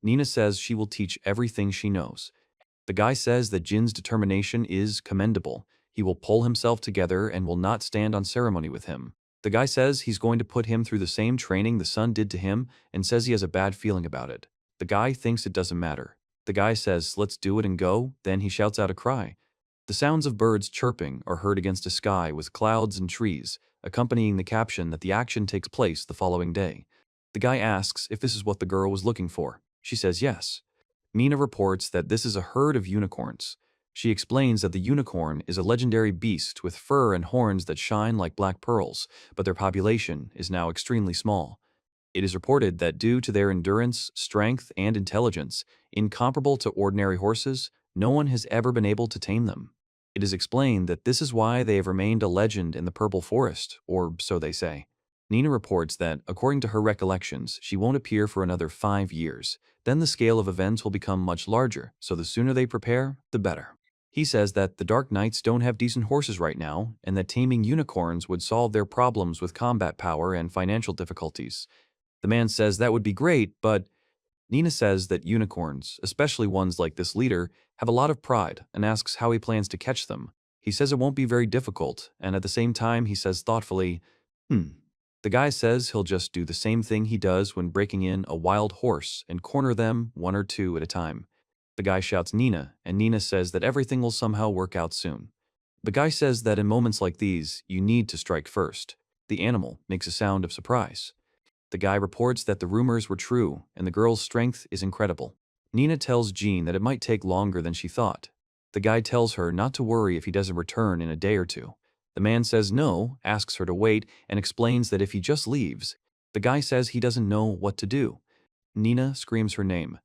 Nina says she will teach everything she knows. The guy says that Jin's determination is commendable. He will pull himself together and will not stand on ceremony with him. The guy says he's going to put him through the same training the son did to him and says he has a bad feeling about it. The guy thinks it doesn't matter. The guy says, "Let's do it and go," then he shouts out a cry. The sounds of birds chirping are heard against a sky with clouds and trees, accompanying the caption that the action takes place the following day. The guy asks if this is what the girl was looking for. She says yes. Nina reports that this is a herd of unicorns. She explains that the unicorn is a legendary beast with fur and horns that shine like black pearls, but their population is now extremely small. It is reported that due to their endurance, strength, and intelligence, incomparable to ordinary horses, no one has ever been able to tame them. It is explained that this is why they have remained a legend in the Purple Forest, or so they say. Nina reports that, according to her recollections, she won't appear for another 5 years. Then the scale of events will become much larger, so the sooner they prepare, the better. He says that the Dark Knights don't have decent horses right now, and that taming unicorns would solve their problems with combat power and financial difficulties. The man says that would be great, but Nina says that unicorns, especially ones like this leader, have a lot of pride and asks how he plans to catch them. He says it won't be very difficult, and at the same time he says thoughtfully, The guy says he'll just do the same thing he does when breaking in a wild horse and corner them one or two at a time. The guy shouts Nina, and Nina says that everything will somehow work out soon. The guy says that in moments like these, you need to strike first. The animal makes a sound of surprise. The guy reports that the rumors were true, and the girl's strength is incredible. Nina tells Jean that it might take longer than she thought. The guy tells her not to worry if he doesn't return in a day or two. The man says no, asks her to wait, and explains that if he just leaves, the guy says he doesn't know what to do. Nina screams her name.